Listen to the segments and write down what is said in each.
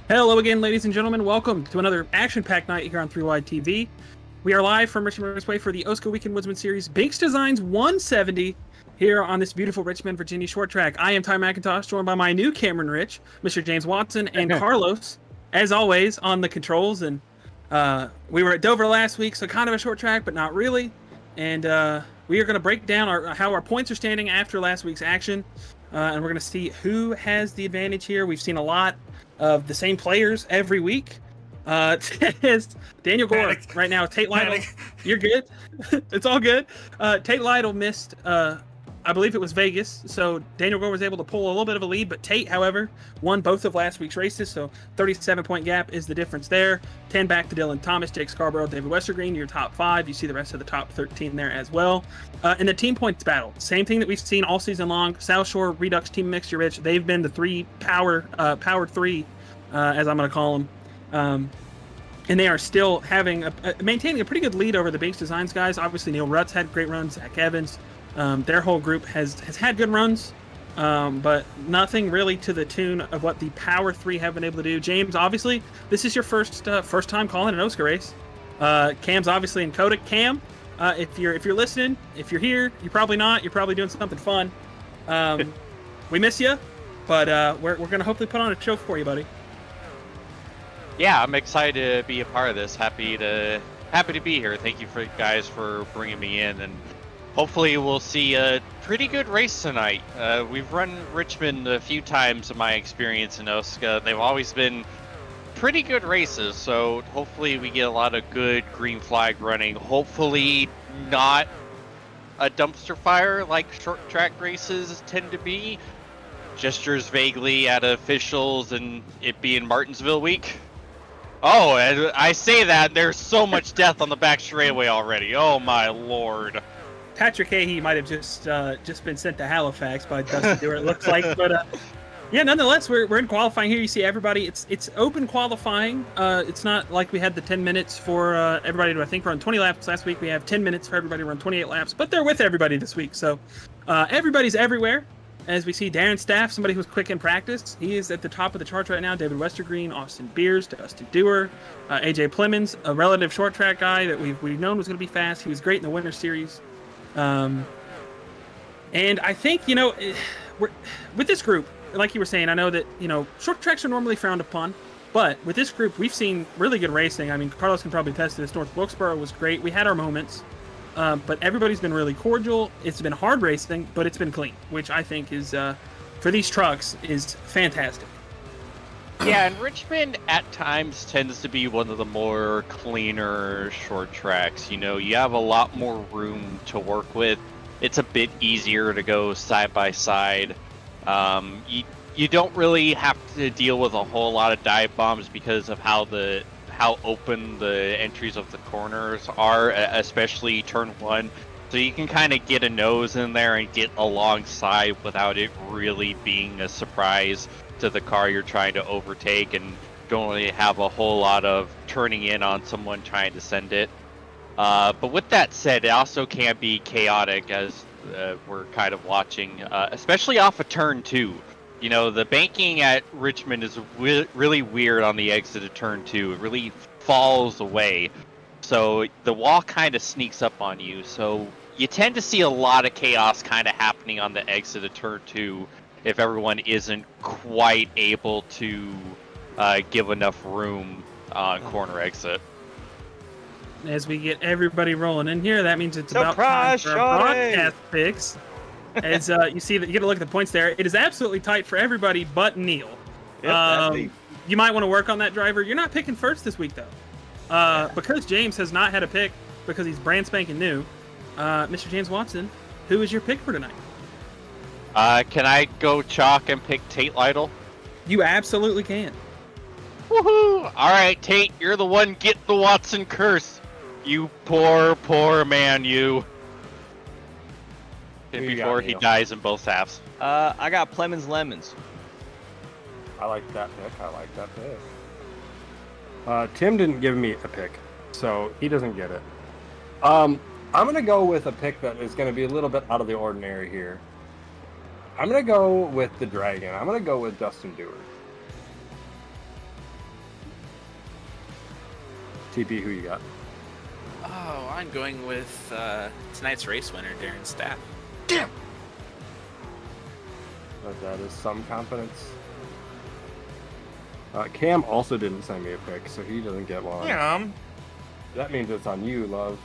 Hello again, ladies and gentlemen. Welcome to another action-packed night here on 3Wide TV. We are live from Richmond Raceway for the OSCA Weekend Woodsman Series Binx Designs 170 here on this beautiful Richmond, Virginia short track. I am Ty McIntosh, joined by my new Cameron Rich, Mr. James Watson, and Carlos, as always, on the controls. And we were at Dover last week, so kind of a short track, but not really. And we are going to break down how our points are standing after last week's action. And we're going to see who has the advantage here. We've seen a lot of the same players every week. Daniel Gore right now. Tate Lytle, you're good. It's all good. Tate Lytle missed, I believe it was Vegas, so Daniel Gore was able to pull a little bit of a lead, but Tate, however, won both of last week's races, so 37-point gap is the difference there. 10 back to Dylan Thomas, Jake Scarborough, David Westergreen, your top 5. You see the rest of the top 13 there as well. In the team points battle, same thing that we've seen all season long. South Shore Redux Team Mixture Rich, they've been the power 3, as I'm going to call them. And they are still having maintaining a pretty good lead over the Binx Designs guys. Obviously, Neil Rutt's had great runs. Zach Evans, their whole group has had good runs, but nothing really to the tune of what the Power 3 have been able to do. James, obviously, this is your first time calling an OSCA race. Cam's obviously in Kodak. Cam, if you're listening, if you're here, you're probably not. You're probably doing something fun. We miss you, but we're gonna hopefully put on a show for you, buddy. Yeah, I'm excited to be a part of this. Happy to be here. Thank you guys for bringing me in, and hopefully we'll see a pretty good race tonight. We've run Richmond a few times in my experience in OSCA. They've always been pretty good races, so hopefully we get a lot of good green flag running. Hopefully not a dumpster fire like short track races tend to be. Gestures vaguely at officials and it being Martinsville week. Oh, and I say that, there's so much death on the back straightaway already. Oh my lord. Patrick Hahey might have just been sent to Halifax by Dustin Dewar, it looks like. But yeah, nonetheless, we're in qualifying here. You see everybody. It's open qualifying. It's not like we had the 10 minutes for everybody to, I think, run 20 laps last week. We have 10 minutes for everybody to run 28 laps, but they're with everybody this week. So everybody's everywhere. As we see Darren Staff, somebody who's quick in practice. He is at the top of the charts right now. David Westergreen, Austin Beers, Dustin Dewar, AJ Plemons, a relative short track guy that we've known was going to be fast. He was great in the Winter Series. And I think, with this group, like you were saying, I know that, short tracks are normally frowned upon, but with this group, we've seen really good racing. I mean, Carlos can probably attest to this. North Wilkesboro was great. We had our moments. But everybody's been really cordial. It's been hard racing, but it's been clean, which I think is, for these trucks, is fantastic. Yeah, and Richmond at times tends to be one of the more cleaner short tracks. You have a lot more room to work with. It's a bit easier to go side by side. You don't really have to deal with a whole lot of dive bombs because of how open the entries of the corners are, especially turn 1. So you can kind of get a nose in there and get alongside without it really being a surprise to the car you're trying to overtake, and don't really have a whole lot of turning in on someone trying to send it. But with that said, it also can be chaotic, as we're kind of watching, especially off of turn 2. The banking at Richmond is really weird on the exit of turn 2. It really falls away. So the wall kind of sneaks up on you. So you tend to see a lot of chaos kind of happening on the exit of turn 2 if everyone isn't quite able to give enough room on corner exit. As we get everybody rolling in here, that means it's Surprise, about time for our broadcast picks. As you see that, you get a look at the points there. It is absolutely tight for everybody but Neil. Yep, you might want to work on that, driver. You're not picking first this week, though. Because James has not had a pick because he's brand spanking new. Mr. James Watson, who is your pick for tonight? Can I go chalk and pick Tate Lytle? You absolutely can. Woohoo! All right, Tate, you're the one. Get the Watson curse. You poor man, you. Before he dies in both halves. I got Plemons Lemons. I like that pick. Tim didn't give me a pick, so he doesn't get it. I'm going to go with a pick that is going to be a little bit out of the ordinary here. I'm going to go with the Dragon. I'm going to go with Dustin Dewar. TP, who you got? Oh, I'm going with tonight's race winner, Darren Stapp. Damn. But that is some confidence. Cam also didn't send me a pick, so he doesn't get one. Yeah. That means it's on you, love.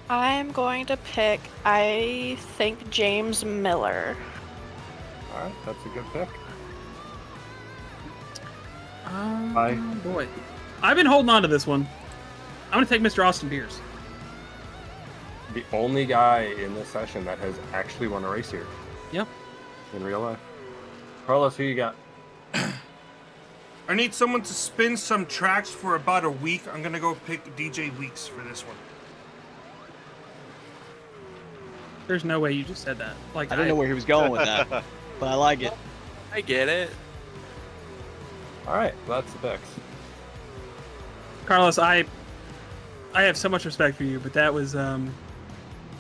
I'm going to pick, I think, James Miller. All right, that's a good pick. Oh boy, I've been holding on to this one. I'm gonna take Mr. Austin Beers. The only guy in this session that has actually won a race here. Yep. In real life. Carlos, who you got? I need someone to spin some tracks for about a week. I'm gonna go pick DJ Weeks for this one. There's no way you just said that. Like I didn't know where he was going with that, but I like it. I get it. All right, well, that's the picks. Carlos, I have so much respect for you, but that was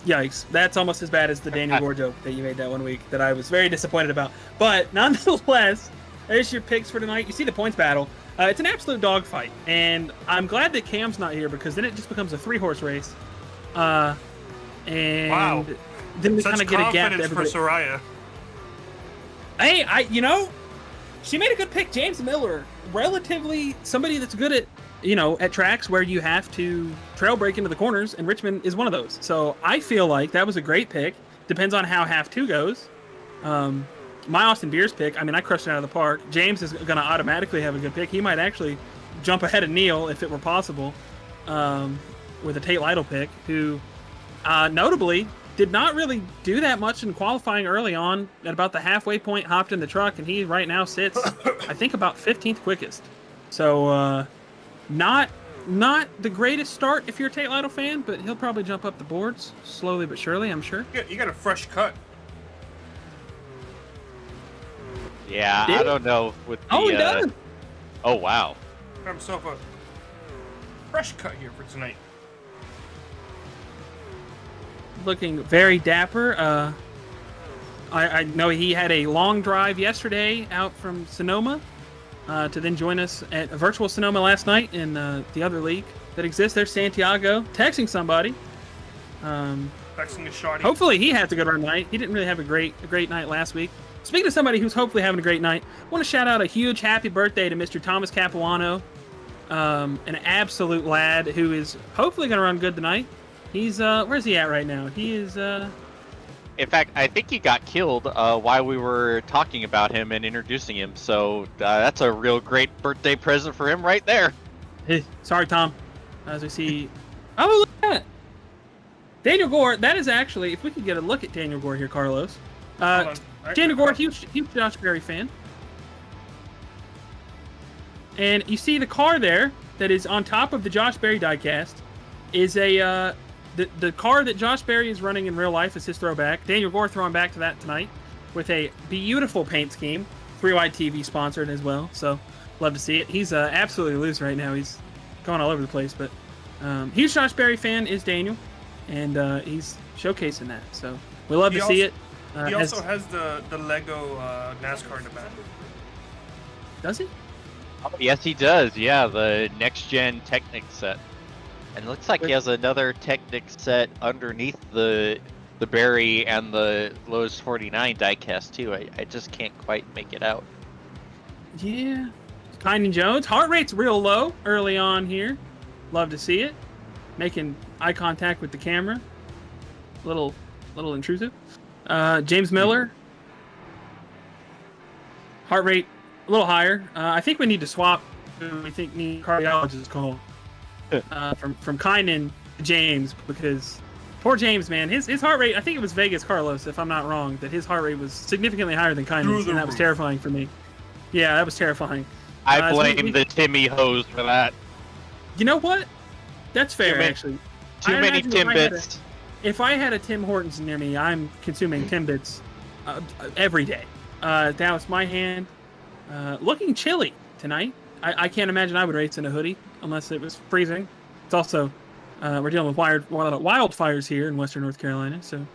yikes. That's almost as bad as the Daniel Gore joke that you made that one week that I was very disappointed about. But nonetheless, there's your picks for tonight. You see the points battle. It's an absolute dogfight, and I'm glad that Cam's not here because then it just becomes a 3-horse race. And Wow. then we Such kind of get a gap to confidence for everybody. Soraya. Hey, she made a good pick. James Miller, relatively somebody that's good at, at tracks where you have to trail break into the corners, and Richmond is one of those. So I feel like that was a great pick. Depends on how half 2 goes. My Austin Beers pick, I crushed it out of the park. James is going to automatically have a good pick. He might actually jump ahead of Neil if it were possible with a Tate Lytle pick, who notably did not really do that much in qualifying early on. At about the halfway point, hopped in the truck, and he right now sits, I think, about 15th quickest. So not the greatest start if you're a Tate Lytle fan, but he'll probably jump up the boards slowly but surely, I'm sure. You got a fresh cut. Yeah, Did I he? don't know with the. Oh, he does. Oh wow. Got himself a fresh cut here for tonight. Looking very dapper. I know he had a long drive yesterday out from Sonoma to then join us at a virtual Sonoma last night in the other league that exists. There's Santiago texting somebody. Texting a shotty. Hopefully he has a good run tonight. He didn't really have a great night last week. Speaking of somebody who's hopefully having a great night, I want to shout out a huge happy birthday to Mr. Thomas Capuano, an absolute lad who is hopefully going to run good tonight. He's where's he at right now? He is In fact, I think he got killed while we were talking about him and introducing him. So that's a real great birthday present for him right there. Sorry, Tom. As we see, oh look at that. Daniel Gore. That is actually, if we could get a look at Daniel Gore here, Carlos. Daniel Gore, huge Josh Berry fan. And you see the car there that is on top of the Josh Berry diecast is a the car that Josh Berry is running in real life is his throwback. Daniel Gore throwing back to that tonight with a beautiful paint scheme. 3Wide TV sponsored as well, so love to see it. He's absolutely loose right now. He's going all over the place, but huge Josh Berry fan is Daniel, and he's showcasing that. So we love to see it. He also has the Lego NASCAR in the back. Does he? Oh, yes, he does. Yeah, the next gen Technic set. And it looks like he has another Technic set underneath the Berry and the Lowe's 49 diecast too. I just can't quite make it out. Yeah. Kynan Jones. Heart rate's real low early on here. Love to see it. Making eye contact with the camera. Little intrusive. James Miller. Heart rate a little higher. I think we need to swap. We think need cardiologist call from Kynan to James, because poor James, man, his heart rate. I think it was Vegas Carlos, if I'm not wrong, that his heart rate was significantly higher than Kynan's, and that was terrifying for me. Yeah, that was terrifying. I blame the Timmy hose for that. You know what? That's fair, actually. Too many Timbits. If I had a Tim Hortons near me, I'm consuming Timbits every day. That was my hand. Looking chilly tonight. I can't imagine I would race in a hoodie unless it was freezing. It's also, we're dealing with wildfires here in Western North Carolina, so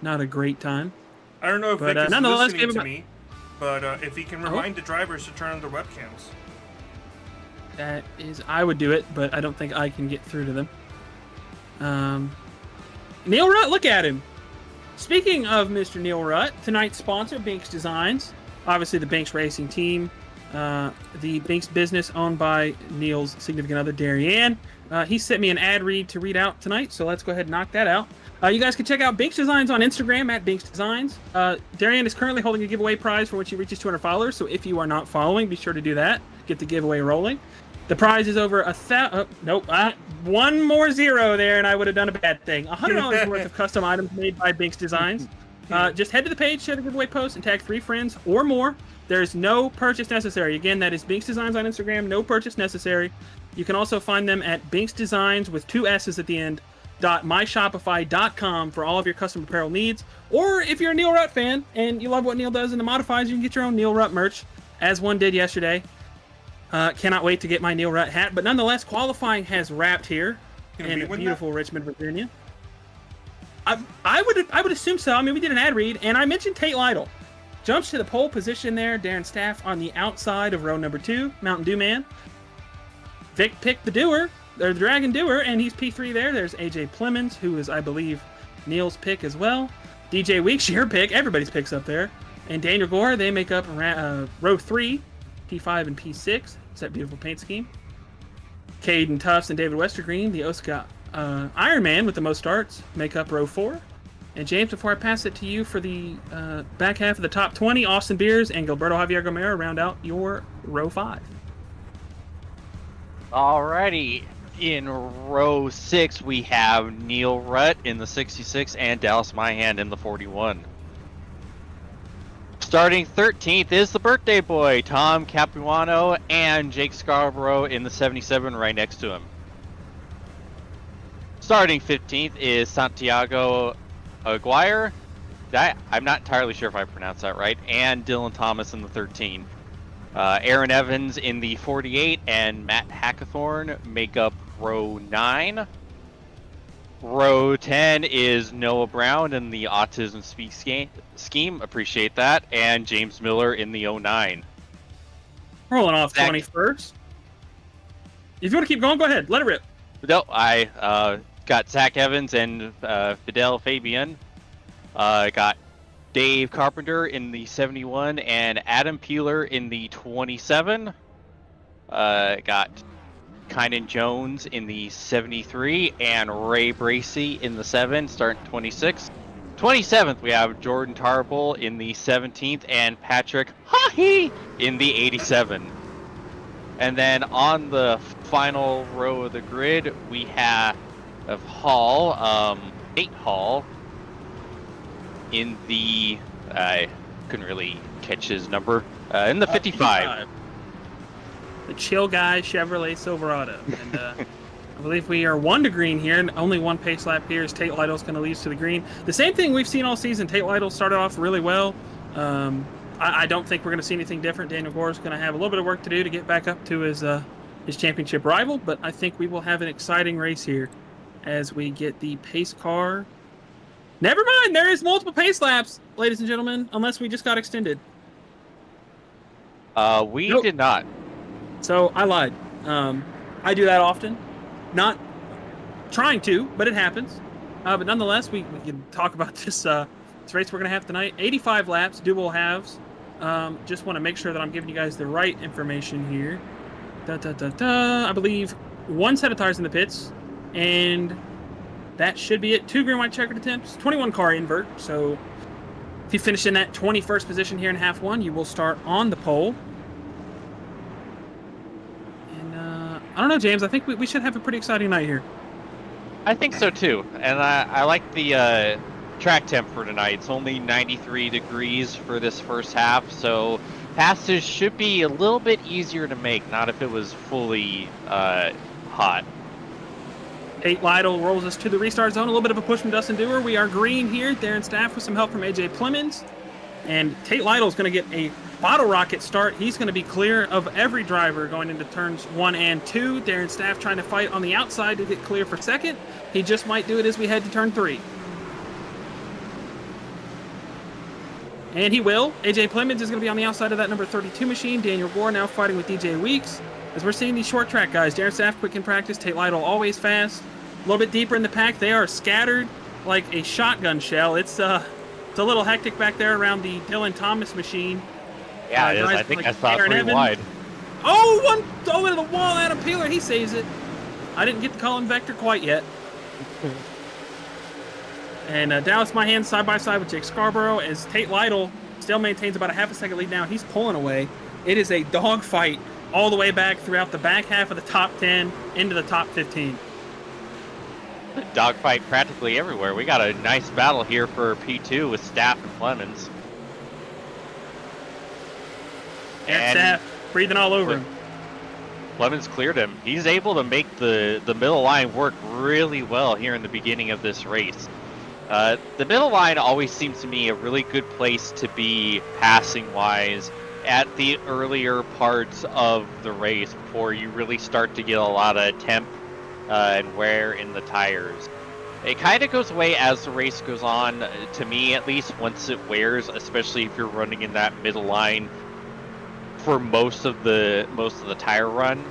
not a great time. I don't know if But, Vic is nonetheless, listening give to him me, but if he can remind the drivers to turn on their webcams. That is, I would do it, but I don't think I can get through to them. Neil Rutt, look at him. Speaking of Mr. Neil Rutt, tonight's sponsor, Binx Designs. Obviously, the Binx Racing team, the Binx business owned by Neil's significant other, Darianne. He sent me an ad read to read out tonight, so let's go ahead and knock that out. You guys can check out Binx Designs on Instagram at Binx Designs. Darianne is currently holding a giveaway prize for when she reaches 200 followers, so if you are not following, be sure to do that. Get the giveaway rolling. The prize is over one more zero there, and I would have done a bad thing. $100 worth of custom items made by Binx Designs. Just head to the page, share the giveaway post, and tag 3 friends or more. There's no purchase necessary. Again, that is Binx Designs on Instagram. No purchase necessary. You can also find them at Binx Designs with 2 S's at the end. .myshopify.com for all of your custom apparel needs. Or if you're a Neil Rutt fan and you love what Neil does in the modifieds, you can get your own Neil Rutt merch, as one did yesterday. Cannot wait to get my Neil Rutt hat. But nonetheless, qualifying has wrapped here in beautiful Richmond, Virginia. I would assume so. I mean, we did an ad read, and I mentioned Tate Lytle. Jumps to the pole position there. Darren Staff on the outside of row number 2. Mountain Dew Man. Vic picked the doer, or the Dragon Doer, and he's P3 there. There's AJ Plemons, who is, I believe, Neil's pick as well. DJ Weeks, your pick. Everybody's picks up there. And Daniel Gore, they make up row 3, P5 and P6. It's that beautiful paint scheme. Caden Tufts and David Westergreen, the OSCA Iron Man with the most starts, make up row 4. And James, before I pass it to you for the back half of the top 20, Austin Beers and Gilberto Javier Gomero round out your row 5. Alrighty. In row 6, we have Neil Rutt in the 66 and Dallas Myhand in the 41. Starting 13th is the birthday boy, Tom Capuano, and Jake Scarborough in the 77 right next to him. Starting 15th is Santiago Aguirre. I'm not entirely sure if I pronounced that right. And Dylan Thomas in the 13. Aaron Evans in the 48 and Matt Hackathorn make up row 9. Row 10 is Noah Brown in the Autism Speak scheme. Appreciate that. And James Miller in the 09. Rolling off 21st. If you want to keep going, go ahead. Let it rip. No, I got Zach Evans and Fidel Fabian. Got Dave Carpenter in the 71 and Adam Peeler in the 27. Got Kynan Jones in the 73 and Ray Bracey in the 7, starting 26. 27th, we have Jordan Tarbull in the 17th and Patrick Hahi in the 87. And then on the final row of the grid, we have Hall, Nate Hall, in the, I couldn't really catch his number, in the 55. The Chill Guy Chevrolet Silverado. And I believe we are 1 to green here, and only 1 pace lap here as Tate Lytle's going to lead to the green. The same thing we've seen all season. Tate Lytle started off really well. I don't think we're going to see anything different. Daniel Gore's going to have a little bit of work to do to get back up to his championship rival, but I think we will have an exciting race here as we get the pace car. Never mind, there is multiple pace laps, ladies and gentlemen, unless we just got extended. We did not. So I lied. I do that often. Not trying to, but it happens. But nonetheless, we can talk about this race we're going to have tonight. 85 laps, dual halves. Just want to make sure that I'm giving you guys the right information here. I believe 1 set of tires in the pits, and that should be it. 2 green white checkered attempts, 21 car invert. So if you finish in that 21st position here in half 1, you will start on the pole. And I don't know, James. I think we should have a pretty exciting night here. I think so too, and I like the track temp for tonight. It's only 93 degrees for this first half, so passes should be a little bit easier to make, not if it was fully hot. Tate Lytle rolls us to the restart zone. A little bit of a push from Dustin Dewar. We are green here. Darren Staff with some help from AJ Plemons. And Tate Lytle is going to get a bottle rocket start. He's going to be clear of every driver going into turns 1 and 2. Darren Staff trying to fight on the outside to get clear for second. He just might do it as we head to turn 3. And he will. AJ Plemons is going to be on the outside of that number 32 machine. Daniel Gore now fighting with DJ Weeks. As we're seeing these short track guys, Darren Saff quick in practice, Tate Lytle always fast. A little bit deeper in the pack, they are scattered like a shotgun shell. It's a little hectic back there around the Dylan Thomas machine. Yeah, it is. I think I saw Aaron 3 Evans. wide. Oh, one over the wall. Adam Peeler, he saves it. I didn't get to call him Vector quite yet. And Dallas Mahan side by side with Jake Scarborough as Tate Lytle still maintains about a half a second lead now. He's pulling away. It is a dogfight all the way back throughout the back half of the top 10 into the top 15. Dogfight practically everywhere. We got a nice battle here for P2 with Staff and Clemens. And Staff breathing all over him. Clemens cleared him. He's able to make the middle line work really well here in the beginning of this race. The middle line always seems to me a really good place to be passing-wise at the earlier parts of the race before you really start to get a lot of temp and wear in the tires. It kind of goes away as the race goes on, to me at least, once it wears, especially if you're running in that middle line for most of the tire run.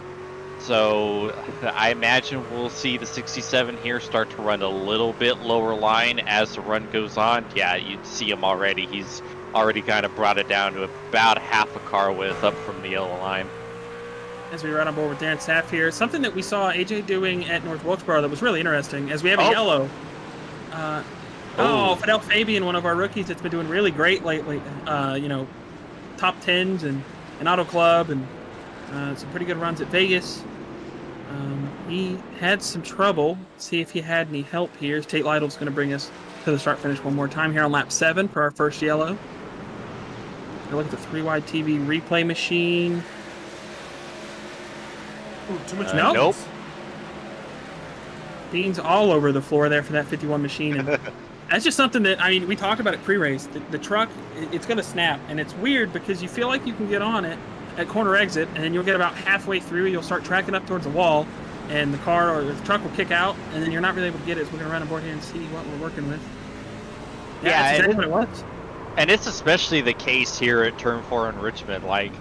So I imagine we'll see the 67 here start to run a little bit lower line as the run goes on. Yeah, you see him already. He's already kind of brought it down to about half a car width up from the yellow line. As we ride on board with Darren Saff here, something that we saw AJ doing at North Wilkesboro that was really interesting, as we have a yellow. Fidel Fabian, one of our rookies that's been doing really great lately. Top 10s and Auto Club and some pretty good runs at Vegas. He had some trouble. See if he had any help here. Tate Lytle's going to bring us to the start finish one more time here on lap 7 for our first yellow. Look at the 3-wide TV replay machine. Ooh, too much nope. Beans all over the floor there for that 51 machine. And that's just something that, I mean, we talked about it pre-race. The truck, it's going to snap. And it's weird because you feel like you can get on it at corner exit, and then you'll get about halfway through, you'll start tracking up towards the wall, and the car or the truck will kick out, and then you're not really able to get it. So we're going to run aboard here and see what we're working with. Yeah, that's exactly what it was. And it's especially the case here at Turn 4 in Richmond. Like,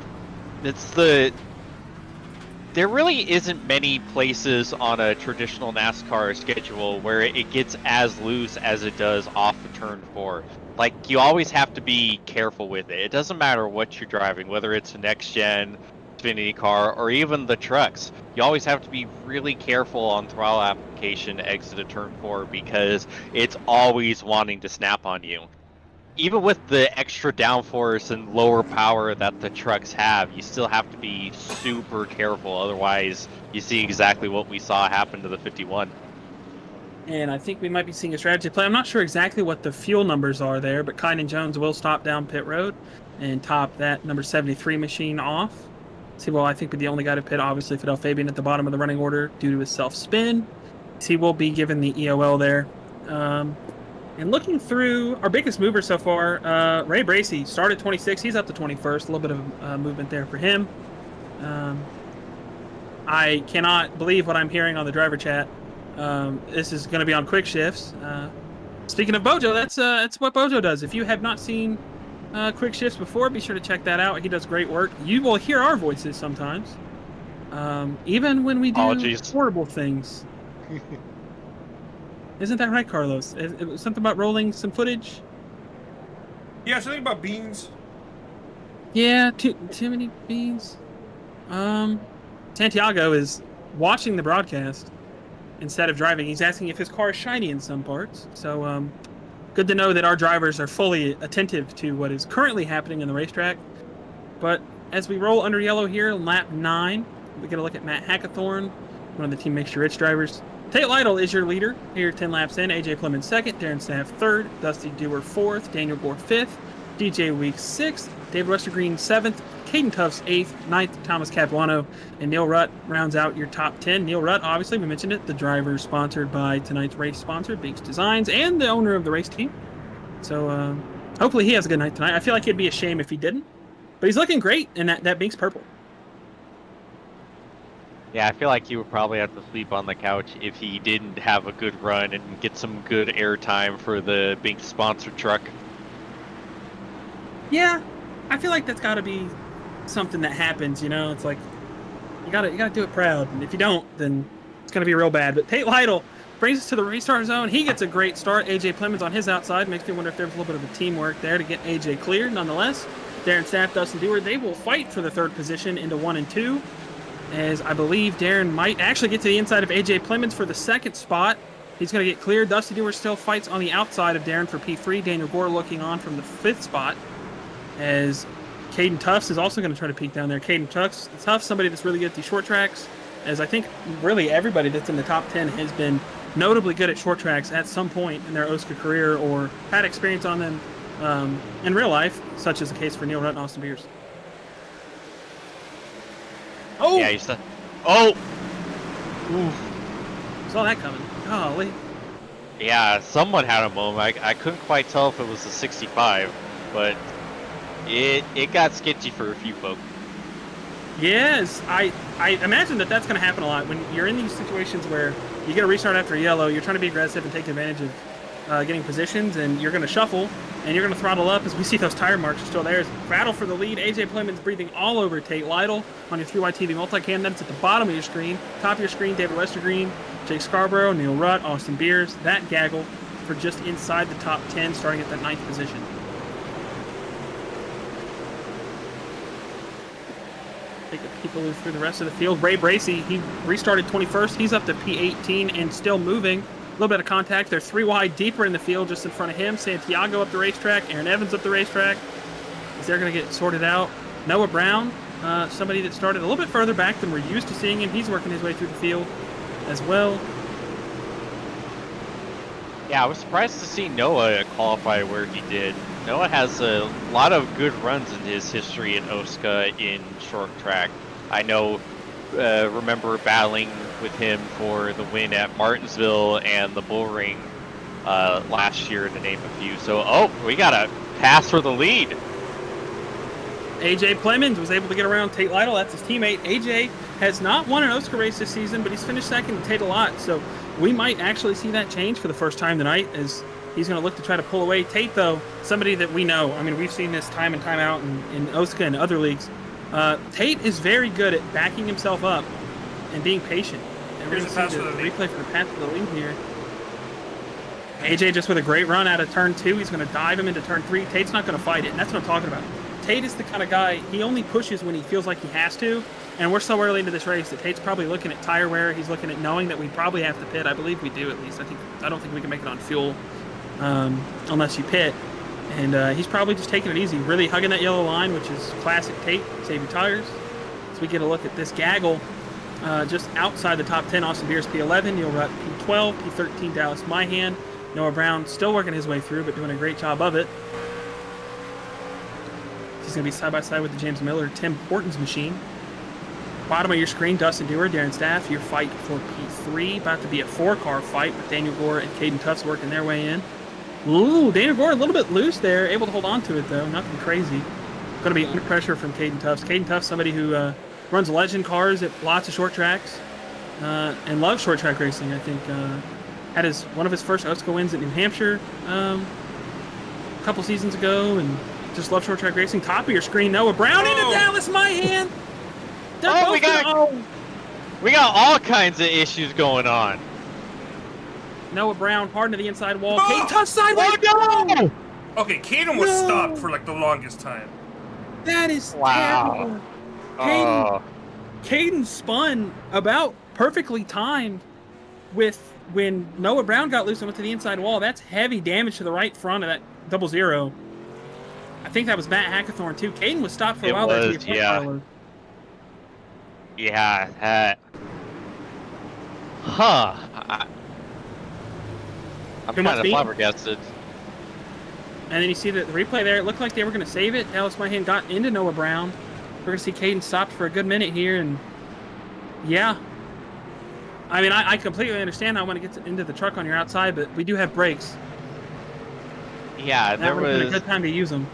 there really isn't many places on a traditional NASCAR schedule where it gets as loose as it does off of Turn 4. Like, you always have to be careful with it. It doesn't matter what you're driving, whether it's a next-gen Xfinity car or even the trucks. You always have to be really careful on throttle application to exit a Turn 4 because it's always wanting to snap on you. Even with the extra downforce and lower power that the trucks have, you still have to be super careful. Otherwise, you see exactly what we saw happen to the 51. And I think we might be seeing a strategy play. I'm not sure exactly what the fuel numbers are there, but Kynan Jones will stop down pit road and top that number 73 machine off. See, well, I think we're the only guy to pit, obviously, Fidel Fabian at the bottom of the running order due to his self-spin. He will be given the EOL there. And looking through our biggest mover so far, Ray Bracey started 26. He's up to 21st. A little bit of movement there for him. I cannot believe what I'm hearing on the driver chat. This is going to be on quick shifts. Speaking of Bojo, that's what Bojo does. If you have not seen quick shifts before, be sure to check that out. He does great work. You will hear our voices sometimes, even when we do horrible things. Isn't that right, Carlos? It was something about rolling some footage. Yeah, something about beans. Yeah, too many beans. Santiago is watching the broadcast instead of driving. He's asking if his car is shiny in some parts. So good to know that our drivers are fully attentive to what is currently happening in the racetrack. But as we roll under yellow here, lap 9, we get a look at Matt Hackathorn, one of the Team Mixture Rich drivers. Tate Lytle is your leader here 10 laps in. AJ Plemons 2nd, Darren Saff 3rd, Dusty Dewar 4th, Daniel Gore 5th, DJ Weeks 6th, David Westergreen 7th, Caden Tufts 8th, 9th, Thomas Capuano, and Neil Rutt rounds out your top 10. Neil Rutt, obviously, we mentioned it, the driver sponsored by tonight's race sponsor, Binx Designs, and the owner of the race team. So hopefully he has a good night tonight. I feel like it'd be a shame if he didn't, but he's looking great in that Binx purple. Yeah, I feel like he would probably have to sleep on the couch if he didn't have a good run and get some good airtime for the Binx sponsored truck. Yeah, I feel like that's got to be something that happens. You know, it's like you gotta do it proud, and if you don't, then it's gonna be real bad. But Tate Lytle brings us to the restart zone. He gets a great start. AJ Plemons on his outside makes me wonder if there was a little bit of a teamwork there to get AJ cleared. Nonetheless, Darren Staff, Dustin Dewar, they will fight for the third position into 1 and 2. As I believe Darren might actually get to the inside of AJ Plemons for the second spot. He's going to get cleared. Dustin Dewar still fights on the outside of Darren for P3. Daniel Gore looking on from the 5th spot. As Caden Tufts is also going to try to peek down there. Caden Tufts, somebody that's really good at these short tracks. As I think really everybody that's in the top 10 has been notably good at short tracks at some point in their OSCA career or had experience on them in real life, such as the case for Neil Rutt and Austin Beers. Oh! Yeah, you said. Oh! Oof. Saw that coming. Golly. Yeah, someone had a moment. I couldn't quite tell if it was a 65, but it got sketchy for a few folks. Yes, I imagine that's going to happen a lot when you're in these situations where you get a restart after a yellow, you're trying to be aggressive and take advantage of getting positions, and you're going to shuffle, and you're going to throttle up as we see those tire marks are still there. It's battle for the lead. AJ Plemons breathing all over Tate Lytle on your 3Y TV multicam. That's at the bottom of your screen. Top of your screen, David Westergreen, Jake Scarborough, Neil Rutt, Austin Beers. That gaggle for just inside the top 10, starting at that 9th position. Take a peek through the rest of the field. Ray Bracey, he restarted 21st. He's up to P18 and still moving. A little bit of contact. They're 3 wide deeper in the field just in front of him. Santiago up the racetrack. Aaron Evans up the racetrack. Is they're going to get sorted out. Noah Brown, somebody that started a little bit further back than we're used to seeing him. He's working his way through the field as well. Yeah, I was surprised to see Noah qualify where he did. Noah has a lot of good runs in his history in OSCA in short track. I know, remember battling with him for the win at Martinsville and the Bull Ring last year, to name a few. So, we got a pass for the lead. AJ Plemons was able to get around Tate Lytle. That's his teammate. AJ has not won an OSCA race this season, but he's finished second to Tate a lot. So we might actually see that change for the first time tonight as he's going to look to try to pull away. Tate, though, somebody that we know. I mean, we've seen this time and time out in OSCA and other leagues. Tate is very good at backing himself up and being patient. And we're going to see the replay for the path to the lead here. AJ just with a great run out of turn 2. He's going to dive him into turn 3. Tate's not going to fight it, and that's what I'm talking about. Tate is the kind of guy, he only pushes when he feels like he has to, and we're so early into this race that Tate's probably looking at tire wear. He's looking at knowing that we probably have to pit. I believe we do, at least. I don't think we can make it on fuel unless you pit. And he's probably just taking it easy, really hugging that yellow line, which is classic Tate, save your tires. So we get a look at this gaggle just outside the top 10. Austin Beers P11, Neil Rutt P12, P13 Dallas Myhan. Noah Brown still working his way through, but doing a great job of it. He's going to be side-by-side with the James Miller Tim Hortons machine. Bottom of your screen, Dustin Dewar, Darren Staff, your fight for P3. About to be a 4-car fight with Daniel Gore and Caden Tufts working their way in. Ooh, Daniel Gore a little bit loose there. Able to hold on to it, though. Nothing crazy. Going to be under pressure from Caden Tufts. Caden Tufts, somebody who runs legend cars at lots of short tracks and loves short track racing. I think had one of his first OSCA wins at New Hampshire a couple seasons ago, and just love short track racing. Top of your screen, Noah Brown into Dallas Myhan. We got all kinds of issues going on. Noah Brown hard into the inside wall. Caden Tufts sideways. No! Okay, Caden was stopped for like the longest time. That is wow. Terrible. Caden spun about perfectly timed with when Noah Brown got loose and went to the inside wall. That's heavy damage to the right front of that 00. I think that was Matt Hackathorn too. Caden was stopped for a while. Yeah. Yeah. I'm kind of flabbergasted. And then you see the replay there. It looked like they were going to save it. Dallas Myhan got into Noah Brown. We're going to see Caden stopped for a good minute here. And yeah. I mean, I completely understand how I want to get into the truck on your outside, but we do have brakes. Yeah, that would have been a good time to use them.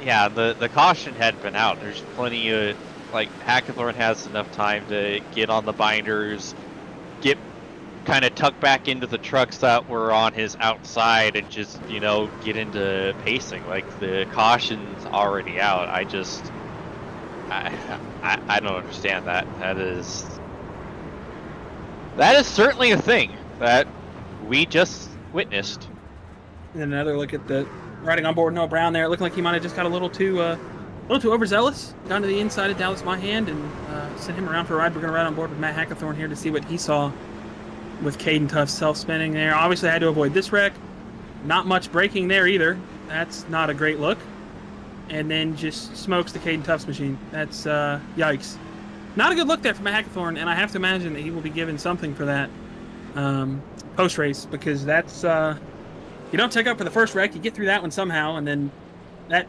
Yeah, the caution had been out. There's plenty of, like, Hackathorn has enough time to get on the binders, get kind of tucked back into the trucks that were on his outside and just, get into pacing. Like, the cautions already out. I don't understand that. That is certainly a thing that we just witnessed. And another look at the riding on board Noah Brown there. It looked like he might have just got a little too overzealous. Gone to the inside of Dallas Myhand and sent him around for a ride. We're going to ride on board with Matt Hackathorn here to see what he saw with Caden Tuff's self-spinning there. Obviously, I had to avoid this wreck. Not much braking there either. That's not a great look. And then just smokes the Caden Tuff's machine. That's, yikes. Not a good look there from Matt Hackathorn, and I have to imagine that he will be given something for that post-race, because that's, you don't take up for the first wreck, you get through that one somehow, and then that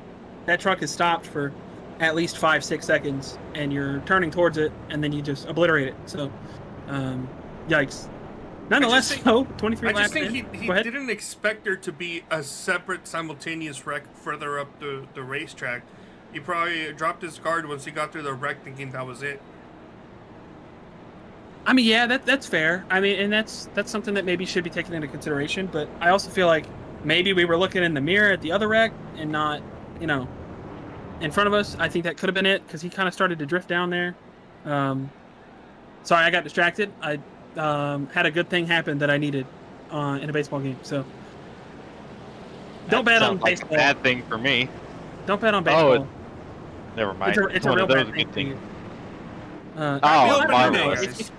truck is stopped for at least 5-6 seconds, and you're turning towards it, and then you just obliterate it. So, yikes. Nonetheless, 23 laps. I just think in. he didn't expect there to be a separate simultaneous wreck further up the racetrack. He probably dropped his guard once he got through the wreck, thinking that was it. I mean, yeah, that's fair. I mean, and that's something that maybe should be taken into consideration. But I also feel like maybe we were looking in the mirror at the other wreck and not, in front of us. I think that could have been it, because he kind of started to drift down there. Sorry, I got distracted. I had a good thing happen that I needed in a baseball game. So don't bet on like baseball. A bad thing for me. Don't bet on baseball. Never mind. It's a real bad thing. Marvelous.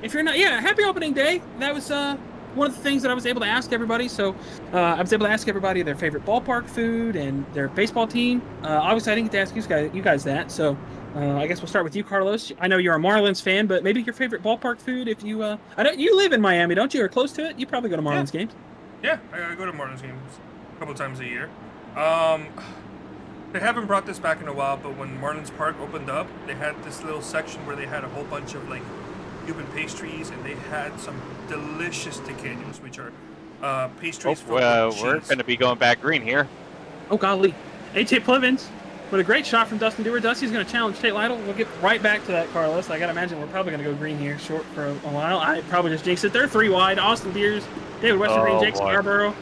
If you're not, happy opening day. That was one of the things that I was able to ask everybody. So I was able to ask everybody their favorite ballpark food and their baseball team. Obviously, I didn't get to ask you guys that. So I guess we'll start with you, Carlos. I know you're a Marlins fan, but maybe your favorite ballpark food. If you, you live in Miami, don't you, or close to it? You probably go to Marlins games. Yeah, I go to Marlins games a couple times a year. They haven't brought this back in a while, but when Marlins Park opened up, they had this little section where they had a whole bunch of like Cuban pastries, and they had some delicious tequeños, which are pastries. We're going to be going back green here. Oh golly, AJ Plivens with a great shot from Dustin Dewar. Dusty's going to challenge Tate Lytle. We'll get right back to that, Carlos. I got to imagine we're probably going to go green here, short for a while. I probably just jinxed it. They're 3 wide. Austin Beers, David Westergreen, Jake Scarborough.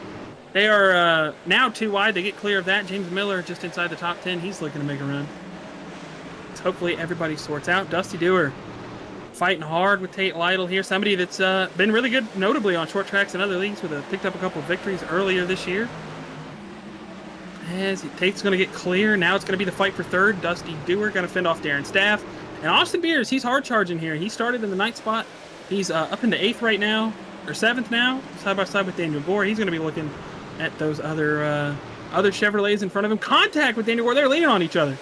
They are now 2 wide. They get clear of that. James Miller just inside the top 10. He's looking to make a run. So hopefully everybody sorts out. Dusty Dewar fighting hard with Tate Lytle here. Somebody that's been really good, notably on short tracks and other leagues, picked up a couple of victories earlier this year. As Tate's going to get clear. Now it's going to be the fight for third. Dusty Dewar going to fend off Darren Staff. And Austin Beers, he's hard charging here. He started in the 9th spot. He's up into 8th right now, or 7th now, side by side with Daniel Gore. He's going to be looking at those other Chevrolets in front of him. Contact with Daniel Gore. They're leaning on each other.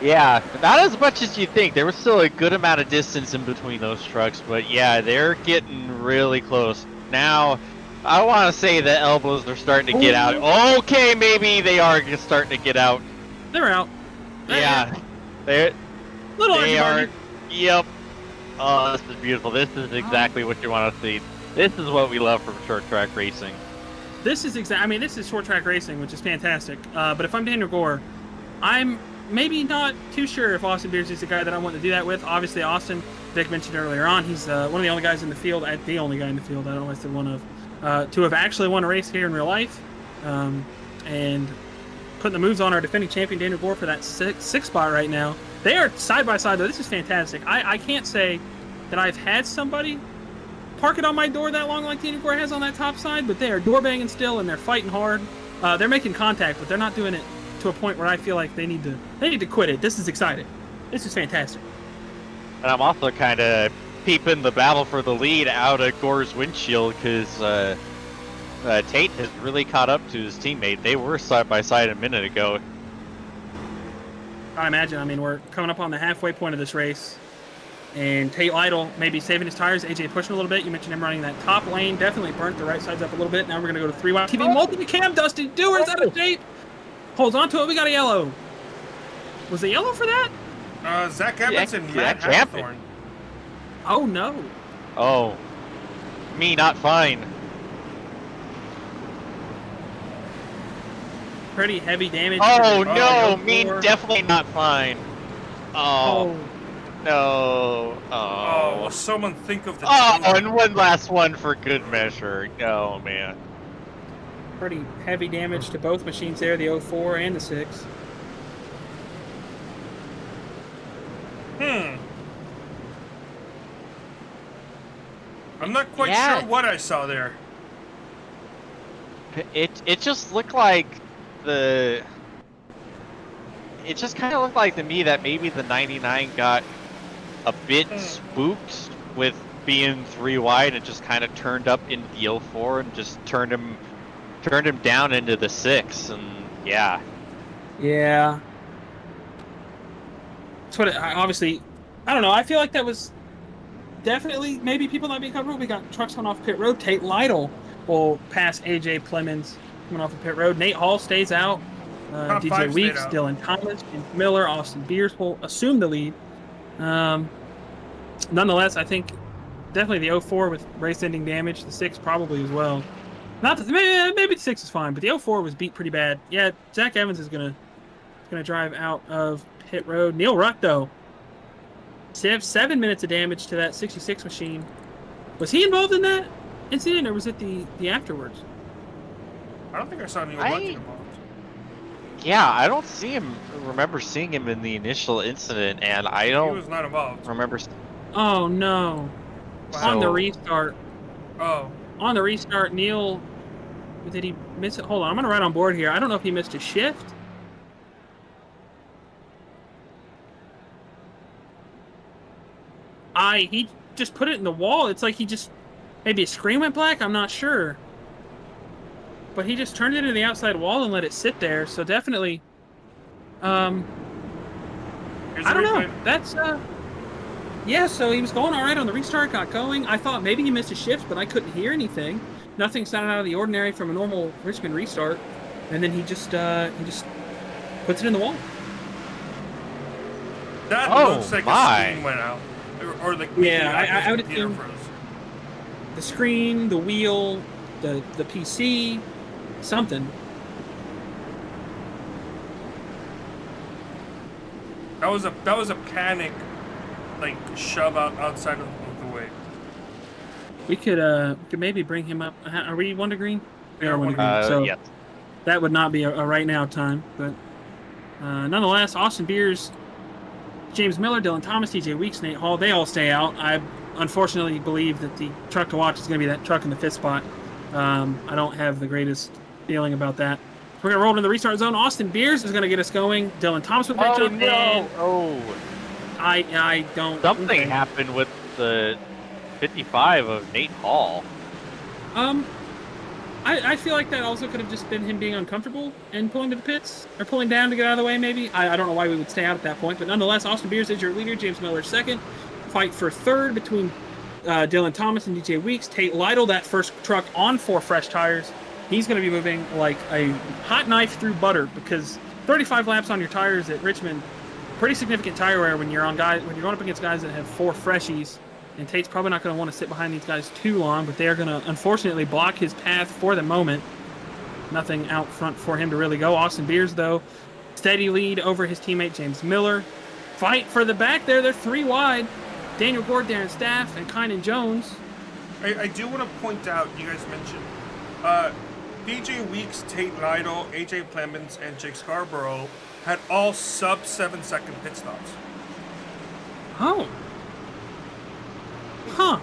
Yeah, not as much as you think. There was still a good amount of distance in between those trucks, but yeah, they're getting really close. Now, I want to say the elbows are starting to get out. Okay, maybe they are starting to get out. They're out. Yeah, they are. Yep. Oh, this is beautiful. This is exactly what you want to see. This is what we love from short track racing. This is this is short track racing, which is fantastic. But if I'm Daniel Gore, I'm maybe not too sure if Austin Beers is the guy that I want to do that with. Obviously, Austin, Vic mentioned earlier on, he's one of the only guys in the field, the only guy in the field, I don't know if I said one of, to have actually won a race here in real life. And putting the moves on our defending champion, Daniel Gore, for that sixth spot right now. They are side by side, though. This is fantastic. I can't say that I've had somebody park it on my door that long like Daniel Gore has on that top side, but they are door banging still, and they're fighting hard. They're making contact, but they're not doing it to a point where I feel like they need to quit it. This is exciting. This is fantastic. And I'm also kind of peeping the battle for the lead out of Gore's windshield, because Tate has really caught up to his teammate. They were side by side a minute ago. I imagine. I mean, we're coming up on the halfway point of this race, and Tate Lytle maybe saving his tires. AJ pushing a little bit. You mentioned him running that top lane. Definitely burnt the right sides up a little bit. Now we're going to go to 3-wide TV. Multi-cam. Dusty Dewar's out of shape. Holds on to it. We got a yellow. Was it yellow for that? Zach Evans and Matt Hackathorn. Oh, no. Oh. Me not fine. Pretty heavy damage. Oh, no. Me definitely not fine. Oh. No. Oh, someone think of the and one last one for good measure. No, man. pretty heavy damage to both machines there, the 04 and the 6. I'm not quite sure what I saw there. It just looked like it just kind of looked like to me that maybe the 99 got a bit spooked with being 3 wide and just kind of turned up into the 04 and just turned him down into the 6, and yeah. That's what obviously, I don't know, I feel like that was definitely maybe people not being comfortable. We got trucks coming off pit road. Tate Lytle will pass AJ Plemons coming off of pit road. Nate Hall stays out. DJ Weeks, Dylan Thomas, James Miller, Austin Beers will assume the lead. Nonetheless, I think definitely the 04 with race-ending damage. The 6 probably as well. Maybe the 6 is fine, but the 04 was beat pretty bad. Yeah, Zach Evans is gonna drive out of pit road. Neil Ruck though, 7 minutes of damage to that 66 machine. Was he involved in that incident, or was it the afterwards? I don't think I saw Neil Ruck involved. Yeah, I don't remember seeing him in the initial incident, and I don't. He was not involved. Remember. Oh no! Wow. On the restart. Oh. On the restart, Neil. Did he miss it? Hold on, I'm gonna write on board here. I don't know if he missed a shift. He just put it in the wall. It's like he just maybe a screen went black. I'm not sure. But he just turned it into the outside wall and let it sit there. So definitely, I don't know. That's yeah. So he was going all right on the restart. Got going. I thought maybe he missed a shift, but I couldn't hear anything. Nothing sounded out of the ordinary from a normal Richmond restart. And then he just puts it in the wall. That looks like a screen went out, or like I would assume the screen, the wheel, the PC. Something. That was a panic, like shove outside of the way. We could maybe bring him up. Are we 1 to green? We are 1 to green. So yes. That would not be a right now time, but nonetheless, Austin Beers, James Miller, Dylan Thomas, DJ Weeks, Nate Hall, they all stay out. I unfortunately believe that the truck to watch is going to be that truck in the 5th spot. I don't have the greatest feeling about that. We're going to roll into the restart zone. Austin Beers is going to get us going. Dylan Thomas with great jump. I don't. Something happened with the 55 of Nate Hall. I feel like that also could have just been him being uncomfortable and pulling to the pits, or pulling down to get out of the way, maybe. I don't know why we would stay out at that point, but nonetheless, Austin Beers is your leader. James Miller 2nd. Fight for 3rd between Dylan Thomas and DJ Weeks. Tate Lytle, that first truck on 4 fresh tires. He's going to be moving like a hot knife through butter, because 35 laps on your tires at Richmond, pretty significant tire wear when you're going up against guys that have 4 freshies. And Tate's probably not going to want to sit behind these guys too long, but they are going to unfortunately block his path for the moment. Nothing out front for him to really go. Austin Beers, though, steady lead over his teammate James Miller. Fight for the back there. They're 3 wide. Daniel Gord, Darren Staff, and Kynan Jones. I do want to point out, you guys mentioned, DJ Weeks, Tate Lytle, AJ Plemons, and Jake Scarborough had all sub 7-second pit stops. Oh. Huh.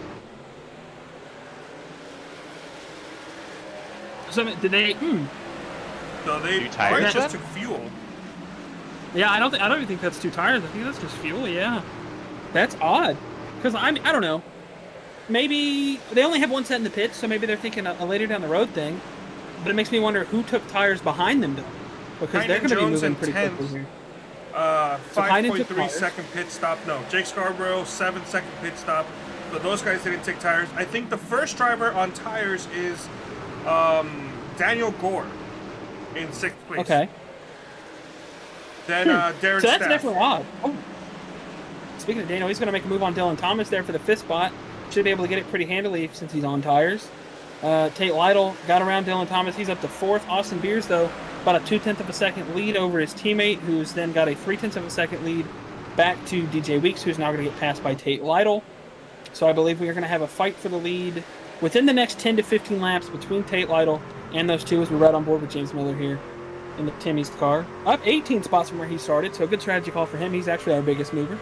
So did they? So they tires just took fuel. Yeah, I don't even think that's 2 tires. I think that's just fuel. Yeah, that's odd. Because I don't know. Maybe they only have 1 set in the pits, so maybe they're thinking a later down the road thing. But it makes me wonder who took tires behind them, though, because they're going to be moving pretty quickly here. 5.3 second pit stop. No, Jake Scarborough 7-second pit stop. But those guys didn't take tires. I think the first driver on tires is Daniel Gore in 6th place. Okay. Then Darren So that's Staff. definitely odd. Oh. Speaking of Daniel, he's going to make a move on Dylan Thomas there for the 5th spot. Should be able to get it pretty handily since he's on tires. Tate Lytle got around Dylan Thomas. He's up to 4th. Austin Beers, though, about a 0.2 of a second lead over his teammate, who's then got a 0.3 of a second lead back to DJ Weeks, who's now going to get passed by Tate Lytle. So I believe we are going to have a fight for the lead within the next 10 to 15 laps between Tate Lytle And those two as we ride on board with James Miller here in the Timmy's car. Up 18 spots from where he started, so a good strategy call for him. He's actually our biggest mover.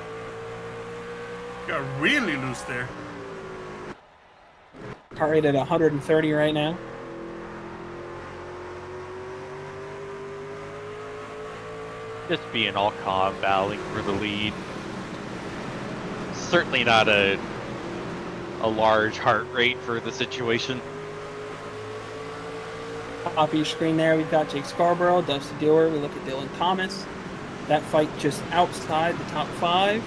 Got really loose there. Heart rate at 130 right now. Just being all calm, battling for the lead. Certainly not a large heart rate for the situation. Top of your screen there, we've got Jake Scarborough, Dusty Dewar. We look at Dylan Thomas. That fight just outside the top 5.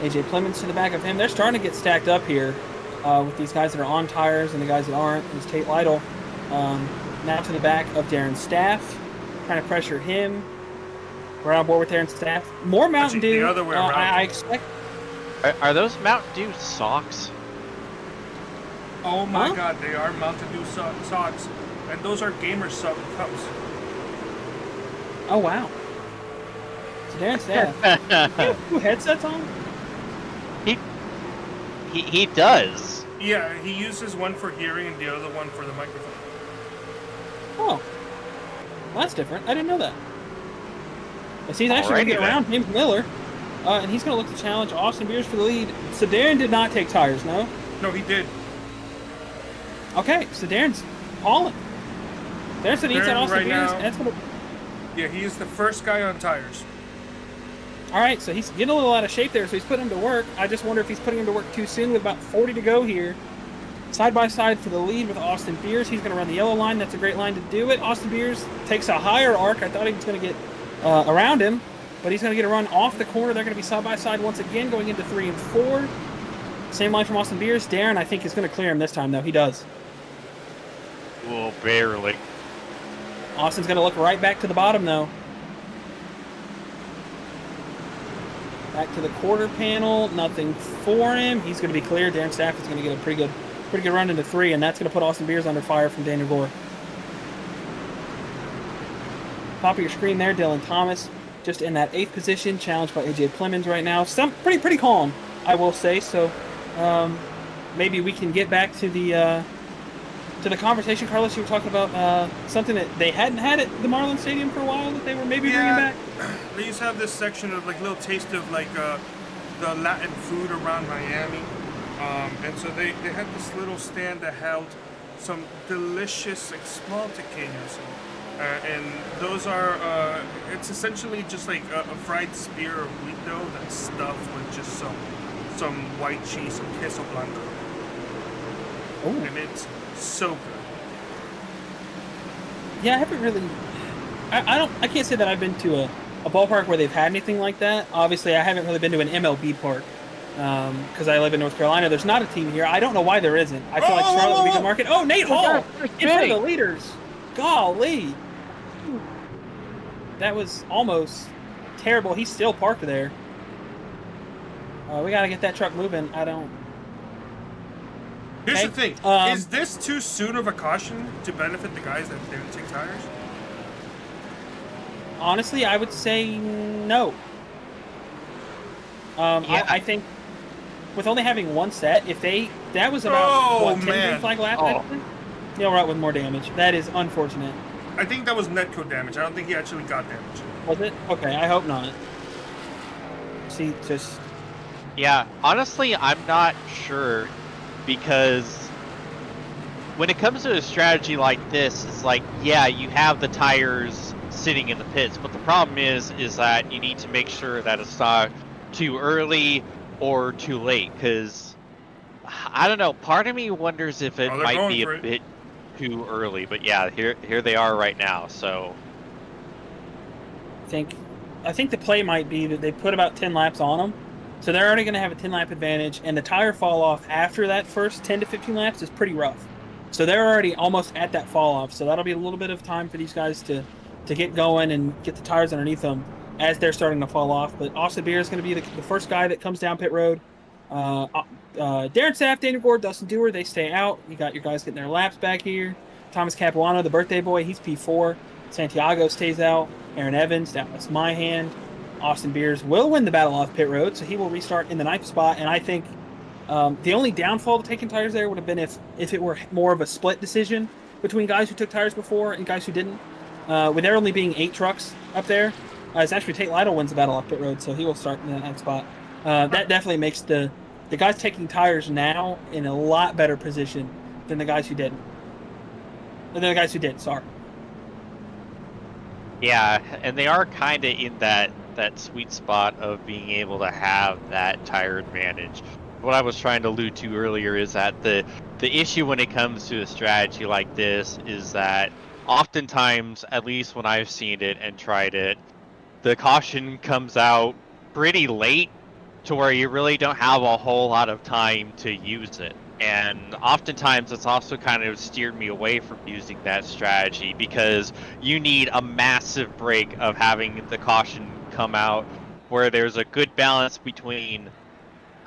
AJ Plemons to the back of him. They're starting to get stacked up here with these guys that are on tires and the guys that aren't. There's Tate Lytle now to the back of Darren Staff, trying to pressure him. We're on board with Darren Staff. More Mountain Actually, Dew. the other way around. I expect. Are those Mountain Dew socks? Oh my Huh? God, they are Mountain Dew socks, and those are gamer cups. Oh wow. So Darren Staff. You have 2 headsets on? He does. Yeah, he uses one for hearing and the other one for the microphone. Oh. Well, that's different. I didn't know that. Yes, he's actually going to Alrighty get around James Miller, and he's going to look to challenge Austin Beers for the lead. So Darren did not take tires, no? No, he did. Okay, so Darren's hauling. Darren said he needs that Darren Austin right Beers. now- That's gonna... Yeah, he is the first guy on tires. All right, so he's getting a little out of shape there, so he's putting him to work. I just wonder if he's putting him to work too soon with about 40 to go here. Side by side for the lead with Austin Beers. He's going to run the yellow line. That's a great line to do it. Austin Beers takes a higher arc. I thought he was going to get around him, but he's going to get a run off the corner. They're going to be side by side once again going into 3 and 4. Same line from Austin Beers. Darren, I think, is going to clear him this time, though. He does. Well, barely. Austin's going to look right back to the bottom, though. Back to the quarter panel. Nothing for him. He's going to be clear. Darren Staff is going to get a pretty good run into 3, and that's going to put Austin Beers under fire from Daniel Gore. Top of your screen there, Dylan Thomas, just in that 8th position, challenged by AJ Plemons right now. Some pretty calm, I will say. So maybe we can get back to the conversation, Carlos. You were talking about something that they hadn't had at the Marlins Stadium for a while that they were maybe bringing back. They used to have this section of like little taste of like the Latin food around Miami, and so they had this little stand that held some delicious like small tequeños, and those are it's essentially just like a fried spear of wheat dough that's stuffed with just some white cheese, some queso blanco, and it's so good. Yeah, I haven't really. I can't say that I've been to a ballpark where they've had anything like that. Obviously, I haven't really been to an MLB park because I live in North Carolina. There's not a team here. I don't know why there isn't. I feel like Charlotte would be the market. Oh, Nate Hall in front of the leaders. Golly, that was almost terrible. He's still parked there. We got to get that truck moving. I don't. Here's Okay. the thing: is this too soon of a caution to benefit the guys that didn't take tires? Honestly, I would say no. Yeah. I think with only having one set, that was about 10 green flag laps. You'll run with more damage. That is unfortunate. I think that was netcode damage. I don't think he actually got damage. Was it? Okay, I hope not. See, just Yeah, honestly, I'm not sure because when it comes to a strategy like this, it's like, yeah, you have the tires sitting in the pits, but the problem is that you need to make sure that it's not too early or too late, because I don't know, part of me wonders if it might be a bit too early, but yeah, here they are right now. So I think the play might be that they put about 10 laps on them, so they're already going to have a 10-lap advantage, and the tire fall off after that first 10 to 15 laps is pretty rough. So they're already almost at that fall off, so that'll be a little bit of time for these guys to get going and get the tires underneath them as they're starting to fall off. But Austin Beer is going to be the first guy that comes down pit road. Darren Staff, Daniel Gore, Dustin Dewar, they stay out. You got your guys getting their laps back here. Thomas Capuano, the birthday boy, he's P4. Santiago stays out. Aaron Evans, that was my hand. Austin Beers will win the battle off pit road, so he will restart in the 9th spot. And I think the only downfall to taking tires there would have been if it were more of a split decision between guys who took tires before and guys who didn't. With there only being 8 trucks up there, it's actually Tate Lytle wins the battle off pit road, so he will start in the next spot. That definitely makes the guys taking tires now in a lot better position than the guys who didn't. Than the guys who did, sorry. Yeah, and they are kind of in that sweet spot of being able to have that tire advantage. What I was trying to allude to earlier is that the issue when it comes to a strategy like this is that oftentimes, at least when I've seen it and tried it, the caution comes out pretty late to where you really don't have a whole lot of time to use it. And oftentimes it's also kind of steered me away from using that strategy because you need a massive break of having the caution come out where there's a good balance between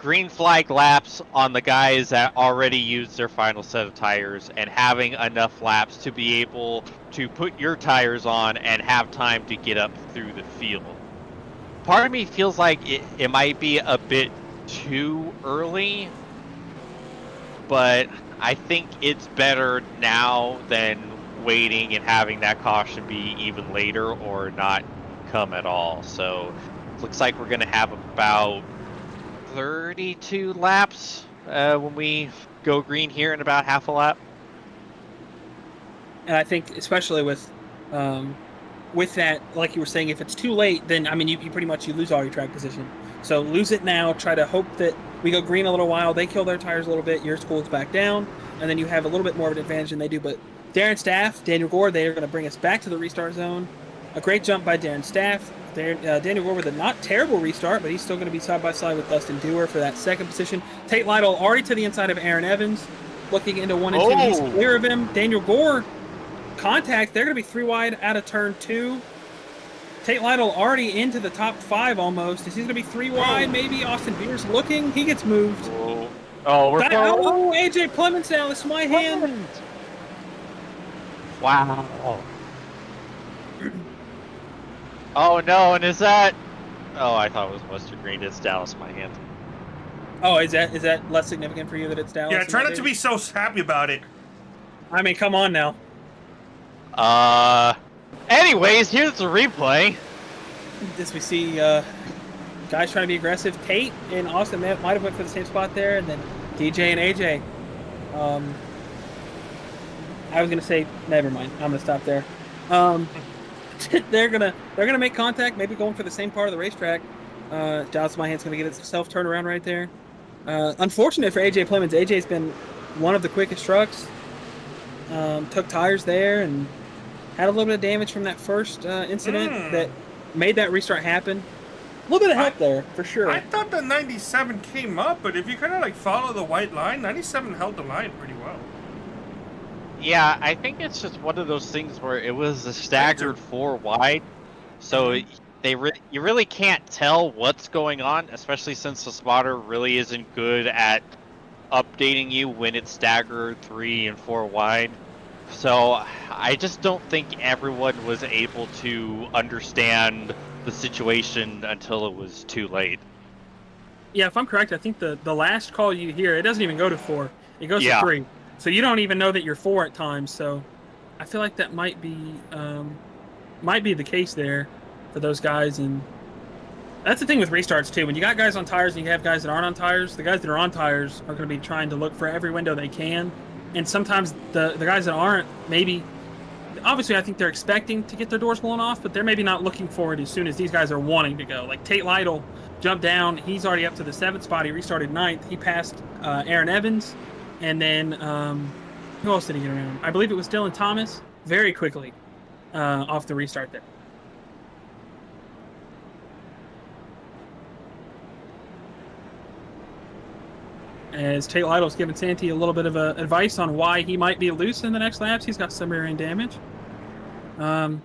green flag laps on the guys that already used their final set of tires and having enough laps to be able to put your tires on and have time to get up through the field. Part of me feels like it might be a bit too early, but I think it's better now than waiting and having that caution be even later or not come at all. So looks like we're going to have about 32 laps when we go green here in about half a lap. And I think especially with that, like you were saying, if it's too late, then I mean you pretty much lose all your track position. So lose it now. Try to hope that we go green a little while. They kill their tires a little bit. Yours cools back down, and then you have a little bit more of an advantage than they do. But Darren Staff, Daniel Gore, they are going to bring us back to the restart zone. A great jump by Darren Staff. Daniel Gore with a not terrible restart, but he's still going to be side by side with Dustin Dewar for that second position. Tate Lytle already to the inside of Aaron Evans, looking into 1 and 2. He's clear of him. Daniel Gore, contact. They're going to be 3 wide out of turn 2. Tate Lytle already into the top 5 almost. Is he going to be 3 wide? Maybe. Austin Beers looking. He gets moved. We're AJ Clemens now. This is my hand. Wow. Oh no, and is that? Oh, I thought it was Western Green. It's Dallas, my hand. Oh, is that less significant for you that it's Dallas? Yeah, try not to be so happy about it. I mean, come on now. Anyways, here's the replay. This we see guys trying to be aggressive. Tate and Austin might have went for the same spot there, and then DJ and AJ. I was gonna say, never mind. I'm gonna stop there. They're gonna make contact, maybe going for the same part of the racetrack. Dallas My Hand's gonna get itself turned around right there. Unfortunate for AJ Clemens. AJ's been one of the quickest trucks. Took tires there and had a little bit of damage from that first incident that made that restart happen. A little bit of help there for sure. I thought the 97 came up, but if you kind of like follow the white line, 97 held the line pretty well. Yeah, I think it's just one of those things where it was a staggered 4 wide, so you really can't tell what's going on, especially since the spotter really isn't good at updating you when it's staggered 3 and 4 wide. So I just don't think everyone was able to understand the situation until it was too late. Yeah, if I'm correct, I think the last call you hear, it doesn't even go to 4. It goes to 3. So you don't even know that you're 4 at times. So I feel like that might be the case there for those guys. And that's the thing with restarts too. When you got guys on tires and you have guys that aren't on tires, the guys that are on tires are going to be trying to look for every window they can. And sometimes the guys that aren't, maybe, obviously I think they're expecting to get their doors blown off, but they're maybe not looking for it as soon as these guys are wanting to go. Like Tate Lytle jumped down. He's already up to the 7th spot. He restarted 9th. He passed Aaron Evans. And then, who else did he get around? I believe it was Dylan Thomas very quickly off the restart there. As Tate Lytle's giving Santee a little bit of advice on why he might be loose in the next laps. He's got some rear end damage. 5th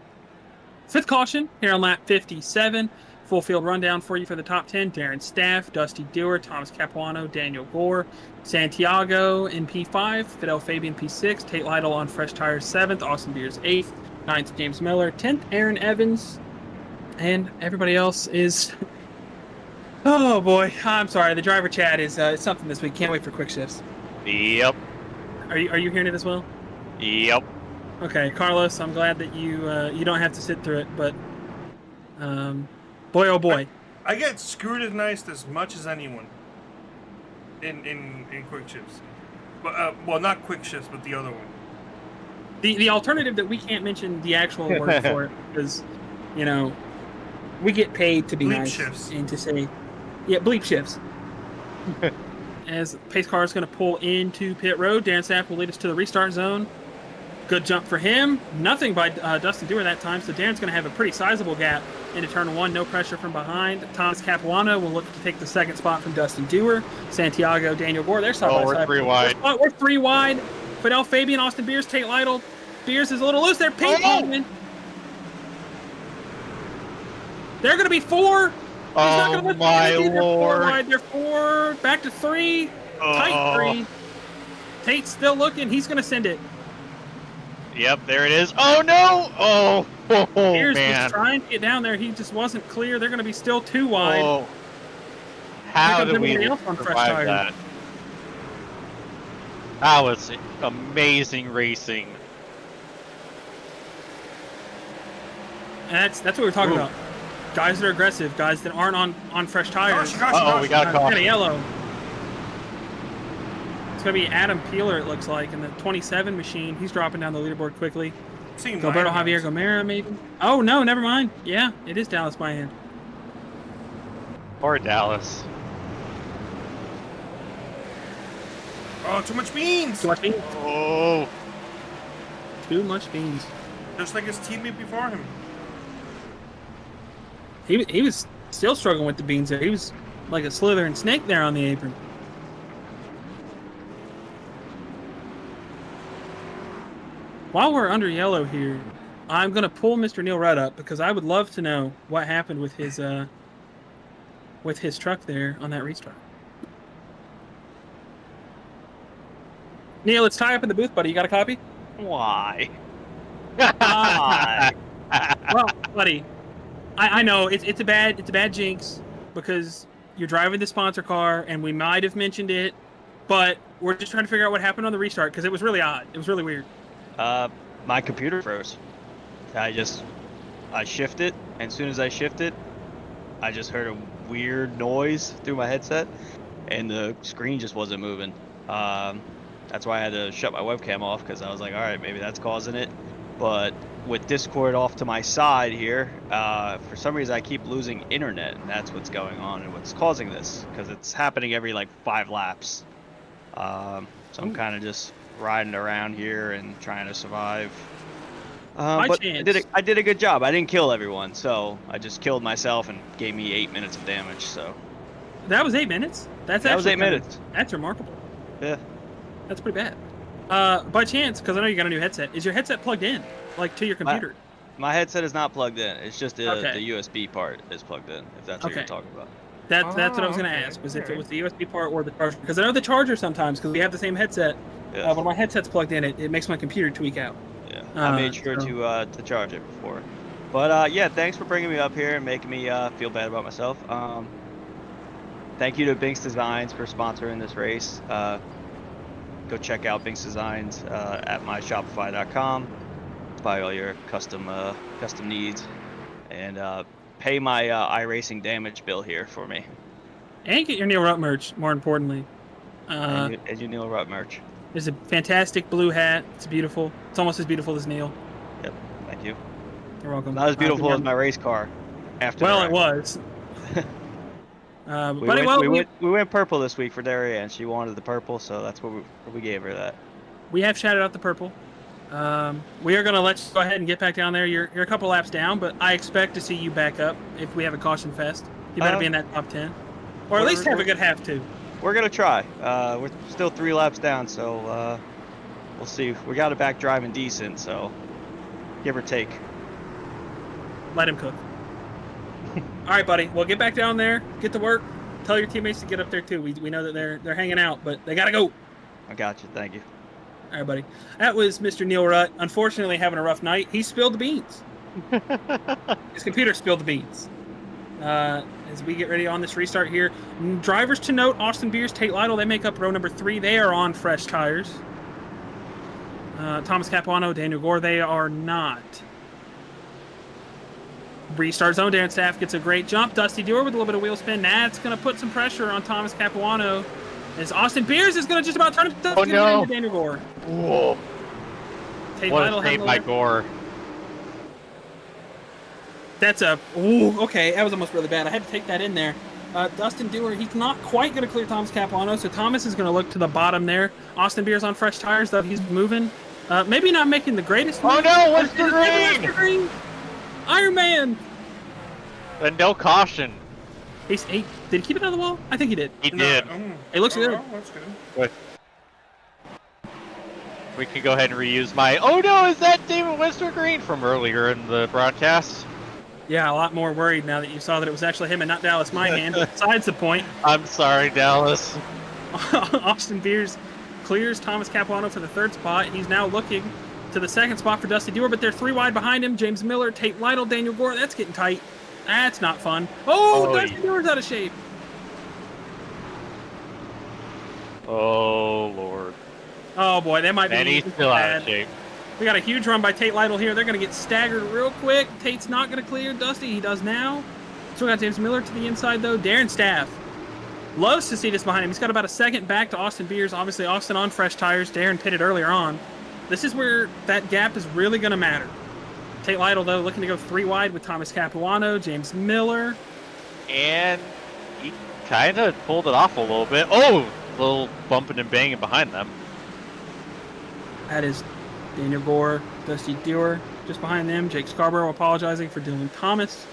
caution here on lap 57. Full field rundown for you for the top 10. Darren Staff, Dusty Dewar, Thomas Capuano, Daniel Gore, Santiago in P5, Fidel Fabian P6, Tate Lytle on fresh tires 7th, Austin Beers 8th, 9th James Miller, 10th Aaron Evans, and everybody else is... Oh boy, I'm sorry. The driver chat is something this week. Can't wait for quick shifts. Yep. Are you hearing it as well? Yep. Okay, Carlos, I'm glad that you don't have to sit through it, but boy oh boy. I get scrutinized as much as anyone in quick shifts. But well, not quick shifts, but the other one. The alternative that we can't mention the actual word for it because, you know, we get paid to be Bleep nice shifts. and to say, yeah, bleep shifts. As pace car is going to pull into pit road, Darren Sapp will lead us to the restart zone. Good jump for him. Nothing by Dustin Dewar that time, so Darren's going to have a pretty sizable gap into turn one. No pressure from behind. Thomas Capuano will look to take the second spot from Dustin Dewar. Santiago, Daniel Gore, they're side by we're side. 3 wide. We're 3 wide. Fidel Fabian, Austin Beers, Tate Lytle. Beers is a little loose. They're ping-ponging. They're going to be 4. He's not gonna let them my get it. They're 4 Lord. wide. They're 4. Back to 3. Tight 3. Tate's still looking. He's going to send it. Yep, there it is. Oh no! Oh, Beers man. was trying to get down there. He just wasn't clear. They're going to be still 2 wide. Oh. How comes did we everybody else on fresh survive tires. that? That was amazing racing. And that's what we're talking about. Guys that are aggressive, guys that aren't on fresh tires. Uh-oh, we got a Kind caution. of yellow. It's going to be Adam Peeler, it looks like, in the 27 machine. He's dropping down the leaderboard quickly. Gilberto Javier Gomera, maybe? Oh, no, never mind. Yeah, it is Dallas by hand. Or Dallas. Oh, too much beans! Too much beans. Oh. Too much beans. Just like his teammate before him. He was still struggling with the beans there. He was like a slithering snake there on the apron. While we're under yellow here, I'm going to pull Mr. Neil Rudd up because I would love to know what happened with his truck there on that restart. Neil, let's tie up in the booth, buddy. You got a copy? Why? Well, buddy, I know it's a bad jinx because you're driving the sponsor car, and we might have mentioned it, but we're just trying to figure out what happened on the restart because it was really odd. It was really weird. My computer froze. I shifted, and as soon as I shifted, I just heard a weird noise through my headset, and the screen just wasn't moving. That's why I had to shut my webcam off, because I was like, all right, maybe that's causing it. But with Discord off to my side here, for some reason I keep losing internet, and that's what's going on and what's causing this, because it's happening every like 5 laps. So I'm kind of just riding around here and trying to survive. But I did a good job. I didn't kill everyone, so I just killed myself and gave me 8 minutes of damage. So that was 8 minutes. That was 8 minutes. That's remarkable. Yeah. That's pretty bad. By chance, because I know you got a new headset, is your headset plugged in, like to your computer? My headset is not plugged in. It's just the Okay. USB part is plugged in, if that's what Okay. you're talking about. That's what I was going to ask, was if it was the USB part or the charger. Because I know the charger sometimes, because we have the same headset. Yeah. When my headset's plugged in, it makes my computer tweak out. Yeah. I made sure so- to charge it before. But yeah, thanks for bringing me up here and making me feel bad about myself. Thank you to Binx Designs for sponsoring this race. Go check out Binx Designs at myshopify.com. Buy all your custom needs, and pay my iRacing damage bill here for me. And get your Neil Rutt merch, more importantly. And your Neil Rutt merch. There's a fantastic blue hat. It's beautiful. It's almost as beautiful as Neil. Yep, thank you. You're welcome. Not as beautiful as my race car. After Well, the it wreck. was. We went purple this week for Daria, and she wanted the purple, so that's what we gave her that. We have shouted out the purple. We are going to let you go ahead and get back down there. You're a couple laps down, but I expect to see you back up if we have a caution fest. You better be in that top 10. Or at least have a good half, too. We're going to try. We're still 3 laps down, so we'll see. We got it back driving decent, so give or take. Let him cook. All right, buddy. Well, get back down there. Get to work. Tell your teammates to get up there, too. We know that they're hanging out, but they got to go. I got you. Thank you. All right, buddy. That was Mr. Neil Rutt. Unfortunately, having a rough night. He spilled the beans. His computer spilled the beans. As we get ready on this restart here, drivers to note: Austin Beers, Tate Lytle, they make up row number 3. They are on fresh tires. Thomas Capuano, Daniel Gore, they are not. Restart zone. Darren Staff gets a great jump. Dusty Dewar with a little bit of wheel spin. That's going to put some pressure on Thomas Capuano. As Austin Beers is going to just about turn it Oh, no. into Daniel Gore. Whoa. Tate What Lytle a save having by a- Gore. That's a... Ooh, okay. That was almost really bad. I had to take that in there. Dustin Dewar, he's not quite going to clear Thomas Capuano, so Thomas is going to look to the bottom there. Austin Beers on fresh tires, though. He's moving. Maybe not making the greatest Oh move. no, what's the green? Green? Iron Man! And no caution. Did he keep it on the wall? I think he did. He did. It looks good. That's good. We can go ahead and reuse my... Oh no, is that David Westergreen from earlier in the broadcast? Yeah, a lot more worried now that you saw that it was actually him and not Dallas Myhan. But besides the point, I'm sorry, Dallas. Austin Beers clears Thomas Capuano for the third spot. He's now looking to the second spot for Dusty Dewar, but they're 3 wide behind him. James Miller, Tate Lytle, Daniel Gore. That's getting tight. That's not fun. Oh, Dusty Dewar's out of shape. Oh, Lord. Oh, boy, that might be... And he's still out of shape. We got a huge run by Tate Lytle here. They're going to get staggered real quick. Tate's not going to clear Dusty. He does now. Still got James Miller to the inside, though. Darren Staff loves to see this behind him. He's got about a second back to Austin Beers. Obviously, Austin on fresh tires. Darren pitted earlier on. This is where that gap is really going to matter. Tate Lytle, though, looking to go 3 wide with Thomas Capuano, James Miller. And he kind of pulled it off a little bit. Oh, a little bumping and banging behind them. That is Daniel Gore, Dusty Dewar just behind them. Jake Scarborough apologizing for Dylan Thomas.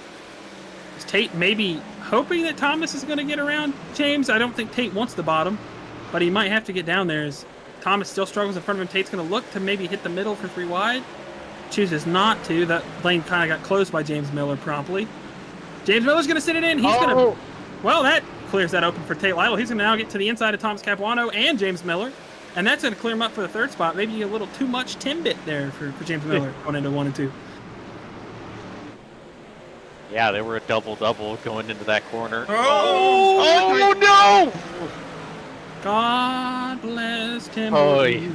Is Tate maybe hoping that Thomas is going to get around James? I don't think Tate wants the bottom, but he might have to get down there as Thomas still struggles in front of him. Tate's going to look to maybe hit the middle for 3 wide. Chooses not to. That lane kind of got closed by James Miller promptly. James Miller's going to sit it in. He's going to... Well, that clears that open for Tate Lytle. He's going to now get to the inside of Thomas Capuano and James Miller. And that's going to clear him up for the third spot. Maybe a little too much Timbit there for James Miller going into 1 and 2. Yeah, they were a double-double going into that corner. Oh, no! God bless Tim. Oy.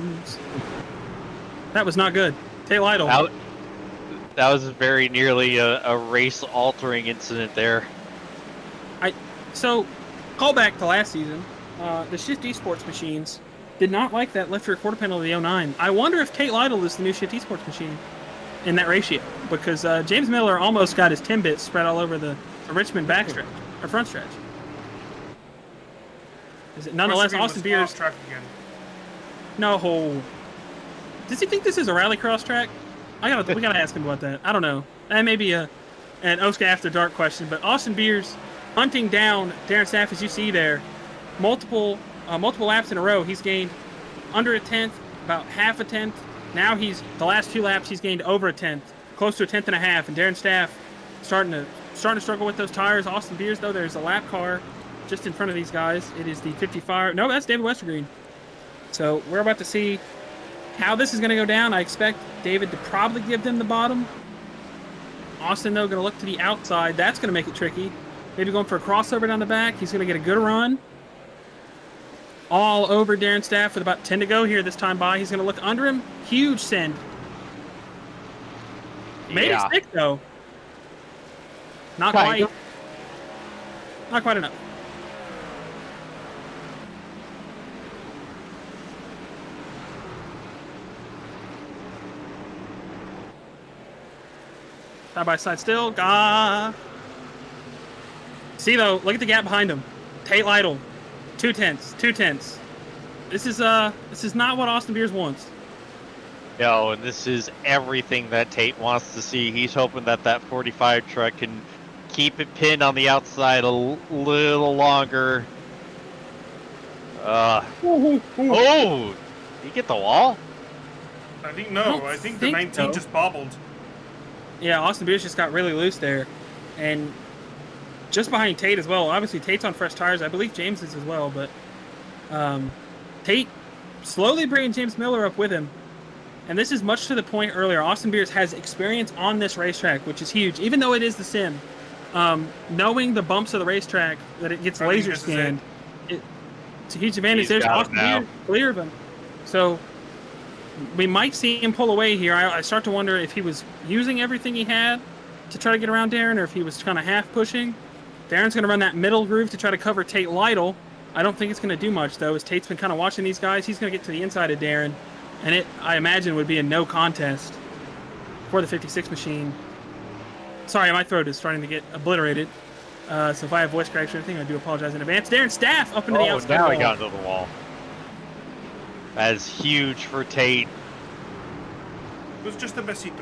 That was not good. Tate Lytle. That was very nearly a race-altering incident there. So, call back to last season. The Shift Esports machines did not like that left rear quarter panel of the 09. I wonder if Tate Lytle is the new Shift Esports machine in that ratio, because James Miller almost got his Timbits spread all over the Richmond backstretch, or front stretch. Is it nonetheless Austin Beers? Track again. No. Does he think this is a rallycross track? We gotta ask him about that. I don't know. That may be an OSCA After Dark question, but Austin Beers hunting down Darren Staff, as you see there, multiple laps in a row. He's gained under a tenth, about half a tenth. Now the last 2 laps he's gained over a tenth, close to a tenth and a half. And Darren Staff starting to struggle with those tires. Austin Beers, though, there's a lap car just in front of these guys. It is the 55. No, that's David Westergreen. So we're about to see how this is going to go down. I expect David to probably give them the bottom. Austin, though, going to look to the outside. That's going to make it tricky. Maybe going for a crossover down the back. He's going to get a good run. All over Darren Staff with about 10 to go here this time by. He's going to look under him. Huge send. Made it stick, though. Not quite. Not quite enough. Side by side still. See, though, look at the gap behind him. Tate Lytle. 2 tenths. This is not what Austin Beers wants. No, and this is everything that Tate wants to see. He's hoping that 45 truck can keep it pinned on the outside a little longer. Oh! Did he get the wall? I think no. I think the 19 so. just bobbled. Yeah, Austin Beers just got really loose there, and just behind Tate as well. Obviously, Tate's on fresh tires. I believe James is as well, but Tate slowly bringing James Miller up with him. And this is much to the point earlier. Austin Beers has experience on this racetrack, which is huge. Even though it is the sim, knowing the bumps of the racetrack, that it gets laser scanned, it's a huge advantage. There's Austin Beers clear of him. So we might see him pull away here. I start to wonder if he was using everything he had to try to get around Darren, or if he was kind of half pushing. Darren's going to run that middle groove to try to cover Tate Lytle. I don't think it's going to do much, though, as Tate's been kind of watching these guys. He's going to get to the inside of Darren, and it, I imagine, would be a no contest for the 56 machine. Sorry, my throat is starting to get obliterated. So if I have voice cracks or anything, I do apologize in advance. Darren Staff up into the outside now wall. he got into the wall. That is huge for Tate. It was just a besito.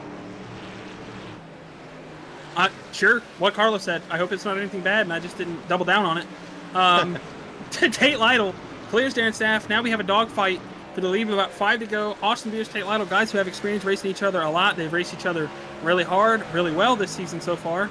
Sure, what Carlos said. I hope it's not anything bad, and I just didn't double down on it. Tate Lytle clears Darren Staff. Now we have a dogfight for the lead with about 5 to go. Austin Beers, Tate Lytle, guys who have experience racing each other a lot. They've raced each other really hard, really well this season so far.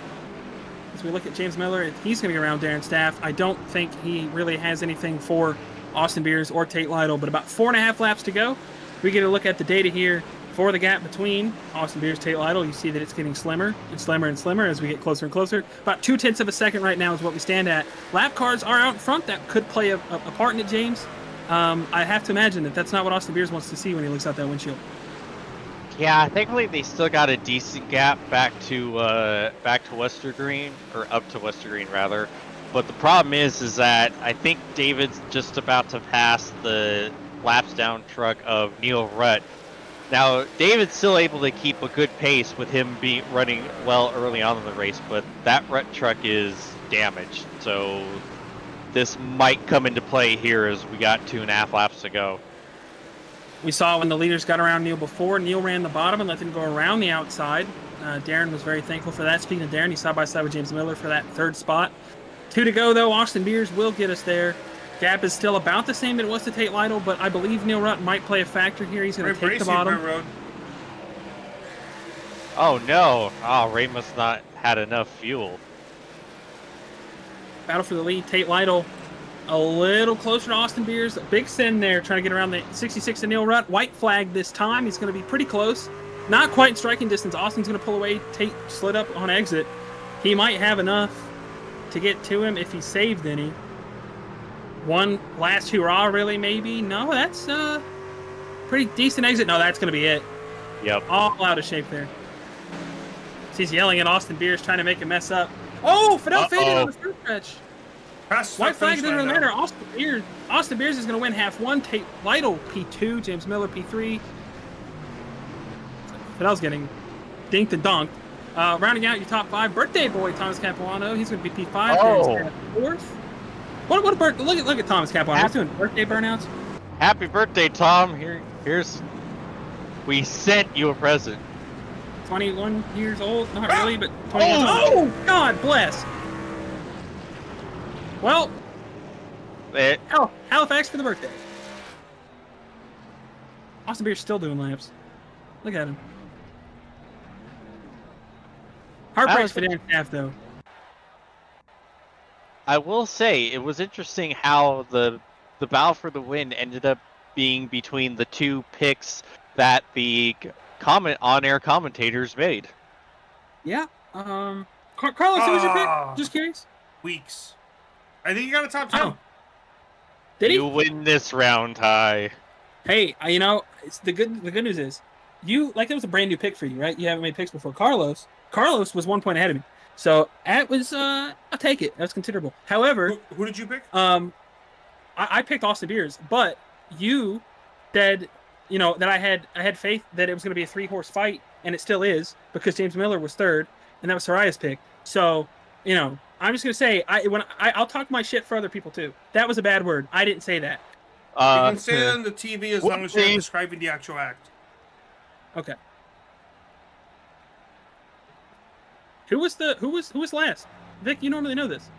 As we look at James Miller, he's going to be around Darren Staff. I don't think he really has anything for Austin Beers or Tate Lytle, but about 4.5 laps to go. We get a look at the data here for the gap between Austin Beers, Tate Lytle. You see that it's getting slimmer and slimmer and slimmer as we get closer and closer. About 0.2 of a second right now is what we stand at. Lap cars are out in front. That could play a part in it, James. I have to imagine that that's not what Austin Beers wants to see when he looks out that windshield. Yeah, thankfully they still got a decent gap back to Westergreen, or up to Westergreen rather. But the problem is that I think David's just about to pass the laps down truck of Neil Rutt. Now, David's still able to keep a good pace with him running well early on in the race, but that Rutt truck is damaged. So this might come into play here as we got 2.5 laps to go. We saw when the leaders got around Neil before, Neil ran the bottom and let them go around the outside. Darren was very thankful for that. Speaking of Darren, he's side by side with James Miller for that 3rd spot. 2 to go, though. Austin Beers will get us there. Gap is still about the same that it was to Tate Lytle, but I believe Neil Rutt might play a factor here. He's going to take the bottom. Oh, no. Oh, Ray must not had enough fuel. Battle for the lead. Tate Lytle a little closer to Austin Beers. Big send there, trying to get around the 66 to Neil Rutt. White flag this time. He's going to be pretty close. Not quite in striking distance. Austin's going to pull away. Tate slid up on exit. He might have enough to get to him if he saved any. One last hurrah, really, maybe? No, that's pretty decent exit. No, that's going to be it. Yep. All out of shape there. He's yelling at Austin Beers, trying to make him mess up. Oh, Fidel faded on the first stretch. White flag doesn't really matter. Austin Beers is going to win half one. Tate Lytle, P2. James Miller, P3. Fidel's getting dinked and dunked. Rounding out your top 5, birthday boy Thomas Capuano. He's going to be P5. Oh. 4th. What a birthday! Look at Thomas Capuano. He's doing birthday burnouts. Happy birthday, Tom! Here's we sent you a present. 21 years old, not really, but 21. Oh, God bless. Well, Halifax for the birthday. Austin Beer's still doing laps. Look at him. Heartbreaks for Darren Staff, though. I will say it was interesting how the battle for the win ended up being between the 2 picks that the on-air commentators made. Yeah. Carlos, who was your pick? Just curious. Weeks. I think he got a top 2. Oh. Did he? You win this round, Ty. Hey, it's the good news is it was a brand new pick for you, right? You haven't made picks before. Carlos was 1 point ahead of me. So that was I'll take it. That's considerable. However, who did you pick? I picked Austin Beers, but you said that I had faith that it was going to be a 3-horse fight, and it still is because James Miller was 3rd, and that was Soraya's pick. So I'm just going to say I'll talk my shit for other people too. That was a bad word. I didn't say that. You can say it on the TV as long as you're describing the actual act. Okay. Who was last? Vic, you normally know this.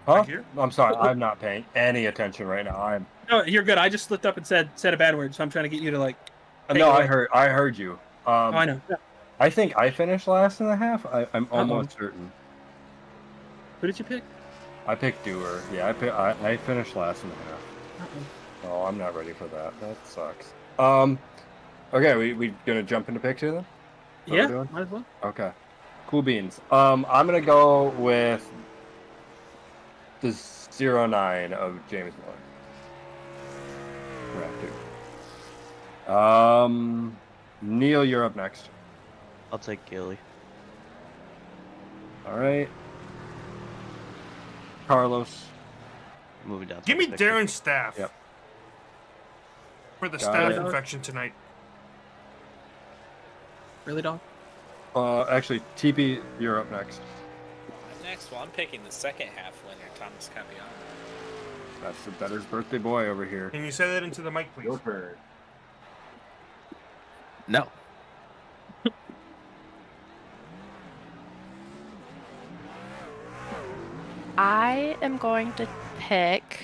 Huh? I'm sorry, I'm not paying any attention right now. No, you're good. I just slipped up and said a bad word, so I'm trying to get you to No, I heard you. I know. Yeah. I think I finished last in the half. I'm almost certain. Who did you pick? I picked Dewar. Yeah, I finished last in the half. Oh, I'm not ready for that. That sucks. Okay, we gonna jump into pick 2 then? Yeah, might as well. Okay. Cool beans. I'm gonna go with the 09 of James Miller. Correct. Dude. Neil, you're up next. I'll take Gilly. All right. Carlos. Moving down. to Give me the picture. Darren's staff. Yep. For the Got staff it. infection tonight. Really, dog? Actually, TP, you're up next. Next, well, I'm picking the second half winner, Thomas Capiano. That's the Better's birthday boy over here. Can you say that into the mic, please? Your turn. No. I am going to pick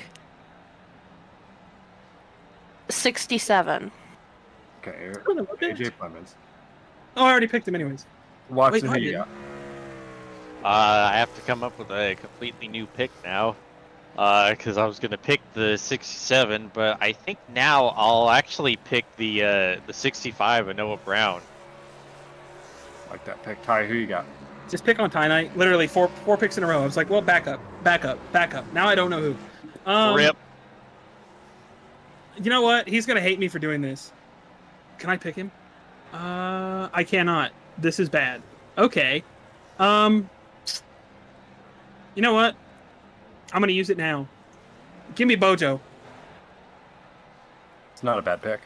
67. Okay. Oh, no, okay. AJ Clemens. Oh, I already picked him anyways. Watson, Wait, who you got? I have to come up with a completely new pick now. Because I was going to pick the 67, but I think now I'll actually pick the 65 of Noah Brown. Like that pick. Ty, who you got? Just pick on Tie Night. Literally four picks in a row. I was like, well, back up. Now I don't know who. Rip. You know what? He's gonna hate me for doing this. Can I pick him? I cannot. This is bad. Okay. You know what? I'm gonna use it now. Give me Bojo. It's not a bad pick.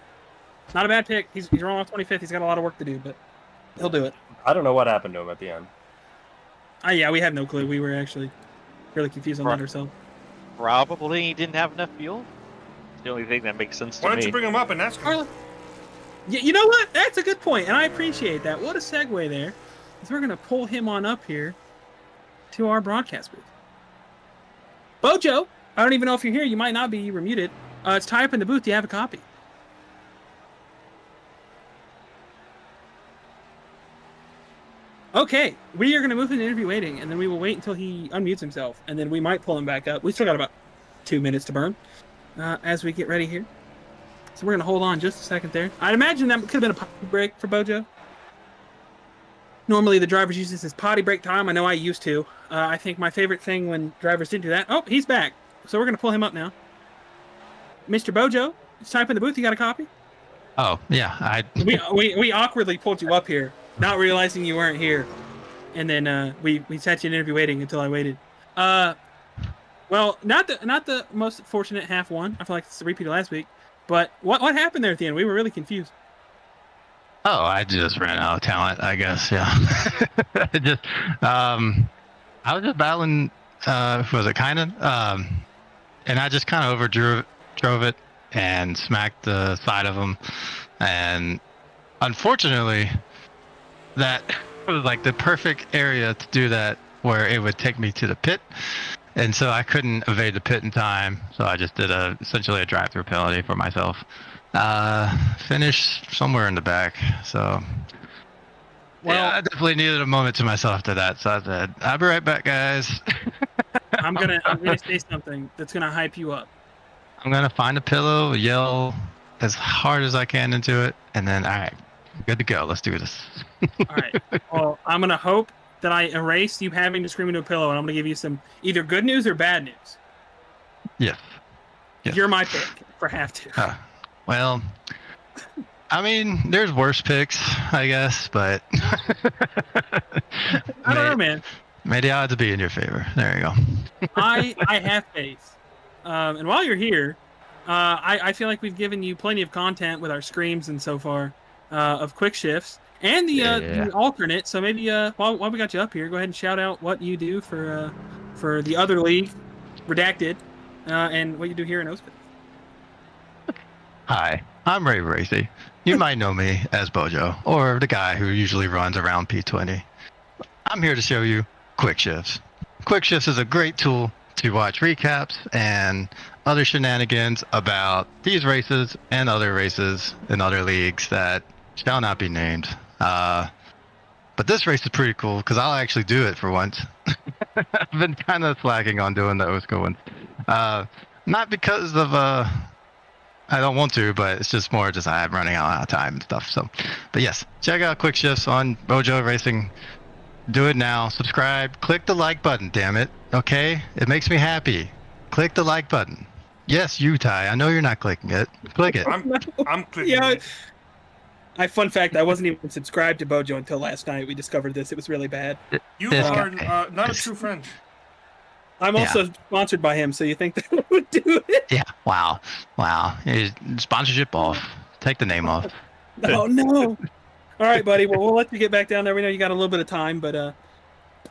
Not a bad pick. He's rolling off 25th. He's got a lot of work to do, but he'll do it. I don't know what happened to him at the end. Yeah, we had no clue. We were actually really confused on that ourselves. Probably he didn't have enough fuel. It's the only thing that makes sense to Why me. don't you bring him up and ask him? Carla. You know what? That's a good point, and I appreciate that. What a segue there. Is we're gonna pull him on up here to our broadcast booth. Bojo, I don't even know if you're here. You might not be. You were muted. It's Ty up in the booth. Do you have a copy? Okay, we are going to move into interview waiting, and then we will wait until he unmutes himself, and then we might pull him back up. We still got about 2 minutes to burn as we get ready here. So we're going to hold on just a second there. I'd imagine that could have been a potty break for Bojo. Normally the drivers use this as potty break time. I know I used to. I think my favorite thing when drivers didn't do that. Oh, he's back. So we're going to pull him up now. Mr. Bojo, it's type in the booth. You got a copy? Oh, yeah. We awkwardly pulled you up here, not realizing you weren't here. And then we sat you in interview waiting until I waited. Well, not the most fortunate half one. I feel like it's a repeat of last week. But what happened there at the end? We were really confused. Oh, I just ran out of talent, I guess. Yeah. I was just battling. Was it Kynan? And I just kind of drove it and smacked the side of him. And unfortunately, that was like the perfect area to do that, where it would take me to the pit. And so I couldn't evade the pit in time. So I just did essentially a drive-through penalty for myself. Finished somewhere in the back. So yeah, I definitely needed a moment to myself after that. So I said, I'll be right back, guys. I'm gonna say something that's gonna hype you up. I'm gonna find a pillow, yell as hard as I can into it, and then all right, good to go. Let's do this. All right. Well, I'm gonna hope that I erase you having to scream into a pillow, and I'm gonna give you some either good news or bad news. Yes. You're my pick for half two. Well, I mean, there's worse picks, I guess, but I don't know, man. May the odds be in your favor. There you go. I have faith. And while you're here, I feel like we've given you plenty of content with our screams and so far of quick shifts and the alternate. So maybe while we got you up here, go ahead and shout out what you do for the other league, Redacted, and what you do here in OSCA. Hi, I'm Ray Racy. You might know me as Bojo, or the guy who usually runs around P20. I'm here to show you Quick Shifts. Quick Shifts is a great tool to watch recaps and other shenanigans about these races and other races in other leagues that shall not be named. But this race is pretty cool because I'll actually do it for once. I've been kind of slacking on doing the OSCA ones. Not because of I don't want to, but it's just more I'm running out of time and stuff. So, but yes, check out Quick Shifts on Bojo Racing. Do it now. Subscribe. Click the like button, damn it. Okay? It makes me happy. Click the like button. Yes, you, Ty. I know you're not clicking it. Click it. I'm clicking Yeah. it. Fun fact, I wasn't even subscribed to Bojo until last night. We discovered this. It was really bad. You This are guy. not a true friend. I'm Yeah. also sponsored by him, so you think that would do it? Yeah. Wow. Sponsorship off. Take the name off. Oh, no. All right, buddy. Well, we'll let you get back down there. We know you got a little bit of time, but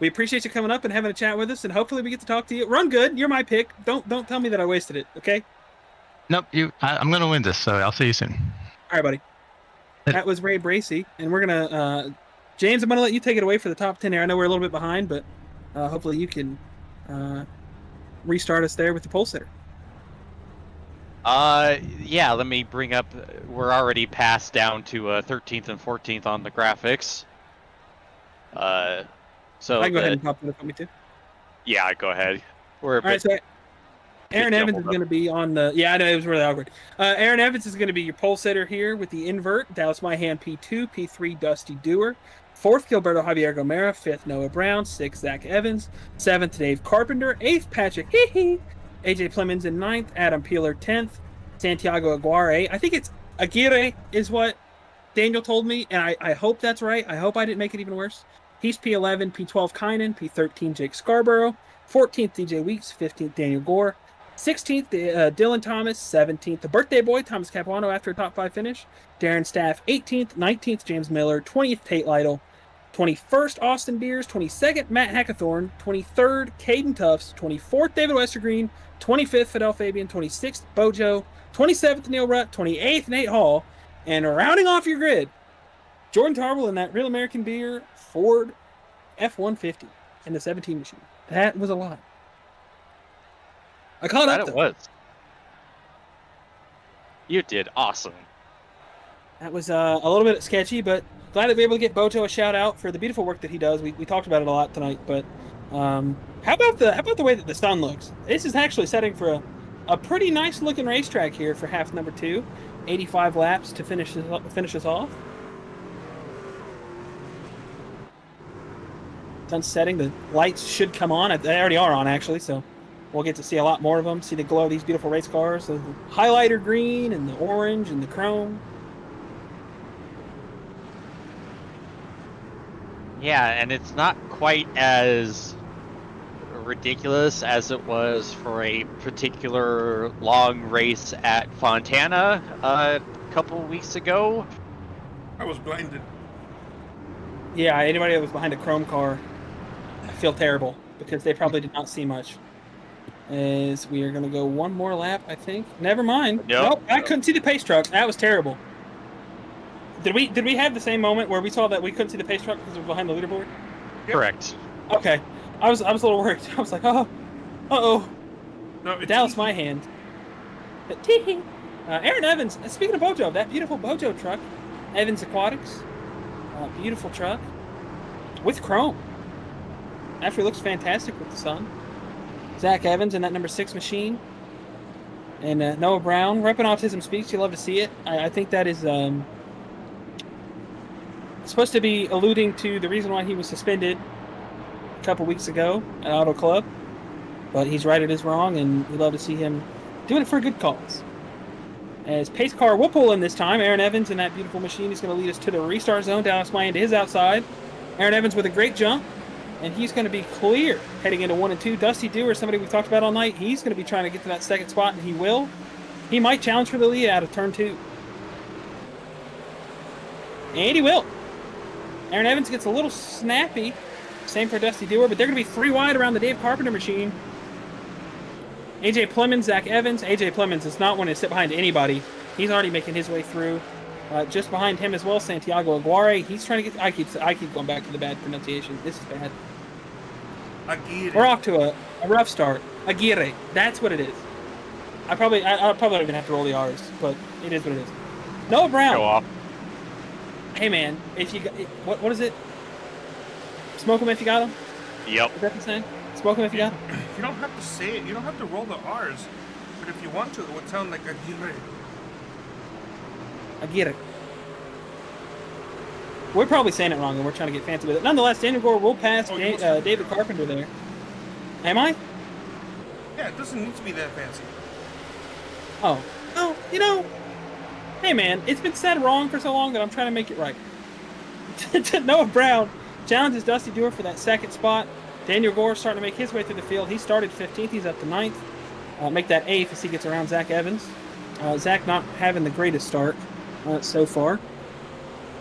we appreciate you coming up and having a chat with us, and hopefully we get to talk to you. Run good. You're my pick. Don't tell me that I wasted it, okay? Nope. I'm gonna win this, so I'll see you soon. All right, buddy. That was Ray Bracey, and we're gonna James, I'm gonna let you take it away for the top 10 here. I know we're a little bit behind, but hopefully you can restart us there with the pole sitter. Yeah, let me bring up, we're already passed down to 13th and 14th on the graphics. So I can go ahead and pop it up for me too. Yeah, go ahead. We're a All right, bit, so Aaron Evans is going to be on the. Yeah, I know it was really awkward. Aaron Evans is going to be your pole sitter here with the invert. Dallas Myhan P2, P3 Dusty Dewar, 4th Gilberto Javier Gomera, 5th Noah Brown, 6th Zach Evans, 7th Dave Carpenter, 8th Patrick AJ Plemons in 9th, Adam Peeler 10th, Santiago Aguirre. I think it's Aguirre is what Daniel told me, and I hope that's right. I hope I didn't make it even worse. He's P11, P12 Kynan, P13 Jake Scarborough, 14th DJ Weeks, 15th Daniel Gore, 16th Dylan Thomas, 17th the birthday boy Thomas Capuano after a top 5 finish, Darren Staff 18th, 19th James Miller, 20th Tate Lytle, 21st Austin Beers, 22nd Matt Hackathorn, 23rd Caden Tufts, 24th David Westergreen, 25th Fidel Fabian, 26th Bojo, 27th Neil Rutt, 28th Nate Hall, and rounding off your grid, Jordan Tarble in that Real American Beer Ford F-150 in the 17 machine. That was a lot. I caught up. it was. You did awesome. That was a little bit sketchy, but glad to be able to get Bojo a shout out for the beautiful work that he does. We talked about it a lot tonight, but how about the way that the sun looks? This is actually setting for a pretty nice looking racetrack here for half number 2. 85 laps to finish us off. Sun's setting. The lights should come on. They already are on, actually, so we'll get to see a lot more of them. See the glow of these beautiful race cars. So the highlighter green and the orange and the chrome. Yeah, and it's not quite as ridiculous as it was for a particular long race at Fontana a couple weeks ago. I was blinded. Yeah, anybody that was behind a chrome car, I feel terrible because they probably did not see much. As we are going to go one more lap, I think. Never mind. Nope, I couldn't see the pace truck. That was terrible. Did we have the same moment where we saw that we couldn't see the pace truck because it was behind the leaderboard? Yep. Correct. Okay. I was a little worried. I was like, oh, uh-oh. No, Dallas my hand. Aaron Evans, speaking of Bojo, that beautiful Bojo truck, Evans Aquatics, beautiful truck with chrome. Actually looks fantastic with the sun. Zach Evans in that number 6 machine. And Noah Brown, repping Autism Speaks. You love to see it. I think that is supposed to be alluding to the reason why he was suspended a couple weeks ago at Auto Club. But he's right, it is wrong, and we love to see him doing it for a good cause. As pace car will pull in this time, Aaron Evans in that beautiful machine is going to lead us to the restart zone. Dallas Mayan to his outside. Aaron Evans with a great jump. And he's going to be clear heading into 1 and 2. Dusty Dewar, somebody we've talked about all night, he's going to be trying to get to that second spot, and he will. He might challenge for the lead out of turn 2. And he will. Aaron Evans gets a little snappy. Same for Dusty Dewar, but they're going to be 3 wide around the Dave Carpenter machine. AJ Plemons, Zach Evans. AJ Plemons is not one to sit behind anybody. He's already making his way through. Just behind him as well, Santiago Aguirre. He's trying to get. I keep going back to the bad pronunciation. This is bad. Aguirre. We're off to a rough start. Aguirre. That's what it is. I'll probably don't even have to roll the R's, but it is what it is. Noah Brown. Go off. Hey man, if you got what is it? Smoke him if you got him. Yep. Is that the saying? Smoke him if you got him. You don't have to say it. You don't have to roll the R's. But if you want to, it would sound like Aguirre. Aguirre. We're probably saying it wrong, and we're trying to get fancy with it. Nonetheless, Daniel Gore will pass David Carpenter there. Am I? Yeah, it doesn't need to be that fancy. Oh, hey man, it's been said wrong for so long that I'm trying to make it right. Noah Brown challenges Dusty Dewar for that second spot. Daniel Gore starting to make his way through the field. He started 15th. He's up to 9th. Make that 8th as he gets around Zach Evans. Zach not having the greatest start so far.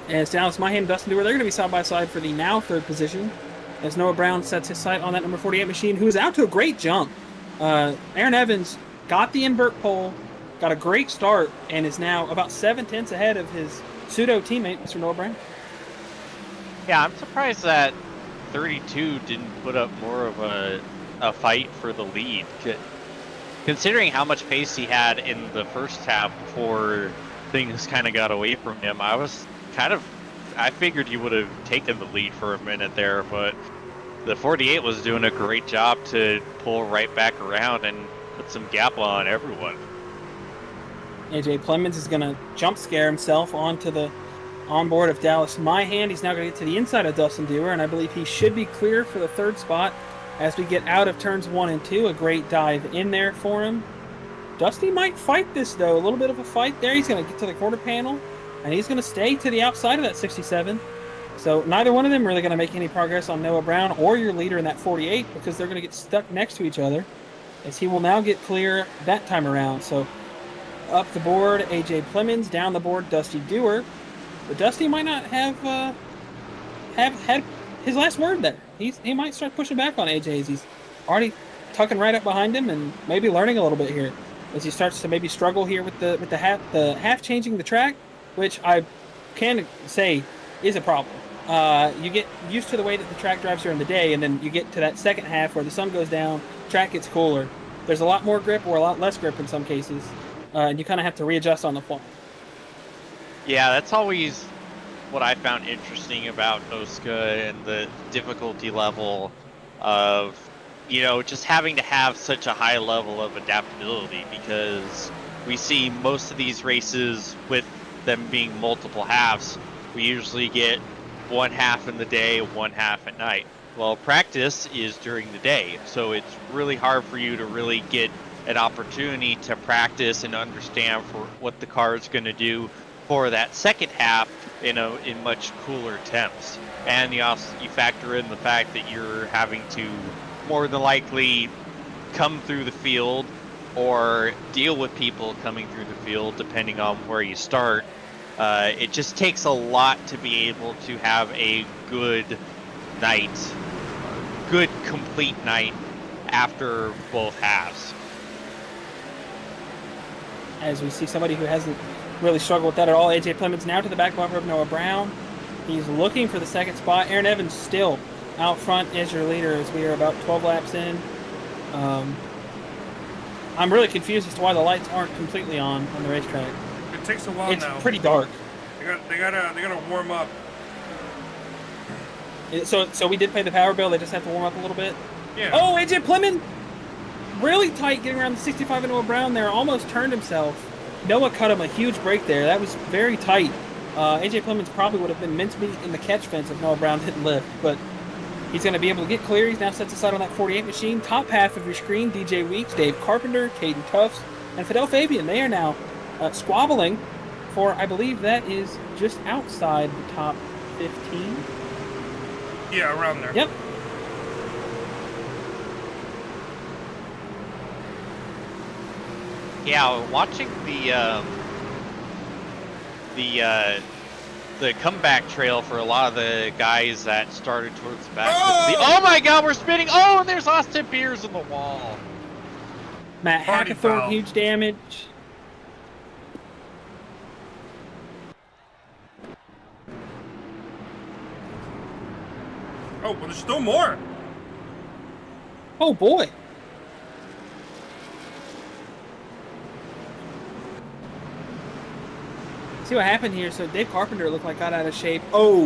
As Dallas Mahan and Dustin Dewar, they're going to be side by side for the now 3rd position. As Noah Brown sets his sight on that number 48 machine, who is out to a great jump. Aaron Evans got the invert pole, got a great start, and is now about 7/10 ahead of his pseudo teammate, Mr. Noah Brown. Yeah, I'm surprised that 32 didn't put up more of a fight for the lead. Considering how much pace he had in the first half before things kind of got away from him, I figured he would have taken the lead for a minute there, but the 48 was doing a great job to pull right back around and put some gap on everyone. AJ Clemens is going to jump scare himself onto the onboard of Dallas Mahan. He's now going to get to the inside of Dustin Dewar, and I believe he should be clear for the 3rd spot as we get out of turns 1 and 2. A great dive in there for him. Dusty might fight this, though. A little bit of a fight there. He's going to get to the quarter panel, and he's going to stay to the outside of that 67. So neither one of them really going to make any progress on Noah Brown or your leader in that 48 because they're going to get stuck next to each other as he will now get clear that time around. So up the board, AJ Clemens. Down the board, Dusty Dewar. But Dusty might not have had his last word there. He might start pushing back on AJ's. He's already tucking right up behind him and maybe learning a little bit here as he starts to maybe struggle here with the half changing the track, which I can say is a problem. You get used to the way that the track drives during the day, and then you get to that second half where the sun goes down, track gets cooler. There's a lot more grip or a lot less grip in some cases, and you kind of have to readjust on the fly. Yeah, that's always what I found interesting about OSCA and the difficulty level of, just having to have such a high level of adaptability, because we see most of these races with them being multiple halves, we usually get one half in the day, one half at night. Well, practice is during the day, so it's really hard for you to really get an opportunity to practice and understand for what the car is going to do for that second half in much cooler temps. And you factor in the fact that you're having to more than likely come through the field or deal with people coming through the field depending on where you start. It just takes a lot to be able to have a good night, good complete night after both halves. As we see somebody who hasn't really struggled with that at all, AJ Clemens now to the back bumper of Noah Brown. He's looking for the second spot. Aaron Evans still out front as your leader as we are about 12 laps in. I'm really confused as to why the lights aren't completely on the racetrack. It takes a while now. It's pretty dark. They gotta warm up. So we did pay the power bill. They just have to warm up a little bit. Yeah. Oh, AJ Clemens, really tight getting around the 65 of Noah Brown there. Almost turned himself. Noah cut him a huge break there. That was very tight. AJ Clemens probably would have been mincemeat in the catch fence if Noah Brown didn't lift, but he's going to be able to get clear. He's now sets aside on that 48 machine. Top half of your screen, DJ Weeks, Dave Carpenter, Caden Tufts, and Fidel Fabian. They are now squabbling for, I believe that is just outside the top 15. Yeah, around there. Yep. Yeah, watching the comeback trail for a lot of the guys that started towards the back. Oh my God, we're spinning! Oh, and there's Austin Pierce on the wall. Matt Hackathorn, huge damage. Oh, but there's still more. Oh boy. See what happened here. So Dave Carpenter looked like got out of shape. Oh.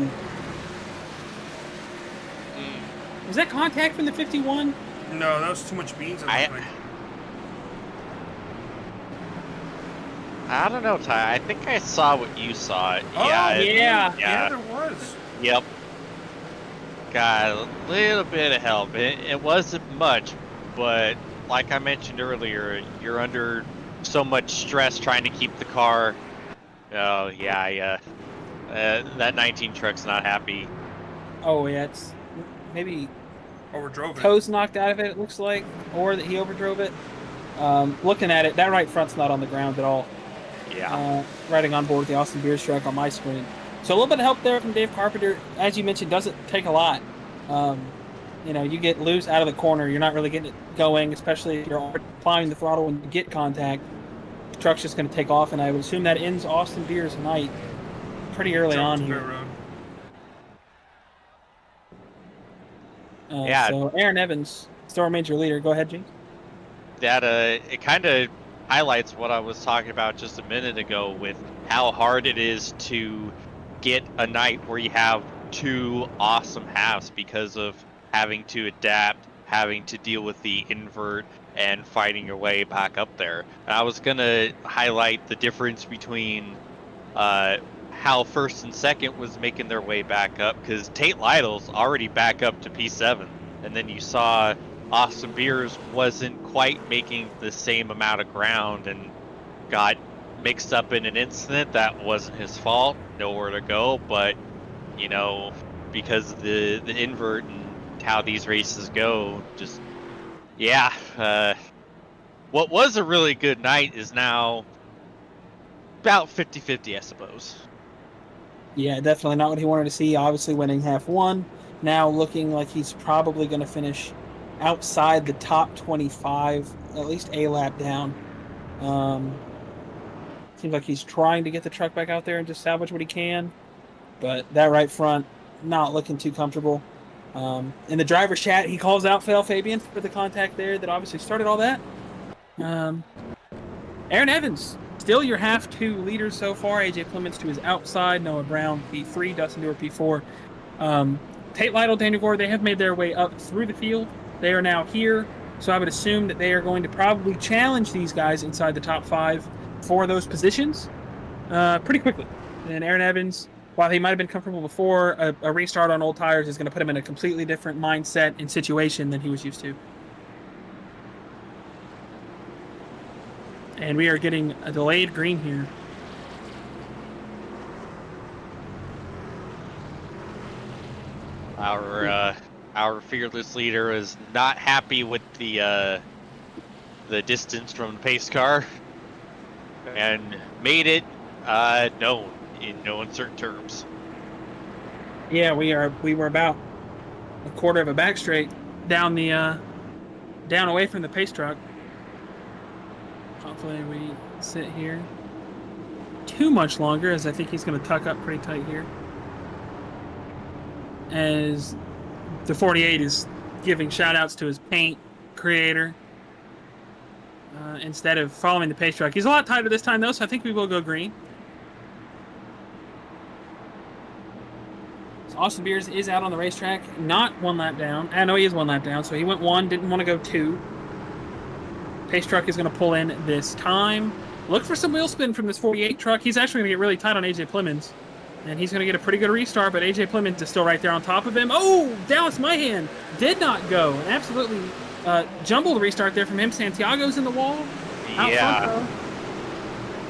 Was that contact from the 51? No, that was too much beans. I don't know, Ty. I think I saw what you saw. Oh, yeah. Yeah, there was. Yep. Got a little bit of help. It wasn't much, but like I mentioned earlier, you're under so much stress trying to keep the car. Oh yeah. That 19 truck's not happy. Oh yeah, it's maybe Overdrove it. toes knocked out of it. It looks like, or that he overdrove it. Looking at it, that right front's not on the ground at all. Yeah. Riding on board with the Austin Beers truck on my screen. So a little bit of help there from Dave Carpenter. As you mentioned, doesn't take a lot. You get loose out of the corner. You're not really getting it going, especially if you're applying the throttle when you get contact. The truck's just going to take off, and I would assume that ends Austin Beers' night pretty early on here. Yeah. So Aaron Evans still remains your leader. Go ahead, James. That it kind of highlights what I was talking about just a minute ago with how hard it is to get a night where you have two awesome halves because of having to adapt, having to deal with the invert, and fighting your way back up there. And I was gonna highlight the difference between how first and second was making their way back up, because Tate Lytle's already back up to P7, and then you saw Austin Beers wasn't quite making the same amount of ground and got mixed up in an incident that wasn't his fault, nowhere to go, but because the invert and how these races go, just what was a really good night is now about 50-50, I suppose. Yeah, definitely not what he wanted to see. Obviously winning half one. Now looking like he's probably going to finish outside the top 25, at least a lap down. Seems like he's trying to get the truck back out there and just salvage what he can. But that right front, not looking too comfortable. In the driver's chat, he calls out Fail Fabian for the contact there that obviously started all that. Aaron Evans, still your half two leaders so far. AJ Clements to his outside, Noah Brown P3, Dustin Dewar P4. Tate Lytle, Daniel Gore, they have made their way up through the field. They are now here, so I would assume that they are going to probably challenge these guys inside the top 5 for those positions pretty quickly. And Aaron Evans, while he might have been comfortable before, a restart on old tires is going to put him in a completely different mindset and situation than he was used to. And we are getting a delayed green here. Our fearless leader is not happy with the distance from the pace car, and made it known in no uncertain terms. Yeah, we were about a quarter of a back straight down away from the pace truck. Hopefully we sit here too much longer, as I think he's going to tuck up pretty tight here. As the 48 is giving shout outs to his paint creator instead of following the pace truck. He's a lot tighter this time though, so I think we will go green. So Austin Beers is out on the racetrack, not one lap down. I know he is one lap down, so he went one, didn't want to go two. Pace truck is going to pull in this time. Look for some wheel spin from this 48 truck. He's actually going to get really tight on AJ Plemons. And he's going to get a pretty good restart, but AJ Plemons is still right there on top of him. Oh, Dallas Myhan did not go. An absolutely jumbled restart there from him. Santiago's in the wall.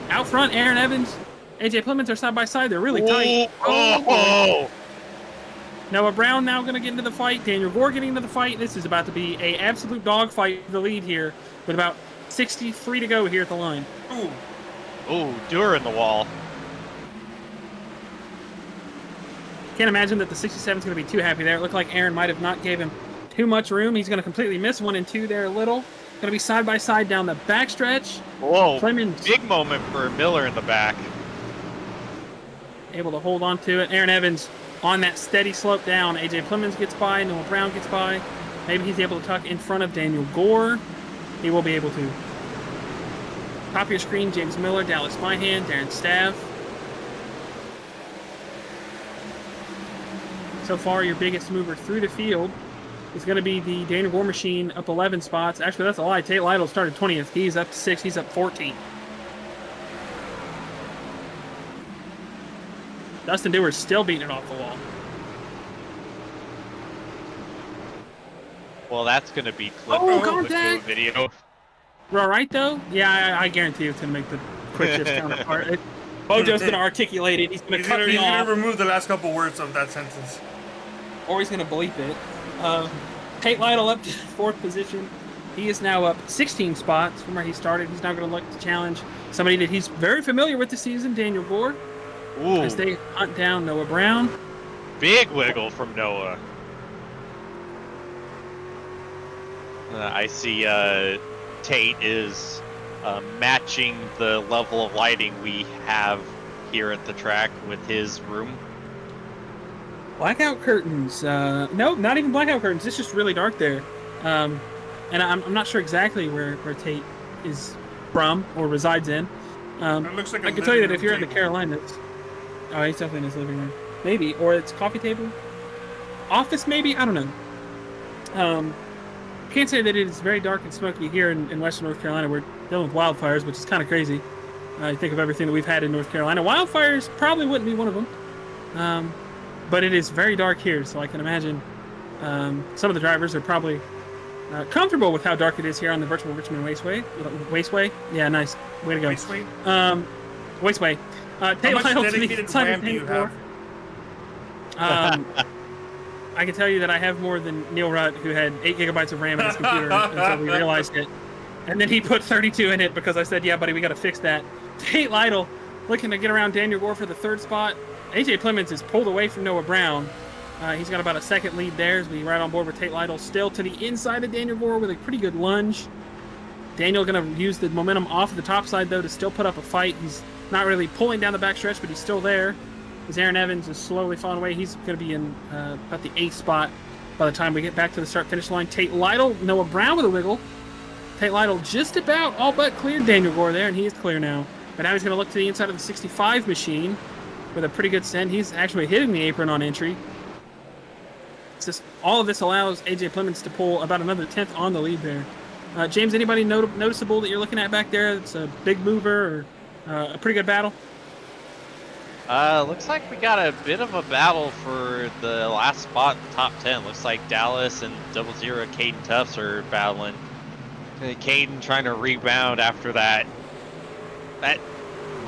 Out front, Aaron Evans. AJ Plemons are side by side. They're really tight. Noah Brown now going to get into the fight. Daniel Gore getting into the fight. This is about to be an absolute dogfight for the lead here with about 63 to go here at the line. Ooh, Dewar in the wall. Can't imagine that the 67 is going to be too happy there. It looked like Aaron might have not gave him too much room. He's going to completely miss 1 and 2 there a little. Going to be side by side down the backstretch. Whoa, Clemens big moment for Miller in the back. Able to hold on to it. Aaron Evans on that steady slope down. AJ Plemons gets by. Noah Brown gets by. Maybe he's able to tuck in front of Daniel Gore. He will be able to. Top of your screen, James Miller, Dallas Myhan, Darren Staff. So far, your biggest mover through the field is going to be the Daniel Gore machine, up 11 spots. Actually, that's a lie. Tate Lytle started 20th. He's up to 6. He's up 14. Dustin Dewar's still beating it off the wall. Well, that's going to be clipped Oh, to a contact! video. We're all right though. Yeah, I guarantee it's gonna make the quick shift counterpart. Bojo's gonna articulate it. He's gonna cut me off, gonna remove the last couple words of that sentence, or he's gonna bleep it. Tate Lytle up to 4th position. He is now up 16 spots from where he started. He's now going to look to challenge somebody that he's very familiar with this season, Daniel Gore, as they hunt down Noah Brown. Big wiggle from Noah. I see Tate is matching the level of lighting we have here at the track with his room. Blackout curtains. No, not even blackout curtains. It's just really dark there. And I'm not sure exactly where Tate is from or resides in. it looks like I can tell you that if you're in the Carolinas, oh, he's definitely in his living room. Maybe, or it's coffee table, office maybe. I don't know. Can't say that it is very dark and smoky here in Western North Carolina. We're dealing with wildfires, which is kind of crazy. You think of everything that we've had in North Carolina. Wildfires probably wouldn't be one of them. But it is very dark here, so I can imagine some of the drivers are probably comfortable with how dark it is here on the virtual Richmond Wasteway. Wasteway? Yeah, nice. Way to go. Wasteway? Wasteway. How much dedicated RAM do you have? I can tell you that I have more than Neil Rutt, who had 8 gigabytes of RAM in his computer until we realized it. And then he put 32 in it because I said, yeah, buddy, we got to fix that. Tate Lytle looking to get around Daniel Gore for the 3rd spot. AJ Plemons is pulled away from Noah Brown. He's got about a 2nd lead there as we ride on board with Tate Lytle still to the inside of Daniel Gore with a pretty good lunge. Daniel going to use the momentum off of the top side, though, to still put up a fight. He's not really pulling down the backstretch, but he's still there. As Aaron Evans is slowly falling away, he's going to be in about the 8th spot by the time we get back to the start-finish line. Tate Lytle, Noah Brown with a wiggle. Tate Lytle just about all but cleared Daniel Gore there, and he is clear now. But now he's going to look to the inside of the 65 machine with a pretty good send. He's actually hitting the apron on entry. It's just, all of this allows AJ Plemons to pull about another 10th on the lead there. James, anybody noticeable that you're looking at back there? It's a big mover or a pretty good battle? Looks like we got a bit of a battle for the last spot in the top 10. Looks like Dallas and 00 Caden Tufts are battling. Caden trying to rebound after that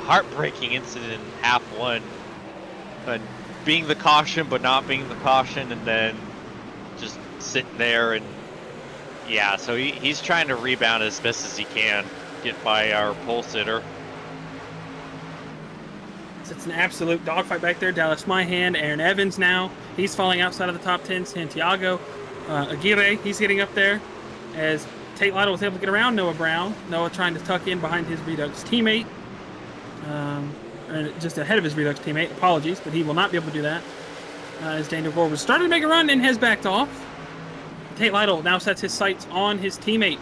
heartbreaking incident in half one. Being the caution, but not being the caution, and then just sitting there. And yeah, so he's trying to rebound as best as he can, get by our pole sitter. It's an absolute dogfight back there. Dallas Myhan, Aaron Evans now. He's falling outside of the top 10. Santiago Aguirre, he's getting up there as Tate Lytle was able to get around Noah Brown. Noah trying to tuck in behind his Redux teammate. Just ahead of his Redux teammate, apologies, but he will not be able to do that. As Daniel Gore was starting to make a run and has backed off. Tate Lytle now sets his sights on his teammate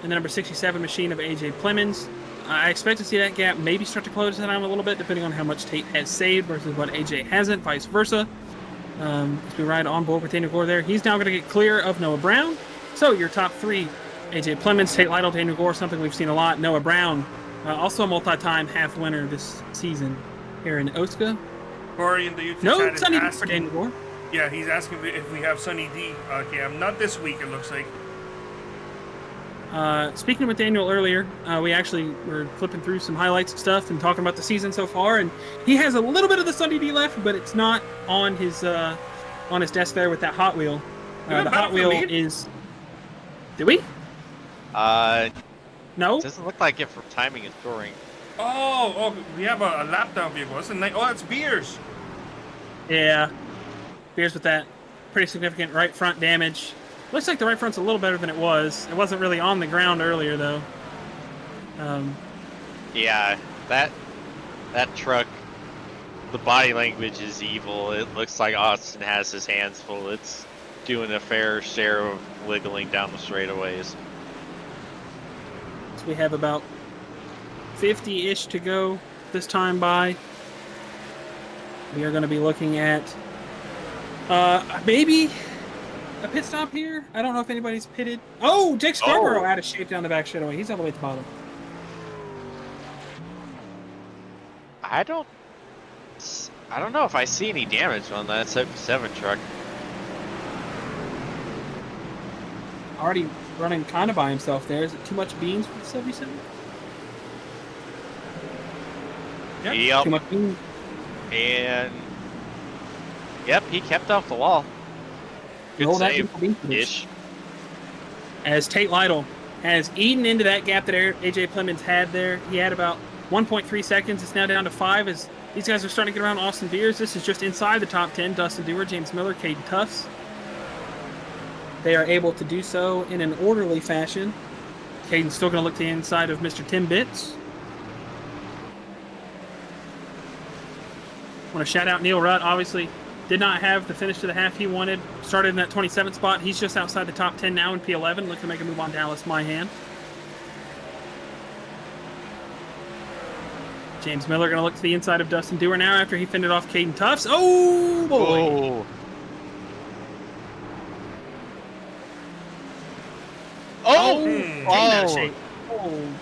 in the number 67 machine of AJ Plemons. I expect to see that gap maybe start to close down a little bit, depending on how much Tate has saved versus what AJ hasn't, vice versa. As we ride on board with Daniel Gore there, he's now going to get clear of Noah Brown. So your top 3, AJ Plemons, Tate Lytle, Daniel Gore, something we've seen a lot. Noah Brown, also a multi-time half winner this season here in OSCA. Corey in the YouTube no chat Sunny is D asking, for Daniel Gore. Yeah, he's asking if we have Sunny D cam. Not this week, it looks like. Speaking with Daniel earlier, we actually were flipping through some highlights and stuff and talking about the season so far, and he has a little bit of the Sunny D left, but it's not on his desk there with that Hot Wheel. The Hot Wheel is... Did we? No? It doesn't look like it for timing and scoring. Oh, we have a lap down vehicle. That's that's Beers. Yeah. Beers with that pretty significant right front damage. Looks like the right front's a little better than it was. It wasn't really on the ground earlier, though. Yeah, that truck, the body language is evil. It looks like Austin has his hands full. It's doing a fair share of wiggling down the straightaways. So we have about 50-ish to go this time by. We are going to be looking at maybe a pit stop here. I don't know if anybody's pitted. Oh, Jake Scarborough out of shape down the back straightaway. He's all the way at the bottom. I don't know if I see any damage on that 77 truck. Already running kind of by himself there. Is it too much beans for the 77? Yep. Too much beans. And yep, he kept off the wall. Good Roll that save beautiful bean finish. ish. As Tate Lytle has eaten into that gap that AJ Plemons had there. He had about 1.3 seconds. It's now down to 5 as these guys are starting to get around Austin Beers. This is just inside the top 10. Dustin Dewar, James Miller, Caden Tufts. They are able to do so in an orderly fashion. Caden's still going to look to the inside of Mr. Tim Bitts. Want to shout out Neil Rutt. Obviously, did not have the finish to the half he wanted. Started in that 27th spot. He's just outside the top 10 now in P11. Looking to make a move on Dallas Myhan. James Miller going to look to the inside of Dustin Dewar now after he fended off Caden Tufts. Oh, boy. Oh,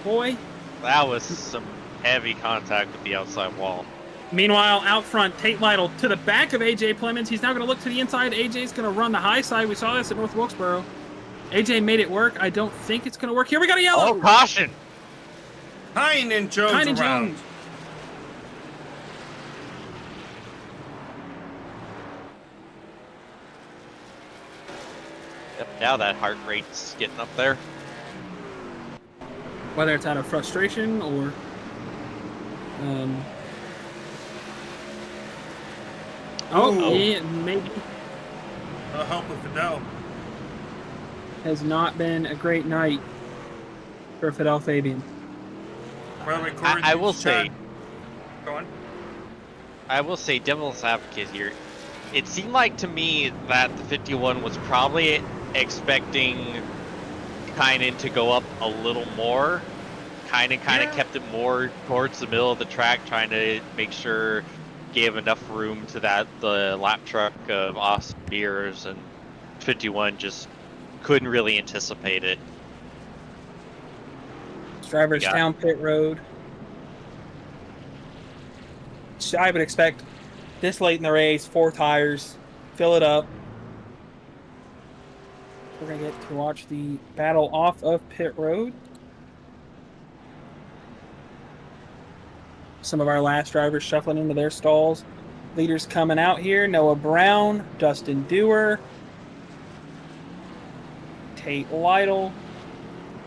boy. That was some heavy contact with the outside wall. Meanwhile, out front, Tate Lytle to the back of AJ Plemons. He's now going to look to the inside. AJ's going to run the high side. We saw this at North Wilkesboro. AJ made it work. I don't think it's going to work. Here we got a yellow. Oh, caution. Hine and Jones around. Jones. Yep, now that heart rate's getting up there. Whether it's out of frustration or yeah, maybe A help with Fidel. has not been a great night for Fidel Fabian. By the way, Corey, I will say, go on. I will say, devil's advocate here. It seemed like to me that the 51 was probably expecting Kynan to go up a little more. Kynan kept it more towards the middle of the track, trying to make sure gave enough room to the lap truck of Austin Beers, and 51 just couldn't really anticipate it. Drivers down pit road. So I would expect this late in the race, 4 tires, fill it up. We're going to get to watch the battle off of pit road. Some of our last drivers shuffling into their stalls. Leaders coming out here. Noah Brown, Dustin Dewar, Tate Lytle,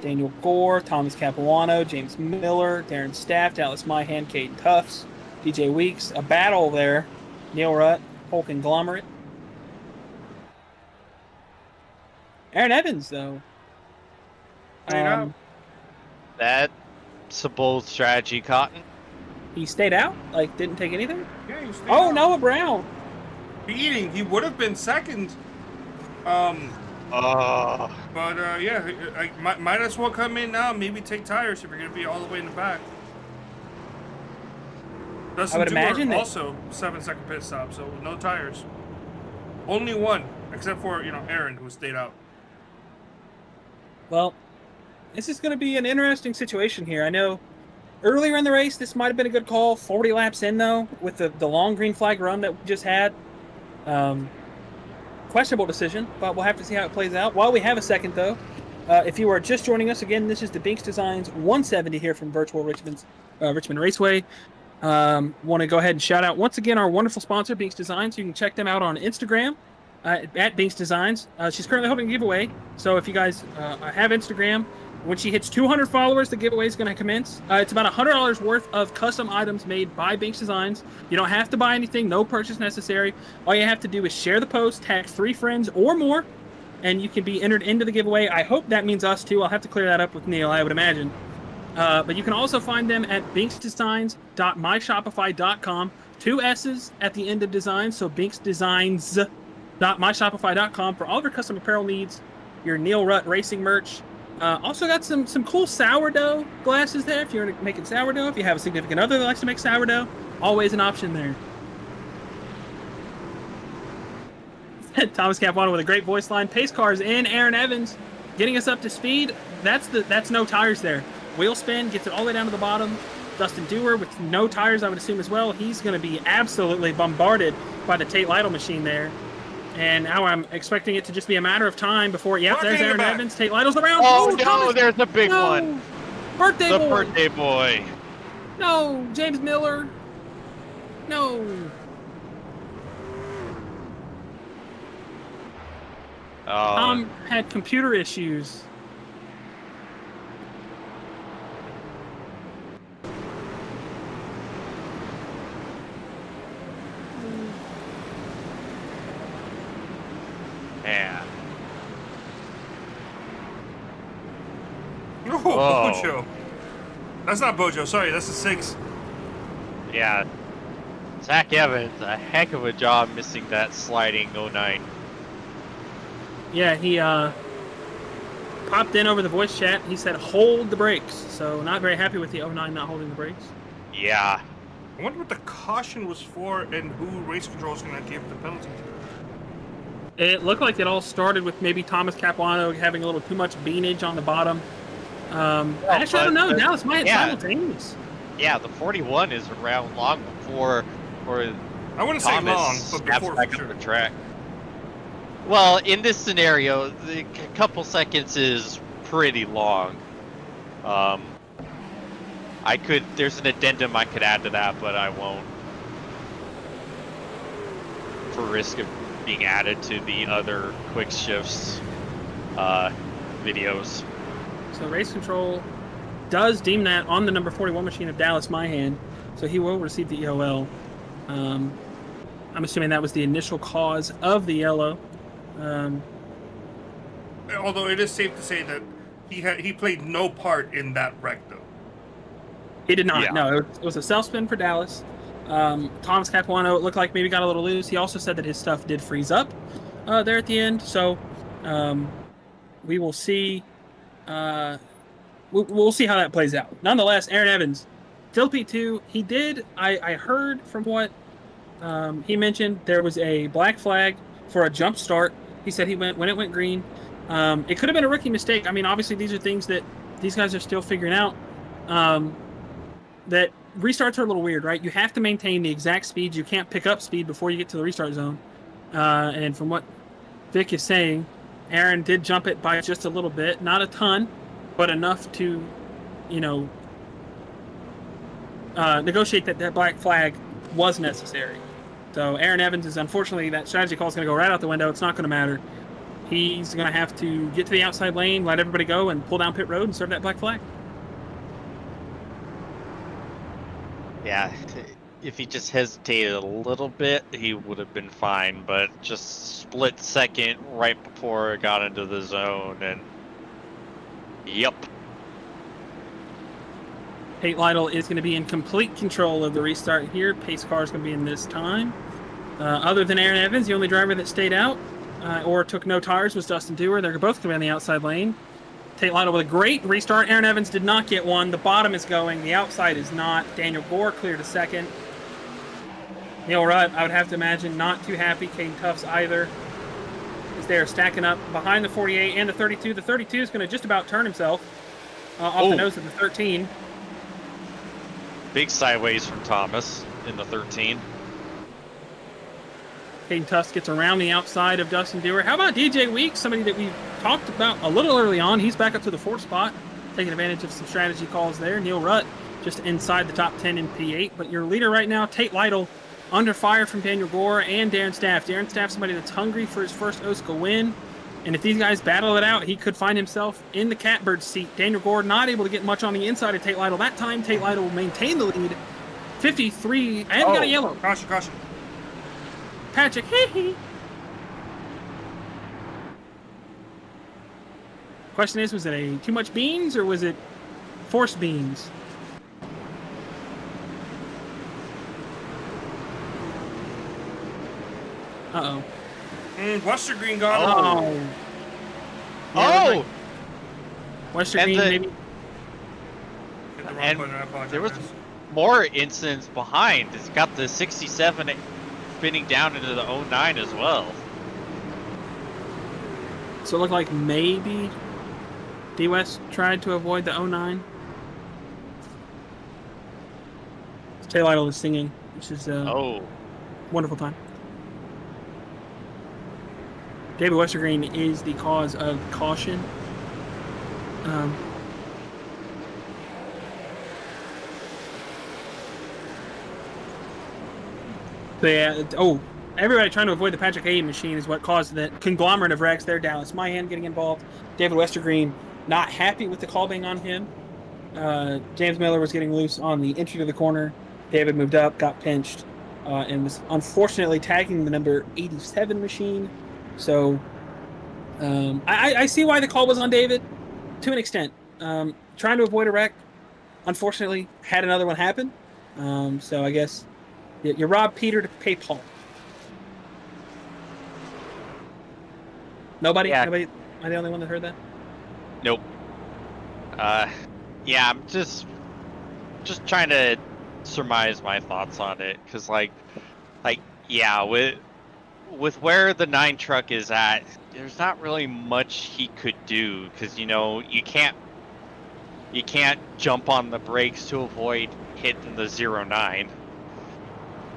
Daniel Gore, Thomas Capuano, James Miller, Darren Staff, Dallas Myhan, Caden Tufts, DJ Weeks. A battle there. Neil Rutt, whole conglomerate. Aaron Evans, though. That's a bold strategy, Cotton. He stayed out? Like, didn't take anything? Yeah, he stayed Oh, out. Noah Brown. Eating. He would have been second. But yeah, I might as well come in now. Maybe take tires if you're gonna be all the way in the back. Dustin I would Dewar imagine that also 7-second pit stop, so no tires. Only one, except for Aaron, who stayed out. Well, this is going to be an interesting situation here. I know earlier in the race, this might have been a good call. 40 laps in, though, with the long green flag run that we just had. Questionable decision, but we'll have to see how it plays out. While we have a second, though, if you are just joining us, again, this is the Binx Designs 170 here from Virtual Richmond Raceway. Want to go ahead and shout out, once again, our wonderful sponsor, Binx Designs. You can check them out on Instagram. At Binx Designs. She's currently holding a giveaway, so if you guys have Instagram, when she hits 200 followers, the giveaway is going to commence. It's about $100 worth of custom items made by Binx Designs. You don't have to buy anything, no purchase necessary. All you have to do is share the post, tag 3 friends or more, and you can be entered into the giveaway. I hope that means us too. I'll have to clear that up with Neil, I would imagine. But you can also find them at binxdesigns.myshopify.com. 2 S's at the end of design, so binxdesigns.myshopify.com for all of your custom apparel needs, your Neil Rutt racing merch. Also got some cool sourdough glasses there if you're making sourdough. If you have a significant other that likes to make sourdough, always an option there. Thomas Capuano with a great voice line. Pace cars in. Aaron Evans getting us up to speed. That's no tires there. Wheel spin gets it all the way down to the bottom. Dustin Dewar with no tires, I would assume as well. He's going to be absolutely bombarded by the Tate Lytle machine there. And now I'm expecting it to just be a matter of time before. Yep, Walking there's in the Aaron back. Evans. Tate Lytle's around. Oh, Ooh, no, Thomas. there's a big No. one. Birthday The boy. birthday boy. No, James Miller. No. Tom had computer issues. Man. No, Whoa. Bojo. That's not Bojo. Sorry, that's the 6. Yeah. Zach Evans, a heck of a job missing that sliding 09. Yeah, he popped in over the voice chat. He said, hold the brakes. So not very happy with the 09 not holding the brakes. Yeah. I wonder what the caution was for and who race control is going to give the penalty to. It looked like it all started with maybe Thomas Capuano having a little too much beanage on the bottom. Actually, I don't know. Dallas might have simultaneous. Yeah, the 41 is around long before I wouldn't say long, but before back for sure. up the track. Well, in this scenario, the couple seconds is pretty long. There's an addendum I could add to that, but I won't. For risk of being added to the other quick shifts videos. So race control does deem that on the number 41 machine of Dallas Myhan, so he will receive the EOL. I'm assuming that was the initial cause of the yellow. Although it is safe to say that he played no part in that wreck, though. He did not. Yeah. No, it was a self-spin for Dallas. Thomas Capuano, it looked like maybe got a little loose. He also said that his stuff did freeze up there at the end. So we will see. We'll see how that plays out. Nonetheless, Aaron Evans, still P2. He did. I heard from what he mentioned there was a black flag for a jump start. He said he went when it went green. It could have been a rookie mistake. I mean, obviously these are things that these guys are still figuring out. That restarts are a little weird, right? You have to maintain the exact speed. You can't pick up speed before you get to the restart zone. And from what Vic is saying, Aaron did jump it by just a little bit, not a ton, but enough to, negotiate that black flag was necessary. So Aaron Evans is unfortunately that strategy call is going to go right out the window. It's not going to matter. He's going to have to get to the outside lane, let everybody go, and pull down pit road and serve that black flag. Yeah, if he just hesitated a little bit, he would have been fine, but just split second right before it got into the zone, and yep. Tate Lytle is going to be in complete control of the restart here. Pace car is going to be in this time. Other than Aaron Evans, the only driver that stayed out or took no tires was Dustin Dewar. They're both going to be on the outside lane. Tate Lytle with a great restart. Aaron Evans did not get one. The bottom is going. The outside is not. Daniel Gore cleared a second. Neil Rutt, I would have to imagine, not too happy. Caden Tufts either. As they're stacking up behind the 48 and the 32. The 32 is going to just about turn himself off the nose of the 13. Big sideways from Thomas in the 13. Caden Tufts gets around the outside of Dustin Dewar. How about DJ Weeks, somebody that we talked about a little early on? He's back up to the 4th spot, taking advantage of some strategy calls there. Neil Rutt just inside the top 10 in P8. But your leader right now, Tate Lytle, under fire from Daniel Gore and Darren Staff. Darren Staff, somebody that's hungry for his first OSCA win. And if these guys battle it out, he could find himself in the catbird seat. Daniel Gore not able to get much on the inside of Tate Lytle. That time, Tate Lytle will maintain the lead. 53, and got a yellow. Caution, caution. Patrick, hee. Question is, was it a too much beans or was it forced beans? Uh-oh. Western Green got Oh. him. Oh! Western And Green, the- maybe. Hit the wrong And button, I apologize. there was more incidents behind. It's got the 67 spinning down into the 09 as well. So it looked like maybe D-West tried to avoid the 09. Tate Lytle is singing, which is a wonderful time. David Westergreen is the cause of caution. So yeah, everybody trying to avoid the Patrick A machine is what caused the conglomerate of wrecks there. Dallas Myhan getting involved. David Westergreen not happy with the call being on him. James Miller was getting loose on the entry to the corner. David moved up, got pinched, and was unfortunately tagging the number 87 machine. So I see why the call was on David to an extent. Trying to avoid a wreck, unfortunately, had another one happen. So I guess you robbed Peter to pay Paul. Nobody? Yeah. Nobody? Am I the only one that heard that? Nope. Yeah, I'm just trying to surmise my thoughts on it, because yeah, with where the 9 truck is at, there's not really much he could do, because you can't jump on the brakes to avoid hitting the 09,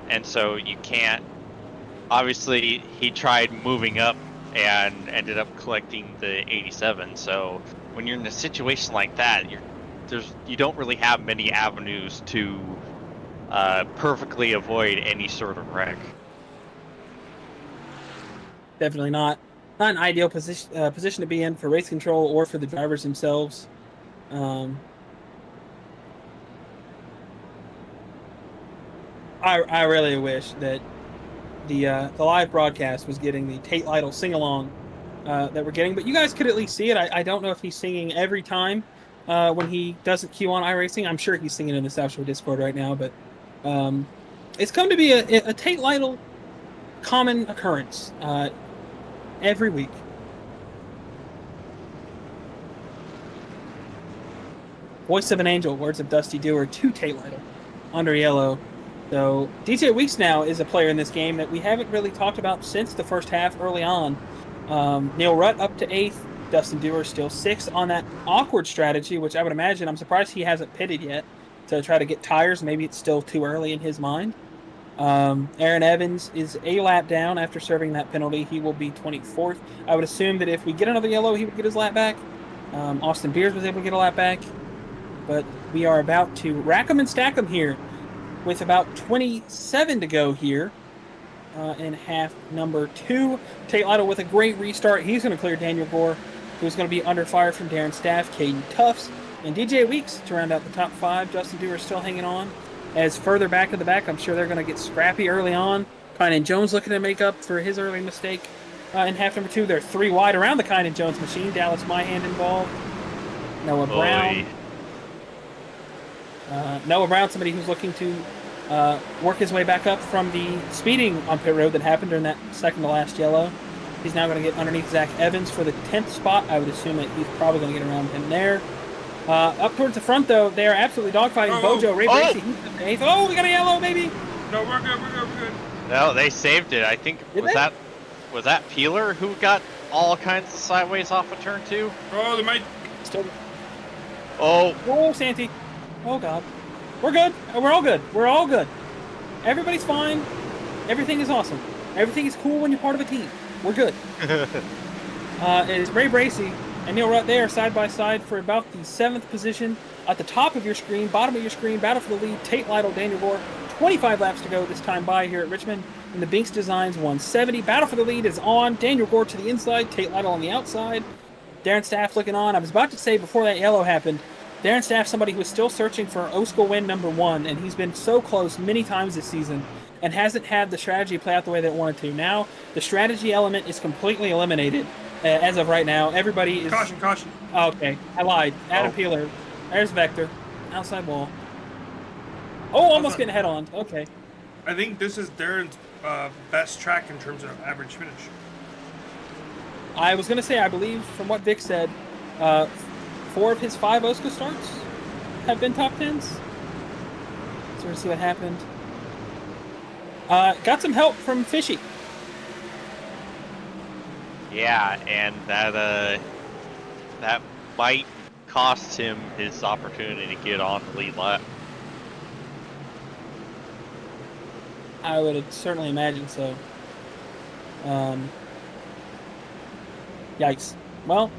and so you can't. Obviously, he tried moving up and ended up collecting the 87. So when you're in a situation like that, you don't really have many avenues to perfectly avoid any sort of wreck. Definitely not an ideal position to be in for race control or for the drivers themselves. I really wish that the live broadcast was getting the Tate Lytle sing-along that we're getting, but you guys could at least see it. I don't know if he's singing every time when he doesn't cue on iRacing. I'm sure he's singing in the South Shore Discord right now, but it's come to be a Tate Lytle common occurrence every week. Voice of an Angel, words of Dusty Dewar to Tate Lytle under yellow. So DJ Weeks now is a player in this game that we haven't really talked about since the first half early on. Neil Rutt up to 8th. Dustin Dewar still 6th on that awkward strategy, which I would imagine, I'm surprised he hasn't pitted yet to try to get tires. Maybe it's still too early in his mind. Aaron Evans is a lap down after serving that penalty. He will be 24th. I would assume that if we get another yellow, he would get his lap back. Austin Beers was able to get a lap back. But we are about to rack them and stack them here with about 27 to go here in half number 2. Tate Lytle with a great restart. He's going to clear Daniel Gore, who's going to be under fire from Darren Staff, Caden Tufts, and DJ Weeks to round out the top 5. Justin Dewar still hanging on. As further back in the back, I'm sure they're going to get scrappy early on. Kynan Jones looking to make up for his early mistake in half number 2. They're 3 wide around the Kynan Jones machine. Dallas Myhan involved. Noah Brown. Noah Brown, somebody who's looking to work his way back up from the speeding on pit road that happened during that second to last yellow. He's now going to get underneath Zach Evans for the 10th spot. I would assume that he's probably going to get around him there. Up towards the front, though, they are absolutely dogfighting. Bojo, Ray Bracey, he's at the 8th. Oh, we got a yellow, baby! No, we're good. No, they saved it. I think was that Peeler who got all kinds of sideways off of turn 2? Oh, they might. Oh, Santi. Oh, God. We're good. We're all good. We're all good. Everybody's fine. Everything is awesome. Everything is cool when you're part of a team. We're good. It's Ray Bracey and Neil Rutt there side by side for about the 7th position. At the top of your screen, bottom of your screen, battle for the lead, Tate Lytle, Daniel Gore. 25 laps to go this time by here at Richmond. And the Binx Designs 170. Battle for the lead is on. Daniel Gore to the inside, Tate Lytle on the outside. Darren Staff looking on. I was about to say before that yellow happened, Darren Staff, somebody who was still searching for OSCA win number 1, and he's been so close many times this season and hasn't had the strategy play out the way they wanted to. Now, the strategy element is completely eliminated as of right now. Everybody is... Caution. Oh, okay, I lied. Adam Peeler. There's Vector. Outside wall. Oh, almost getting head on. Okay. I think this is Darren's best track in terms of average finish. I was going to say, I believe, from what Vic said, 4 of his 5 OSCA starts have been top 10s. So we'll see what happened. Got some help from Fishy. Yeah, and that might cost him his opportunity to get on the lead lap. I would certainly imagine so. Yikes. Well,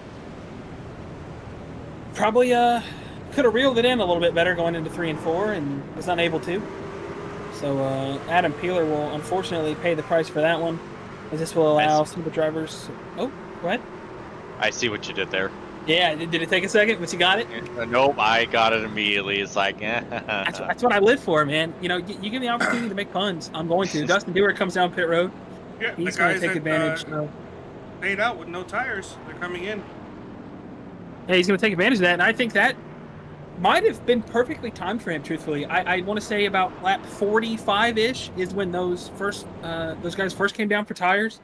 probably could have reeled it in a little bit better going into 3 and 4 and was unable to. So Adam Peeler will unfortunately pay the price for that one, as this will allow some of the drivers. Oh, go ahead. I see what you did there. Yeah, did it take a second? But you got it? Nope, I got it immediately. It's like, That's what I live for, man. You know, you give me the opportunity to make puns, I'm going to. Dustin Dewar comes down pit road. Yeah, He's the going guys to take advantage. Stayed out with no tires. They're coming in. Yeah, he's going to take advantage of that, and I think that might have been perfectly timed for him. Truthfully, I want to say about lap 45-ish is when those guys first came down for tires.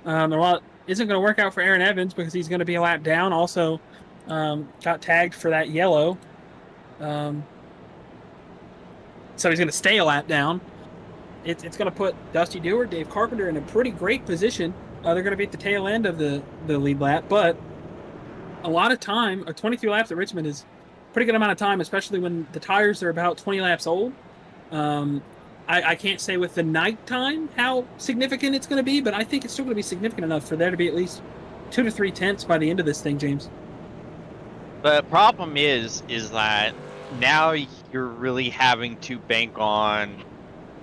Well, it isn't going to work out for Aaron Evans because he's going to be a lap down. Also, got tagged for that yellow, so he's going to stay a lap down. It's going to put Dusty Dewar, Dave Carpenter in a pretty great position. They're going to be at the tail end of the lead lap, but a lot of time, 23 laps at Richmond is a pretty good amount of time, especially when the tires are about 20 laps old. I can't say with the night time how significant it's going to be, but I think it's still going to be significant enough for there to be at least 2 to 3 tenths by the end of this thing, James. The problem is that now you're really having to bank on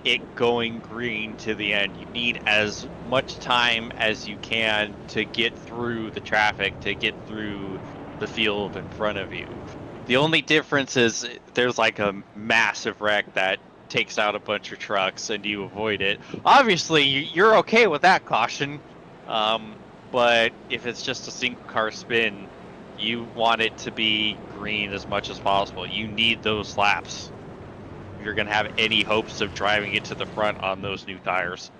it going green to the end. You need as much time as you can to get through the traffic, to get through the field in front of you. The only difference is there's like a massive wreck that takes out a bunch of trucks and you avoid it. Obviously, you're okay with that caution, but if it's just a single car spin, you want it to be green as much as possible. You need those laps if you're going to have any hopes of driving it to the front on those new tires.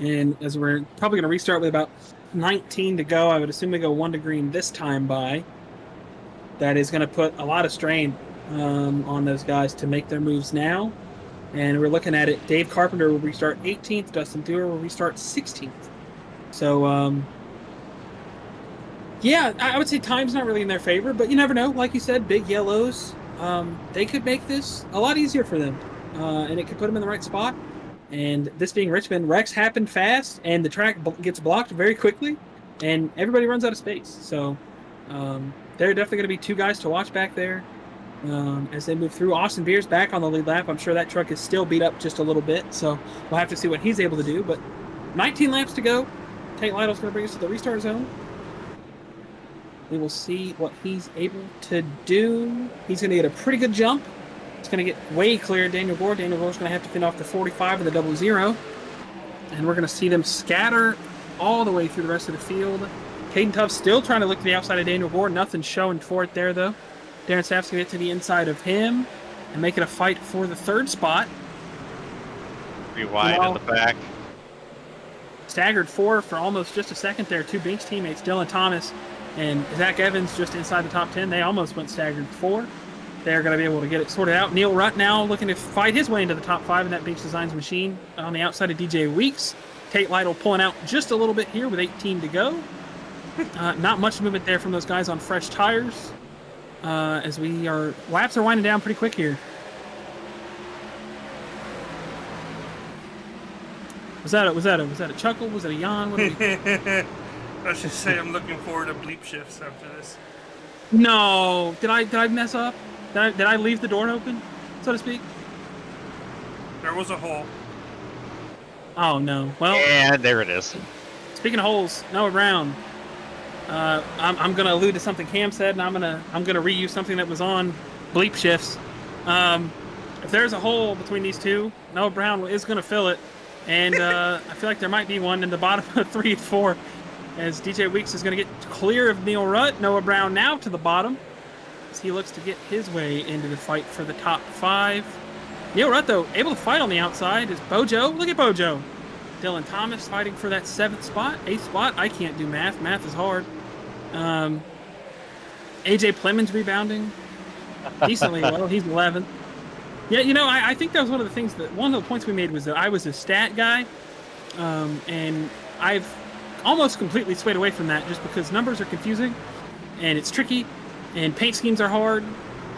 And as we're probably going to restart with about 19 to go, I would assume we go 1 to green this time by. That is going to put a lot of strain on those guys to make their moves now. And we're looking at it. Dave Carpenter will restart 18th. Dustin Dewar will restart 16th. So, yeah, I would say time's not really in their favor, but you never know. Like you said, big yellows. They could make this a lot easier for them. And it could put them in the right spot. And this being Richmond, wrecks happen fast, and the track gets blocked very quickly, and everybody runs out of space. So there are definitely going to be 2 guys to watch back there as they move through. Austin Beers back on the lead lap. I'm sure that truck is still beat up just a little bit, so we'll have to see what he's able to do. But 19 laps to go. Tate Lytle's going to bring us to the restart zone. We will see what he's able to do. He's going to get a pretty good jump. It's going to get way clear. Daniel Gore. Daniel Gore's going to have to fin off the 45 of the 00. And we're going to see them scatter all the way through the rest of the field. Caden Tuff still trying to look to the outside of Daniel Gore. Nothing showing for it there, though. Darren Staff's going to get to the inside of him and make it a fight for the 3rd spot. Rewind in the back. Staggered 4 for almost just a second there. 2 Binx teammates, Dylan Thomas and Zach Evans, just inside the top 10. They almost went staggered 4. They're going to be able to get it sorted out. Neil Rutt now looking to fight his way into the top 5 in that Binx Designs machine on the outside of DJ Weeks. Tate Lytle pulling out just a little bit here with 18 to go. Not much movement there from those guys on fresh tires. As laps are winding down pretty quick here. Was that a chuckle? Was it a yawn? What I should say I'm looking forward to bleep shifts after this. No, did I mess up? Did I leave the door open, so to speak? There was a hole. Oh no. Well, and there it is. Speaking of holes, Noah Brown. I'm gonna allude to something Cam said, and I'm gonna reuse something that was on bleep shifts. If there's a hole between these two, Noah Brown is gonna fill it, and I feel like there might be one in the bottom of 3 and 4, as DJ Weeks is gonna get clear of Neil Rutt. Noah Brown now to the bottom, as he looks to get his way into the fight for the top 5. Neil Rutt, though, able to fight on the outside is Bojo. Look at Bojo. Dylan Thomas fighting for that 7th spot, 8th spot. I can't do math. Math is hard. AJ Plemons rebounding decently well. He's 11th. Yeah, you know, I think that was one of the points we made was that I was a stat guy, and I've almost completely swayed away from that just because numbers are confusing, and it's tricky, and paint schemes are hard.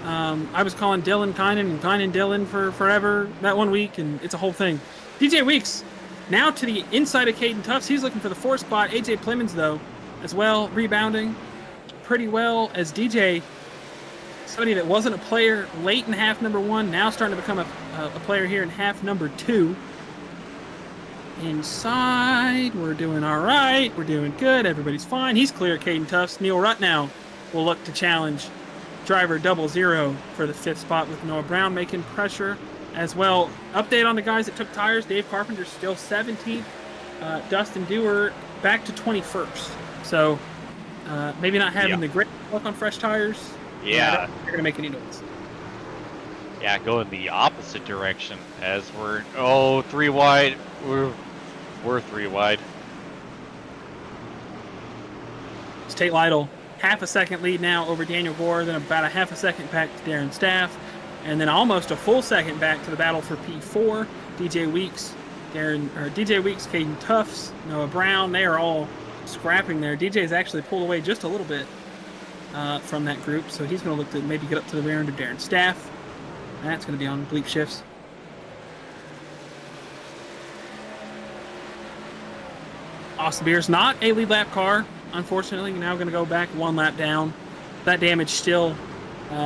I was calling Dylan Kynan and Kynan Dylan for forever that one week, and it's a whole thing. DJ Weeks Now to the inside of Caden Tufts. He's looking for the 4th spot. AJ Plemons, though, as well, rebounding pretty well as DJ, somebody that wasn't a player late in half number 1, now starting to become a player here in half number 2. Inside, we're doing all right. We're doing good. Everybody's fine. He's clear at Caden Tufts. Neil Rutt now will look to challenge driver 00 for the 5th spot with Noah Brown making pressure as well. Update on the guys that took tires. Dave Carpenter still 17th. Dustin Dewar back to 21st. So maybe not having the great luck on fresh tires. Yeah. They're going to make any noise. Yeah, going the opposite direction as we're 3 wide. We're 3 wide. It's Tate Lytle, half a second lead now over Daniel Gore, then about a half a second back to Darren Staff, and then almost a full second back to the battle for P4. DJ Weeks, Caden Tufts, Noah Brown, they are all scrapping there. DJ's actually pulled away just a little bit from that group, so he's going to look to maybe get up to the rear end of Darren Staff. That's going to be on bleep shifts. Austin Beers, not a lead lap car, unfortunately. Now going to go back 1 lap down. That damage still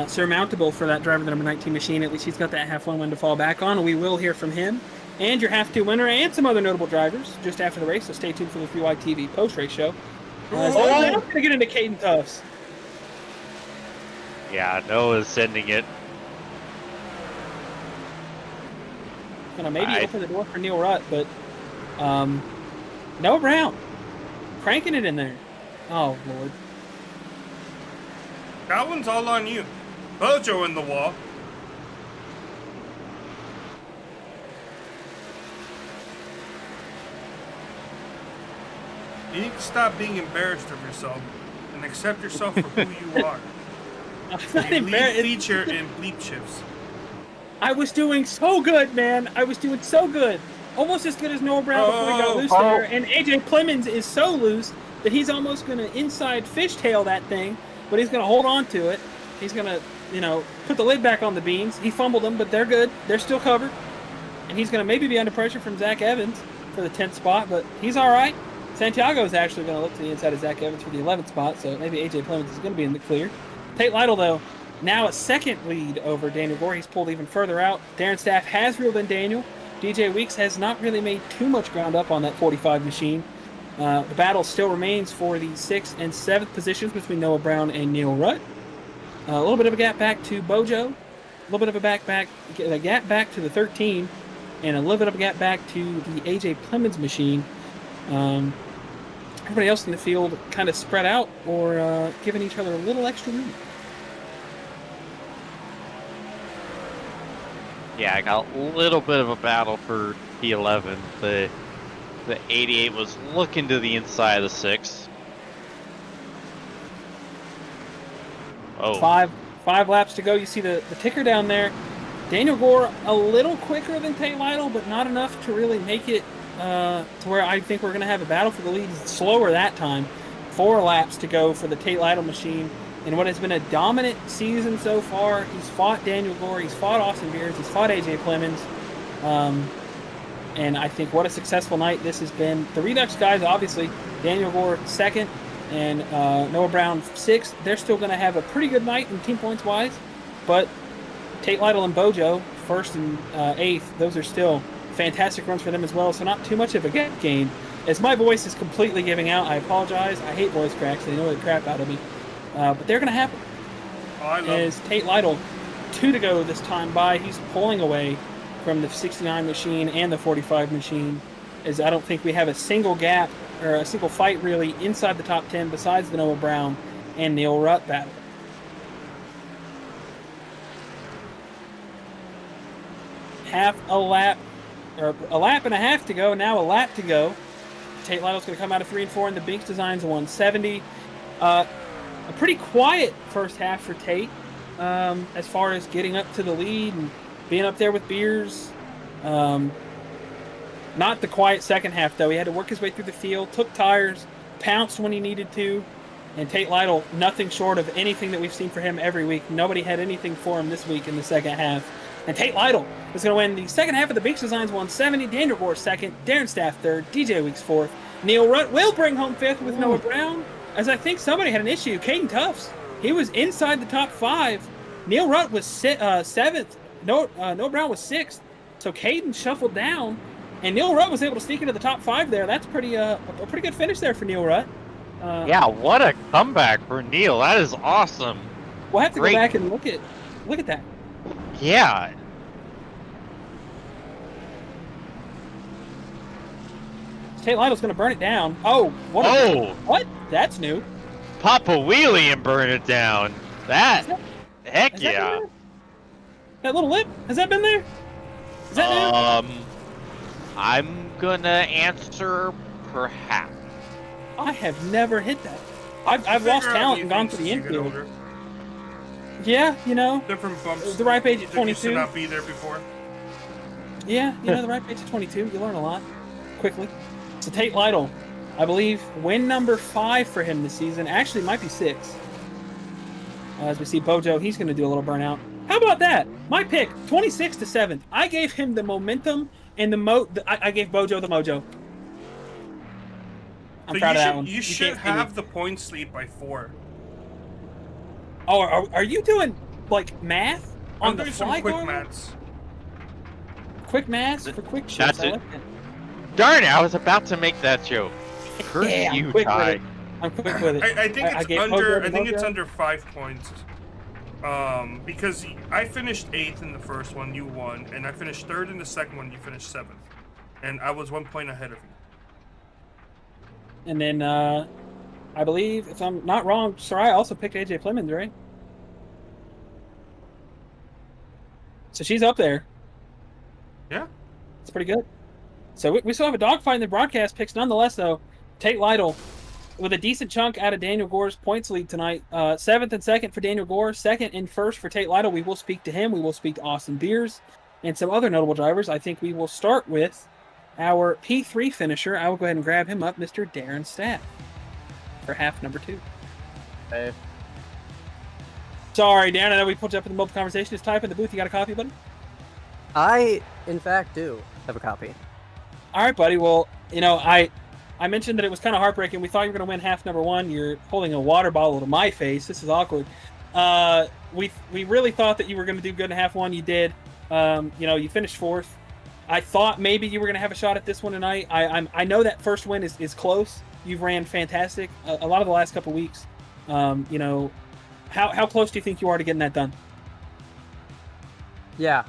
surmountable for that driver, the number 19 machine. At least he's got that half 1 win to fall back on. We will hear from him and your half 2 winner and some other notable drivers just after the race. So stay tuned for the 3Y TV post-race show. I'm going to get into Caden Tufts. Yeah, Noah's sending it. Going to maybe open the door for Neil Rutt, but Noah Brown cranking it in there. Oh, Lord. That one's all on you. Bojo in the wall. You need to stop being embarrassed of yourself and accept yourself for who you are. I'm not You embarrassed. lead feature in bleep shifts. I was doing so good, man. I was doing so good. Almost as good as Noah Brown before he got loose there. And AJ Plemons is so loose that he's almost going to inside fishtail that thing, but he's going to hold on to it. He's going to, put the lid back on the beans. He fumbled them, but they're good. They're still covered. And he's going to maybe be under pressure from Zach Evans for the 10th spot, but he's all right. Santiago is actually going to look to the inside of Zach Evans for the 11th spot, so maybe AJ Plemons is going to be in the clear. Tate Lytle, though, now a second lead over Daniel Gore. He's pulled even further out. Darren Staff has reeled in Daniel. DJ Weeks has not really made too much ground up on that 45 machine. The battle still remains for the 6th and 7th positions between Noah Brown and Neil Rutt. A little bit of a gap back to Bojo. A little bit of a gap back to the 13. And a little bit of a gap back to the AJ Plemons machine. Everybody else in the field kind of spread out or giving each other a little extra room. Yeah, I got a little bit of a battle for P11. The 88 was looking to the inside of the 6. Oh. Five laps to go. You see the ticker down there. Daniel Gore a little quicker than Tate Lytle, but not enough to really make it to where I think we're going to have a battle for the lead. He's slower that time. 4 laps to go for the Tate Lytle machine. In what has been a dominant season so far, he's fought Daniel Gore, he's fought Austin Beers, he's fought AJ Plemons. And I think what a successful night this has been. The Redux guys, obviously, Daniel Gore 2nd and Noah Brown 6th. They're still going to have a pretty good night in team points wise. But Tate Lytle and Bojo, 1st and 8th, those are still fantastic runs for them as well. So not too much of a gap gain. As my voice is completely giving out, I apologize. I hate voice cracks. They know the crap out of me. But they're going to happen. As Tate Lytle, 2 to go this time by. He's pulling away from the 69 machine and the 45 machine. As I don't think we have a single gap or a single fight really inside the top 10 besides the Noah Brown and Neil Rutt battle. A lap and a half to go. Now a lap to go. Tate Lytle's going to come out of 3 and 4 in the Binx Designs 170. A pretty quiet first half for Tate as far as getting up to the lead and being up there with Beers. Not the quiet second half, though. He had to work his way through the field, took tires, pounced when he needed to. And Tate Lytle, nothing short of anything that we've seen for him every week. Nobody had anything for him this week in the second half. And Tate Lytle is going to win the second half of the Binx Designs 170. Daniel Gore second. Darren Staff third. DJ Weeks fourth. Neil Rutt will bring home fifth with Noah Brown, as I think somebody had an issue. Caden Tufts, he was inside the top 5. Neil Rutt was 7th. Noah Brown was 6th. So Caden shuffled down, and Neil Rutt was able to sneak into the top 5 there. That's a pretty good finish there for Neil Rutt. Yeah, what a comeback for Neil. That is awesome. We'll have to Great. go back and look at that. Yeah. Tate Lytle's going to burn it down. Oh, what? That's new. Papa Wheelie and burn it down. Heck Has that yeah. been there? That little lip, has that been there? Is that new? I'm gonna answer perhaps. I have never hit that. I've lost count and gone to the infield. Yeah, Different bumps. the ripe age at that used to 22. not be there before. Yeah, the ripe age at 22. You learn a lot quickly. So Tate Lytle, I believe, win number 5 for him this season. Actually, it might be 6. As we see Bojo, he's going to do a little burnout. How about that? My pick, 26 to 7th. I gave him the momentum and I gave Bojo the mojo. I'm proud of that one. You should have the points lead by 4. Oh, are you doing like math on the doing fly? some quick Garland? maths. Quick maths for quick shits. That's I it. like that. Darn it, I was about to make that joke. Curse Yeah, you, I'm quick with Ty. it. I'm quick with it. I think I it's gave under. Bojo I think the it's mojo. under 5 points. Because I finished 8th in the first one, you won, and I finished 3rd in the second one, you finished 7th, and I was 1 point ahead of you. And then I believe, if I'm not wrong, Sarai also picked AJ Plemons, right? So she's up there. Yeah. It's pretty good. So we still have a dogfight in the broadcast picks. Nonetheless, though, Tate Lytle with a decent chunk out of Daniel Gore's points lead tonight. 7th and 2nd for Daniel Gore. 2nd and 1st for Tate Lytle. We will speak to him. We will speak to Austin Beers and some other notable drivers. I think we will start with our P3 finisher. I will go ahead and grab him up, Mr. Darren Stapp, for half number 2. Hey. Sorry, Darren. I know we put you up in the mobile conversation. Just type in the booth. You got a copy, buddy? I, in fact, do have a copy. All right, buddy. Well, I mentioned that it was kind of heartbreaking. We thought you were going to win half number 1. You're holding a water bottle to my face. This is awkward. We really thought that you were going to do good in half 1. You did. You finished 4th. I thought maybe you were going to have a shot at this one tonight. I know that first win is close. You've ran fantastic a lot of the last couple weeks. How close do you think you are to getting that done? Yeah.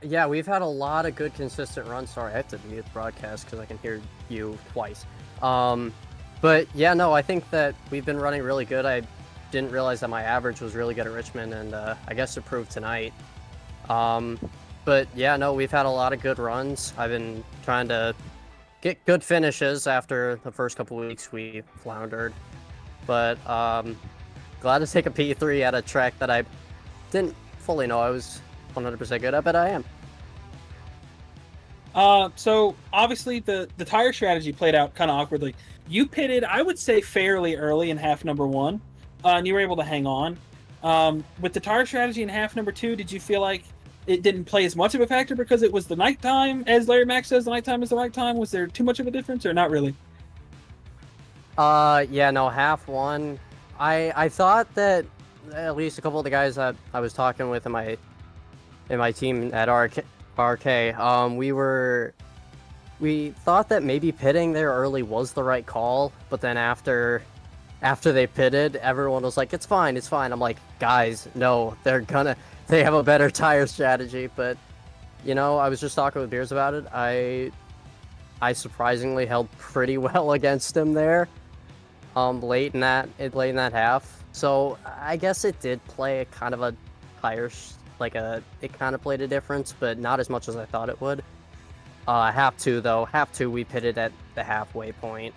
Yeah, we've had a lot of good consistent runs. Sorry, I have to mute the broadcast because I can hear you twice. But yeah, no, I think that we've been running really good. I didn't realize that my average was really good at Richmond, and I guess it proved tonight. But yeah, no, we've had a lot of good runs. I've been trying to get good finishes after the first couple weeks we floundered. But glad to take a P3 at a track that I didn't fully know I was 100% good at, but I am. So obviously the tire strategy played out kind of awkwardly. You pitted, I would say, fairly early in half number 1, and you were able to hang on. With the tire strategy in half number 2, did you feel like it didn't play as much of a factor because it was the nighttime, as Larry Mack says, the nighttime is the right time? Was there too much of a difference, or not really? Yeah, no, half 1. I thought that at least a couple of the guys that I was talking with in my team at RK, we thought that maybe pitting there early was the right call, but then after they pitted, everyone was like, it's fine. I'm like, guys, no, they have a better tire strategy. But I was just talking with Beers about it. I surprisingly held pretty well against him there late in that half. So I guess it did play a kind of a tire it kind of played a difference, but not as much as I thought it would. Half 2 we pitted at the halfway point.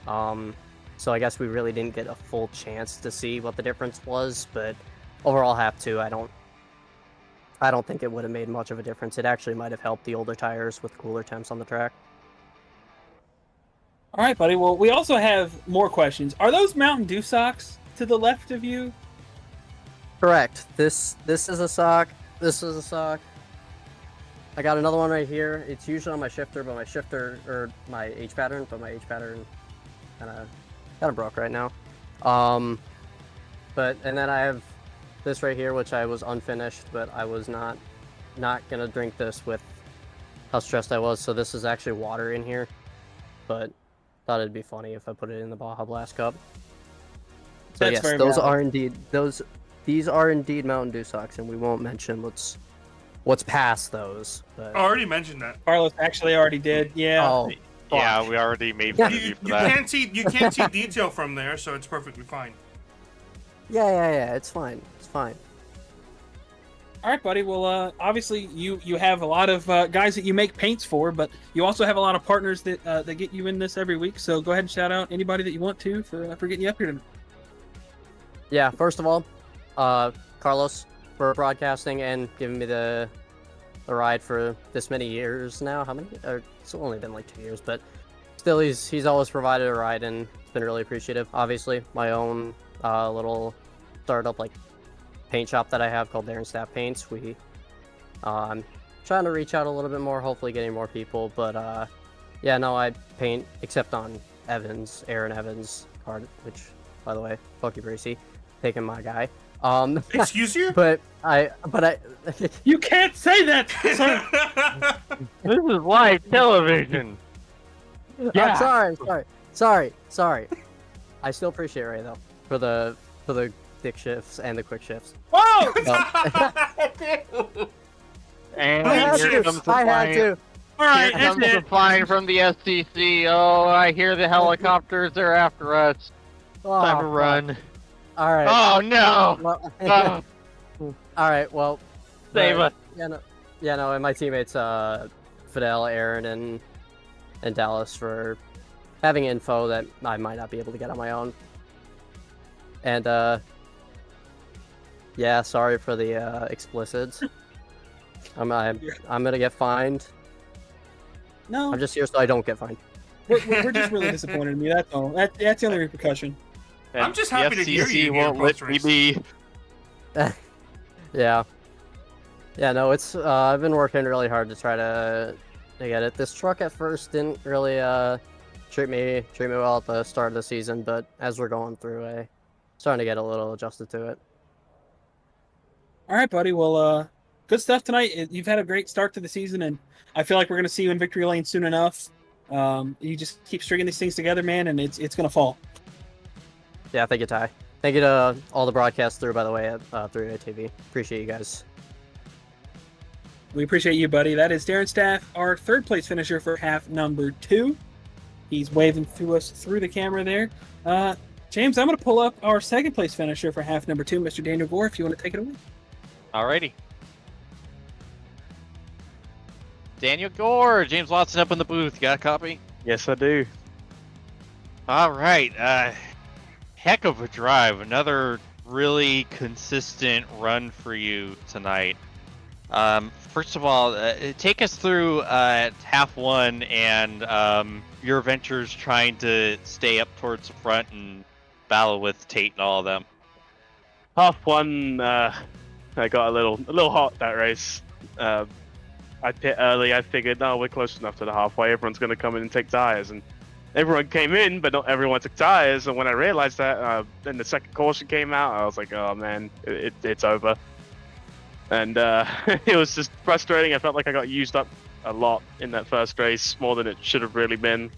So I guess we really didn't get a full chance to see what the difference was, but overall half 2, I don't think it would have made much of a difference. It actually might have helped the older tires with cooler temps on the track. All right, buddy. Well, we also have more questions. Are those Mountain Dew socks to the left of you? Correct. This is a sock this is I got another one right here. It's usually on my shifter, but my H pattern, kind of broke right now. And then I have this right here, which I was unfinished, but I was not gonna drink this with how stressed I was. So this is actually water in here, but thought it'd be funny if I put it in the Baja Blast cup. So That's yes, very those valid. are indeed these are indeed Mountain Dew socks, and we won't mention what's past those. But... I already mentioned that. Carlos actually already did. Yeah. Oh, Yeah, fuck. we already made fun of You you for that. can't see detail from there, so it's perfectly fine. Yeah. It's fine. It's fine. All right, buddy. Well, obviously you have a lot of guys that you make paints for, but you also have a lot of partners that get you in this every week. So go ahead and shout out anybody that you want to for getting you up here tonight. Yeah. First of all, Carlos for broadcasting and giving me the ride for this many years now. How many? It's only been like 2 years, but still, he's always provided a ride, and it's been really appreciative. Obviously, my own little startup like paint shop that I have called Aaron Staff Paints. I'm trying to reach out a little bit more, hopefully getting more people. But yeah, no, I paint except on Aaron Evans card, which, by the way, fuck you, Bracy, taking my guy. Excuse you? But I You can't say that, sir. This is live television. I'm sorry. I still appreciate Ray though for the dick shifts and the quick shifts. Whoa! And I had here to. comes the I had flying. to. All right, Here that's comes the it. flying from the SCC. Oh, I hear the helicopters. They're after us. Oh, Time to fuck. run. All right. Oh no! Well, Oh, all right. Well, save us. Yeah, no, and my teammates, Fidel, Aaron, and Dallas for having info that I might not be able to get on my own. And yeah, sorry for the explicits. I'm gonna get fined. No, I'm just here so I don't get fined. we're just really disappointed in you. That's all. That's the only repercussion. I'm just happy to hear you The FCC here won't let me post-race. be. Yeah. Yeah, no, it's I've been working really hard to try to get it. This truck at first didn't really treat me well at the start of the season, but as we're going through, I'm starting to get a little adjusted to it. All right, buddy. Well, good stuff tonight. You've had a great start to the season, and I feel like we're going to see you in victory lane soon enough. You just keep stringing these things together, man, and it's going to fall. Yeah, thank you, Ty. Thank you to all the broadcasts through, by the way, at 3A TV. Appreciate you guys. We appreciate you, buddy. That is Darren Staff, our third place finisher for half number 2. He's waving through us through the camera there. James, I'm going to pull up our second place finisher for half number 2, Mr. Daniel Gore, if you want to take it away. Alrighty. Daniel Gore, James Watson up in the booth. Got a copy? Yes, I do. All right. Heck of a drive. Another really consistent run for you tonight. First of all, take us through half one and your adventures trying to stay up towards the front and battle with Tate and all of them. Half one, I got a little hot that race. I pit early. I figured, no, we're close enough to the halfway. Everyone's going to come in and take tires, and everyone came in, but not everyone took tires. And when I realized that, then the second caution came out. I was like, oh man, it's over. And it was just frustrating. I felt like I got used up a lot in that first race, more than it should have really been.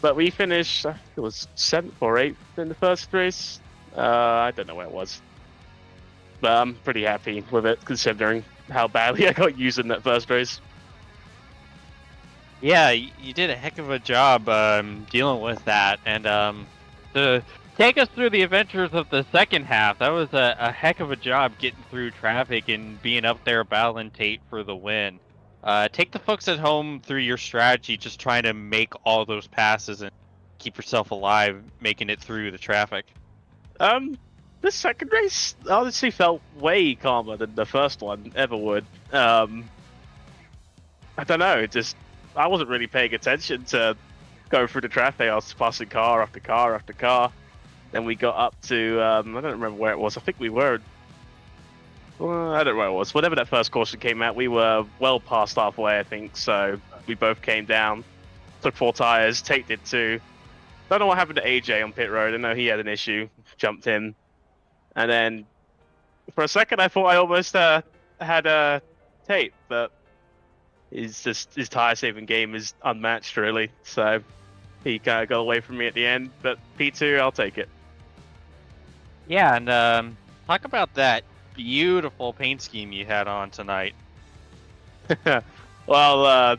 But we finished, I think it was 7th or 8th in the first race. I don't know where it was. But I'm pretty happy with it, considering how badly I got used in that first race. Yeah, you did a heck of a job dealing with that. And to take us through the adventures of the second half, that was a heck of a job getting through traffic and being up there battling Tate for the win. Take the folks at home through your strategy, just trying to make all those passes and keep yourself alive, making it through the traffic. This second race honestly felt way calmer than the first one ever would. I don't know, I wasn't really paying attention to going through the traffic. I was passing car after car after car. Then we got up to, I don't remember where it was. I think we were Well, I don't know what it was. Whenever that first caution came out, we were well past halfway, I think. So we both came down, took 4 tires. Tate did too. Don't know what happened to AJ on pit road. I know he had an issue, jumped in, and then for a second I thought I almost had Tate, but his tire saving game is unmatched really. So he kind of got away from me at the end. But P2, I'll take it. Yeah, and talk about that beautiful paint scheme you had on tonight. Well,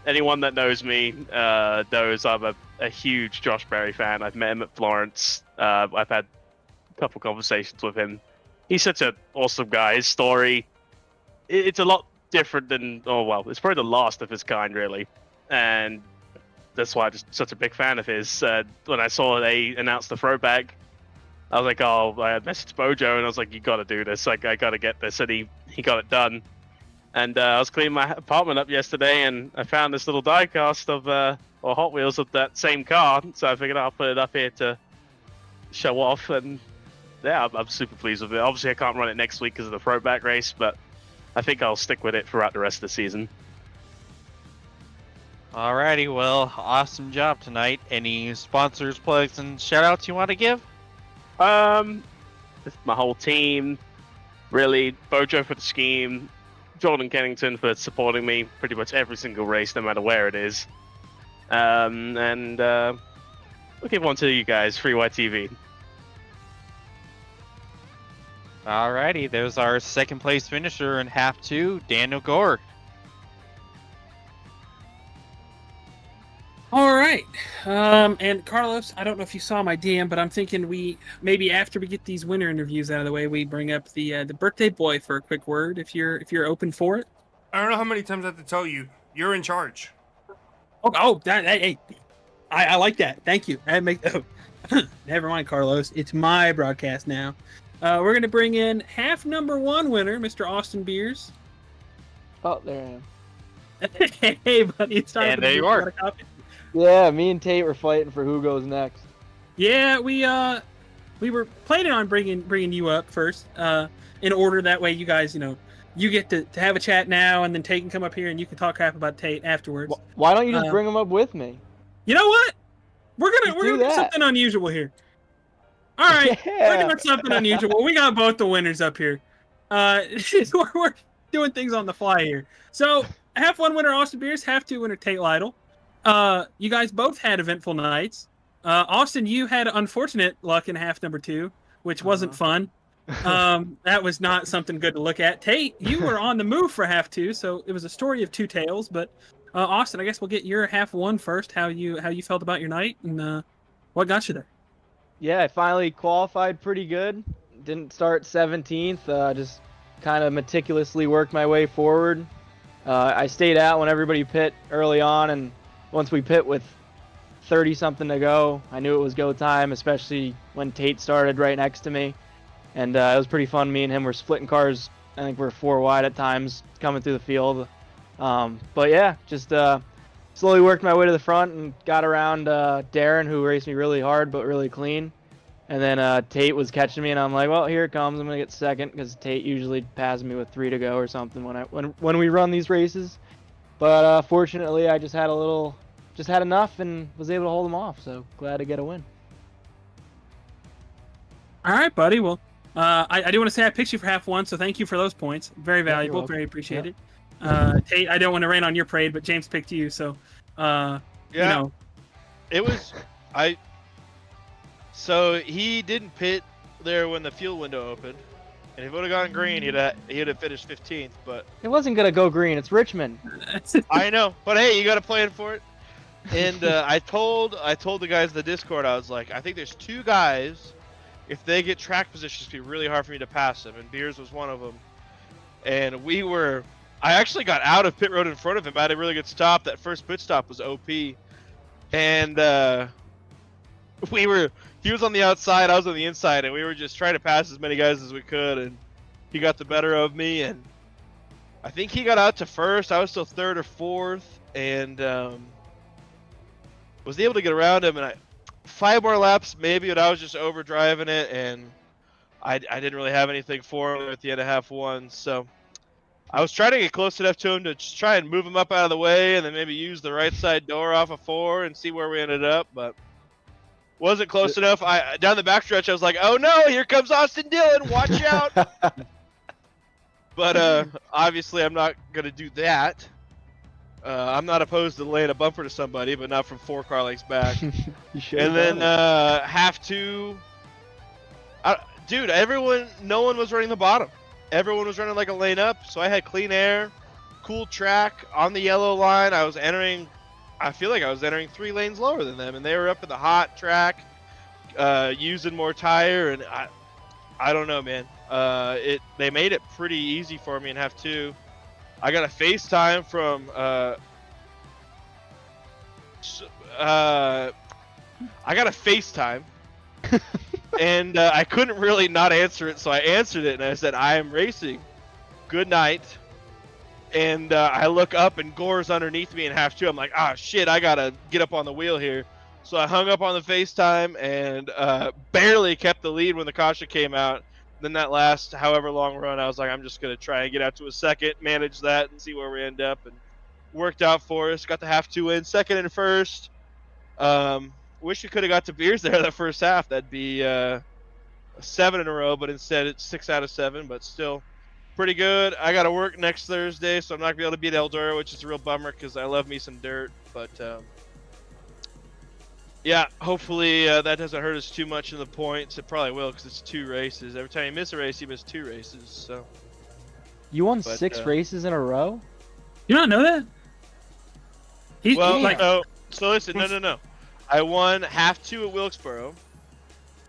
anyone that knows me knows I'm a huge Josh Berry fan. I've met him at Florence. I've had a couple conversations with him. He's such an awesome guy. His story, it's a lot different than, it's probably the last of his kind, really. And that's why I'm just such a big fan of his. When I saw they announced the throwback, I was like, I had messaged Bojo, and I was like, you got to do this. Like, I got to get this. And he got it done. And I was cleaning my apartment up yesterday, and I found this little diecast of, or Hot Wheels of that same car. So I figured I'll put it up here to show off. And yeah, I'm super pleased with it. Obviously, I can't run it next week because of the throwback race, but I think I'll stick with it throughout the rest of the season. Alrighty, well, awesome job tonight. Any sponsors, plugs, and shout-outs you want to give? It's my whole team, really. Bojo for the scheme, Jordan Kennington for supporting me pretty much every single race, no matter where it is. And we'll give one to you guys, Free YTV. Alrighty, there's our second place finisher in half 2, Daniel Gore. All right. And Carlos, I don't know if you saw my DM, but I'm thinking maybe after we get these winner interviews out of the way, we bring up the birthday boy for a quick word if you're open for it. I don't know how many times I have to tell you, you're in charge. Hey, I like that. Thank you. Never mind, Carlos. It's my broadcast now. We're gonna bring in half number 1 winner, Mr. Austin Beers. Oh, there I am. Hey, buddy, it's time. And there you are. Yeah, me and Tate were fighting for who goes next. Yeah, we were planning on bringing you up first, in order that way you guys, you get to have a chat now, and then Tate can come up here and you can talk crap about Tate afterwards. Why don't you just bring him up with me? You know what? We're gonna do something unusual here. All right, we're doing something unusual. We got both the winners up here. We're doing things on the fly here. So half 1 winner Austin Beers, half 2 winner Tate Lytle. You guys both had eventful nights. Austin, you had unfortunate luck in half number 2, which wasn't fun. That was not something good to look at. Tate, you were on the move for half 2, so it was a story of 2 tales. But Austin, I guess we'll get your half 1 first. How you felt about your night, and what got you there? Yeah, I finally qualified pretty good. Didn't start 17th. Just kind of meticulously worked my way forward. I stayed out when everybody pit early on, and once we pit with 30-something to go, I knew it was go time, especially when Tate started right next to me. And it was pretty fun. Me and him were splitting cars. I think we're 4 wide at times coming through the field. But yeah, just slowly worked my way to the front and got around Darren, who raced me really hard but really clean. And then Tate was catching me, and I'm like, well, here it comes. I'm gonna get second because Tate usually passes me with 3 to go or something when we run these races. But fortunately, I just had enough and was able to hold him off. So glad to get a win. All right, buddy. Well, I do want to say I picked you for half 1, so thank you for those points. Very valuable, very appreciated. Tate, I don't want to rain on your parade, but James picked you, so It was So he didn't pit there when the fuel window opened, and if it would have gone green, he'd have finished 15th. But it wasn't gonna go green. It's Richmond. I know, but hey, you got to plan for it. And I told the guys in the Discord, I was like, I think there's 2 guys. If they get track positions, it'd be really hard for me to pass them, and Beers was one of them. And I actually got out of pit road in front of him. I had a really good stop. That first pit stop was OP, and he was on the outside, I was on the inside, and we were just trying to pass as many guys as we could, and he got the better of me, and I think he got out to first. I was still 3rd or 4th, and was able to get around him, and 5 more laps maybe, but I was just overdriving it, and I didn't really have anything for him at the end of half one, so I was trying to get close enough to him to just try and move him up out of the way, and then maybe use the right side door off of 4 and see where we ended up, but wasn't close enough. Down the backstretch, I was like, "Oh no, here comes Austin Dillon! Watch out!" But obviously, I'm not gonna do that. I'm not opposed to laying a bumper to somebody, but not from 4 car lengths back. And then half 2, dude, no one was running the bottom. Everyone was running like a lane up, so I had clean air, cool track on the yellow line. I feel like I was entering 3 lanes lower than them, and they were up in the hot track, using more tire, and I don't know, man. They made it pretty easy for me in half 2. I got a FaceTime from and I couldn't really not answer it, so I answered it and I said, "I am racing. Good night." And I look up and Gore's underneath me in half 2. I'm like, "Ah, shit! I gotta get up on the wheel here." So I hung up on the FaceTime and barely kept the lead when the caution came out. Then that last however long run, I was like, I'm just going to try and get out to a second, manage that, and see where we end up. And worked out for us. Got the half 2 win, second and first. Wish we could have got to Beers there the first half. That'd be 7 in a row, but instead it's 6 out of 7, but still pretty good. I got to work next Thursday, so I'm not going to be able to beat Eldora, which is a real bummer because I love me some dirt. But yeah, hopefully that doesn't hurt us too much in the points. It probably will because it's 2 races. Every time you miss a race, you miss 2 races. So you won 6 races in a row? You don't know that? So listen, no. I won half 2 at Wilkesboro.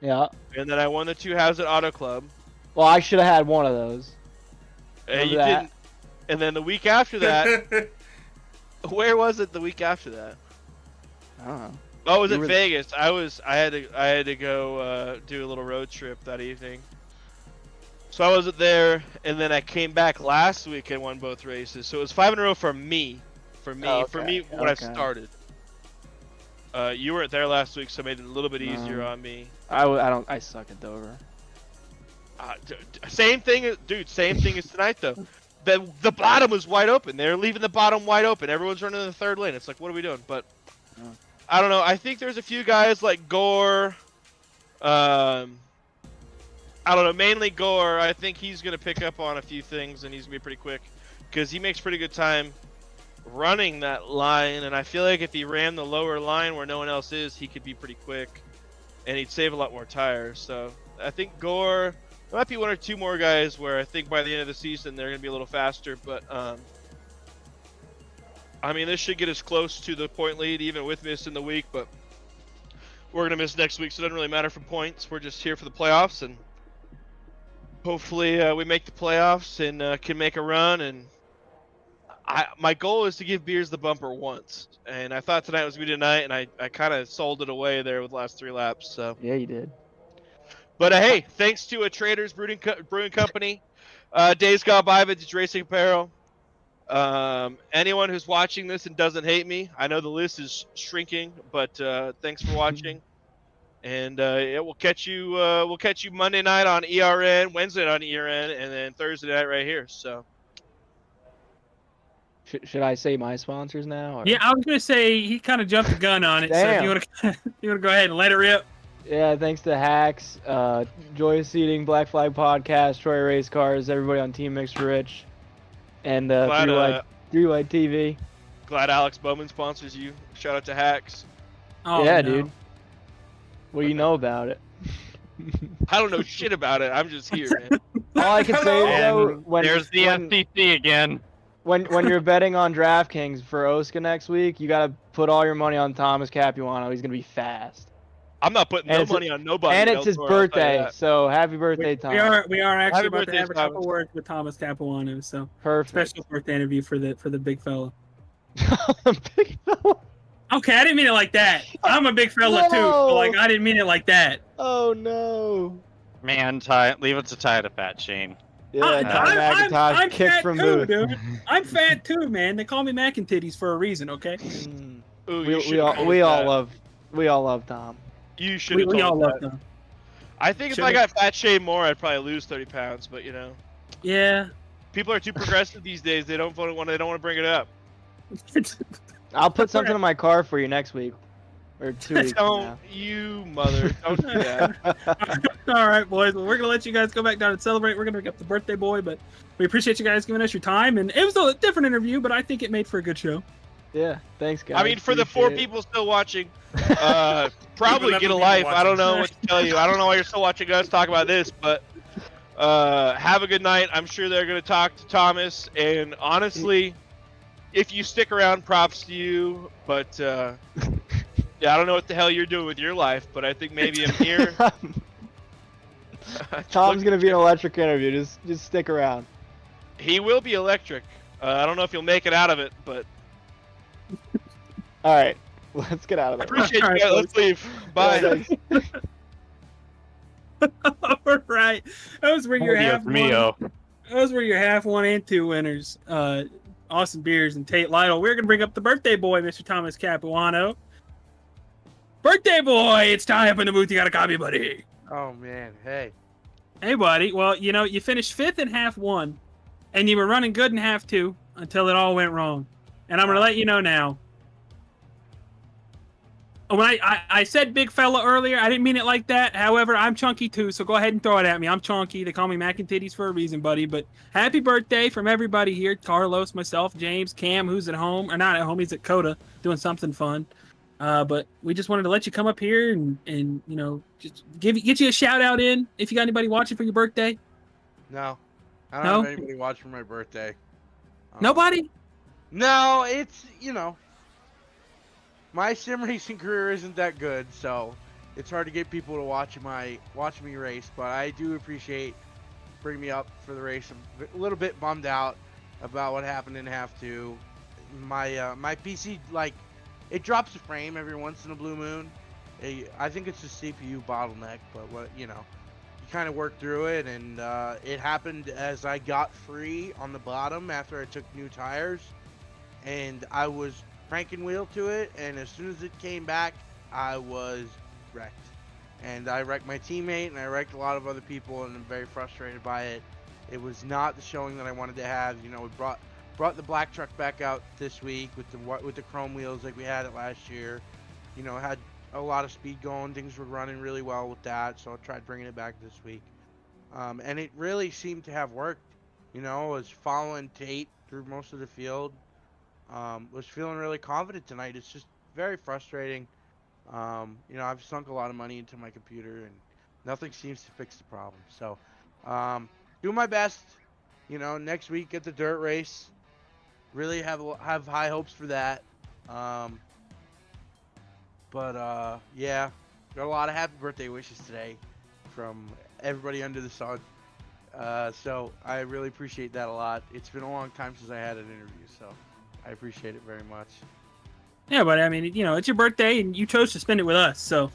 Yeah. And then I won the 2 halves at Auto Club. Well, I should have had one of those. And you didn't. And then the week after that, where was it? The week after that? I don't know. Oh, it was at Vegas. I had to go do a little road trip that evening. So I wasn't there, and then I came back last week and won both races. So it was 5 in a row for me. When I started. You weren't there last week, so it made it a little bit easier on me. I suck at Dover. Same thing, dude. Same thing as tonight, though. The bottom was wide open. They're leaving the bottom wide open. Everyone's running in the 3rd lane. It's like, what are we doing? But I don't know. I think there's a few guys like Gore. I don't know. Mainly Gore. I think he's gonna pick up on a few things, and he's gonna be pretty quick because he makes pretty good time running that line. And I feel like if he ran the lower line where no one else is, he could be pretty quick, and he'd save a lot more tires. So I think Gore. There might be 1 or 2 more guys where I think by the end of the season they're gonna be a little faster, but I mean, this should get us close to the point lead, even with missing the week, but we're going to miss next week, so it doesn't really matter for points. We're just here for the playoffs, and hopefully we make the playoffs and can make a run. And my goal is to give Beers the bumper once, and I thought tonight was going to be tonight, and I kind of sold it away there with the last 3 laps. So yeah, you did. But hey, thanks to Traders Brewing Company, Days Gone By Vintage Racing Apparel. Anyone who's watching this and doesn't hate me, I know the list is shrinking, but thanks for watching. And we'll catch you Monday night on ERN, Wednesday night on ERN, and then Thursday night right here. So should I say my sponsors now? Or? Yeah, I was gonna say he kind of jumped the gun on it. Damn. So if you wanna go ahead and let it rip. Yeah, thanks to Hacks, Joy Seating, Black Flag Podcast, Troy Race Cars, everybody on Team Mixed Rich. And 3-Wide TV. Glad Alex Bowman sponsors you. Shout out to Hacks. Oh, yeah, no. Dude. What do you know about it? I don't know shit about it. I'm just here, man. All I can say is though, there's the FCC again. When you're betting on DraftKings for OSCA next week, you gotta put all your money on Thomas Capuano. He's gonna be fast. I'm not putting no money on nobody. And it's his birthday, so happy birthday, Thomas. We are actually about to have a couple words with Thomas Capuano, so perfect. Special birthday interview for the big fella. Big fella. Okay, I didn't mean it like that. I'm a big fella too, but like I didn't mean it like that. Oh no. Man, leave it to tie to Fat Shane. Yeah, I'm kick fat from too, Booth. dude. I'm fat too, man. They call me Mac and Titties for a reason, okay? Ooh, we all love Tom. You should. We all love them. I think if Should I we- got fat shamed more, I'd probably lose 30 pounds. But you know, Yeah. people are too progressive these days. They don't want to bring it up. I'll put something in my car for you next week. Or 2 weeks from Don't now. you mother? Don't do that. All right, boys. Well, we're gonna let you guys go back down and celebrate. We're gonna pick up the birthday boy, but we appreciate you guys giving us your time. And it was a different interview, but I think it made for a good show. Yeah, thanks, guys. I mean, for the 4 Appreciate it. people still watching, probably get a people life. I don't watching. know what to tell you. I don't know why you're still watching us talk about this, but have a good night. I'm sure they're going to talk to Thomas, and honestly, if you stick around, props to you. But yeah, I don't know what the hell you're doing with your life, but I think maybe I'm here. Tom's gonna be an electric interview. Just stick around. He will be electric. I don't know if he'll make it out of it, but All right, let's get out of there. appreciate you guys. Let's leave. Bye. All right. Those were your half one. Mio. Those were your half 1 and 2 winners. Austin Beers and Tate Lytle. We're gonna bring up the birthday boy, Mr. Thomas Capuano. Birthday boy, it's time up in the booth. You got a copy, buddy. Oh man, hey. Hey, buddy. Well, you know, you finished 5th in half 1, and you were running good in half 2 until it all went wrong. And I'm gonna let you know now. When I said big fella earlier, I didn't mean it like that. However, I'm chunky too, so go ahead and throw it at me. I'm chunky. They call me Mac and Titties for a reason, buddy. But happy birthday from everybody here. Carlos, myself, James, Cam, who's at home. Or not at home, he's at Coda doing something fun. But we just wanted to let you come up here and you know, just get you a shout out in if you got anybody watching for your birthday. No. I No? don't have anybody watching for my birthday. Nobody? No, it's, you know, my sim racing career isn't that good, so it's hard to get people to watch me race, but I do appreciate bringing me up for the race. I'm a little bit bummed out about what happened in half 2. My PC, like, it drops a frame every once in a blue moon. I think it's a CPU bottleneck, but what, you know, you kind of work through it, and it happened as I got free on the bottom after I took new tires, and I was cranking wheel to it, and as soon as it came back, I was wrecked. And I wrecked my teammate, and I wrecked a lot of other people, and I'm very frustrated by it. It was not the showing that I wanted to have. You know, we brought the black truck back out this week with the chrome wheels like we had it last year. You know, had a lot of speed going. Things were running really well with that, so I tried bringing it back this week. And it really seemed to have worked. You know, I was following Tate through most of the field. Was feeling really confident tonight. It's just very frustrating. You know, I've sunk a lot of money into my computer, and nothing seems to fix the problem. So, do my best. You know, next week at the dirt race, really have high hopes for that. Yeah, got a lot of happy birthday wishes today from everybody under the sun. So I really appreciate that a lot. It's been a long time since I had an interview, so I appreciate it very much. Yeah, but I mean, you know, it's your birthday and you chose to spend it with us. So,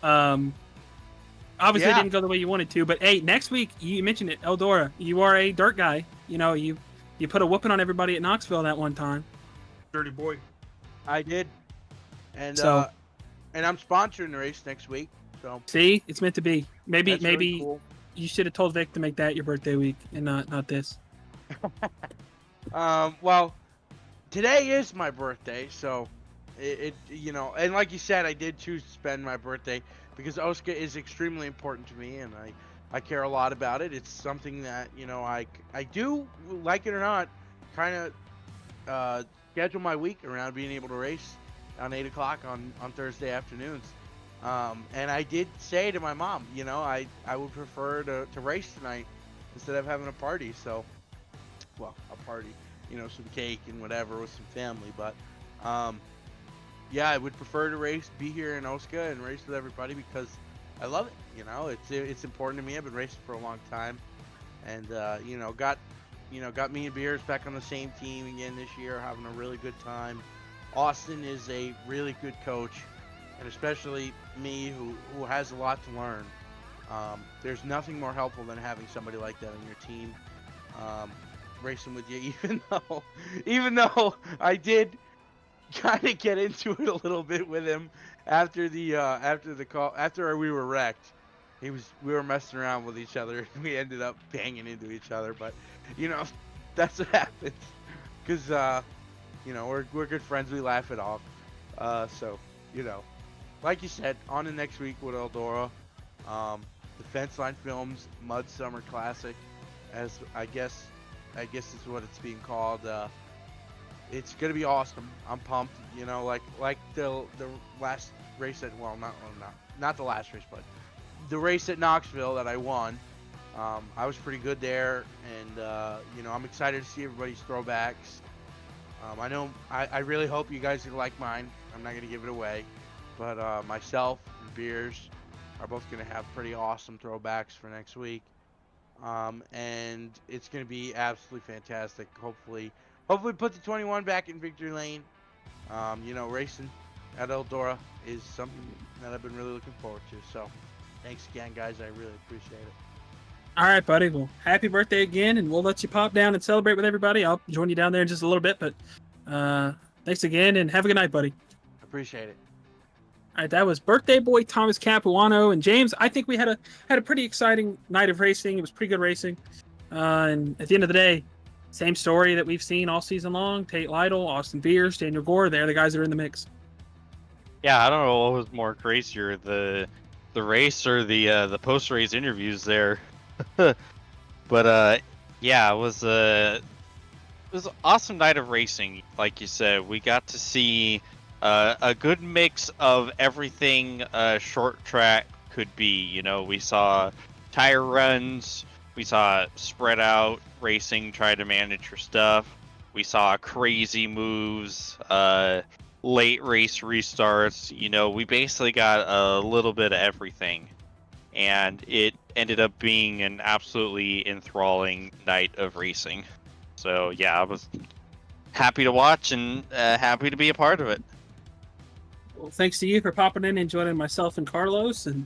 obviously it didn't go the way you wanted to. But hey, next week, you mentioned it, Eldora, you are a dirt guy. You know, you put a whooping on everybody at Knoxville that one time. Dirty boy. I did. And So- and I'm sponsoring the race next week. So See, it's meant to be. Maybe That's really cool. you should have told Vic to make that your birthday week and not this. Well, today is my birthday, so it you know, and like you said, I did choose to spend my birthday because OSCA is extremely important to me, and I care a lot about it. It's something that, you know, I do, like it or not, kind of schedule my week around being able to race on 8 o'clock on Thursday afternoons. And I did say to my mom, you know, I would prefer to race tonight instead of having a party. So, well, a party, you know, some cake and whatever with some family. But, yeah, I would prefer to be here in OSCA and race with everybody because I love it. You know, it's important to me. I've been racing for a long time, and you know, got me and Beers back on the same team again this year, having a really good time. Austin is a really good coach, and especially me, who has a lot to learn. There's nothing more helpful than having somebody like that on your team, racing with you. Even though I did kind of get into it a little bit with him after we were wrecked. We were messing around with each other. And we ended up banging into each other, but you know, that's what happens. Cause you know, we're good friends. We laugh it off. So you know, like you said, on to next week with Eldora. The Fence Line Films Mud Summer Classic, as I guess is what it's being called. It's gonna be awesome. I'm pumped. You know, like the last race at not the last race, but the race at Knoxville that I won. I was pretty good there, and you know, I'm excited to see everybody's throwbacks. I really hope you guys like mine. I'm not gonna give it away, but myself and Beers are both gonna have pretty awesome throwbacks for next week. And it's gonna be absolutely fantastic. Hopefully put the 21 back in victory lane. You know, racing at Eldora is something that I've been really looking forward to. So, thanks again, guys. I really appreciate it. All right, buddy. Well, happy birthday again, and we'll let you pop down and celebrate with everybody. I'll join you down there in just a little bit, but thanks again, and have a good night, buddy. Appreciate it. All right, that was birthday boy Thomas Capuano and James. I think we had a pretty exciting night of racing. It was pretty good racing, and at the end of the day, same story that we've seen all season long. Tate Lytle, Austin Beers, Daniel Gore. They're the guys that are in the mix. Yeah, I don't know what was more crazier, the race or the post race interviews there. But yeah, it was an awesome night of racing. Like you said, we got to see a good mix of everything short track could be. You know, we saw tire runs, we saw spread out racing, try to manage your stuff. We saw crazy moves, late race restarts. You know, we basically got a little bit of everything, and it ended up being an absolutely enthralling night of racing. So yeah, I was happy to watch and happy to be a part of it. Well, thanks to you for popping in and joining myself and Carlos, and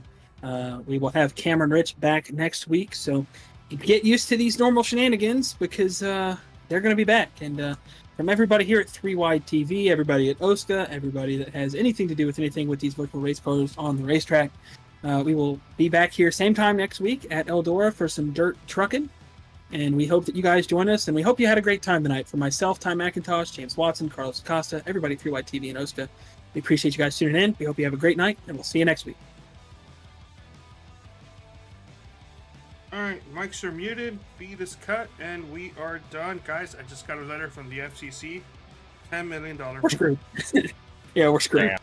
we will have Cameron Rich back next week. So get used to these normal shenanigans, because they're going to be back. And from everybody here at 3 Wide TV, everybody at OSCA, everybody that has anything to do with anything with these virtual race cars on the racetrack, we will be back here same time next week at Eldora for some dirt trucking. And we hope that you guys join us, and we hope you had a great time tonight. For myself, Ty McIntosh, James Watson, Carlos Acosta, everybody at 3 Wide TV and OSCA, we appreciate you guys tuning in. We hope you have a great night, and we'll see you next week. All right, mics are muted, feed is cut, and we are done. Guys, I just got a letter from the FCC. $10 million. We're screwed. Yeah, we're screwed. Damn.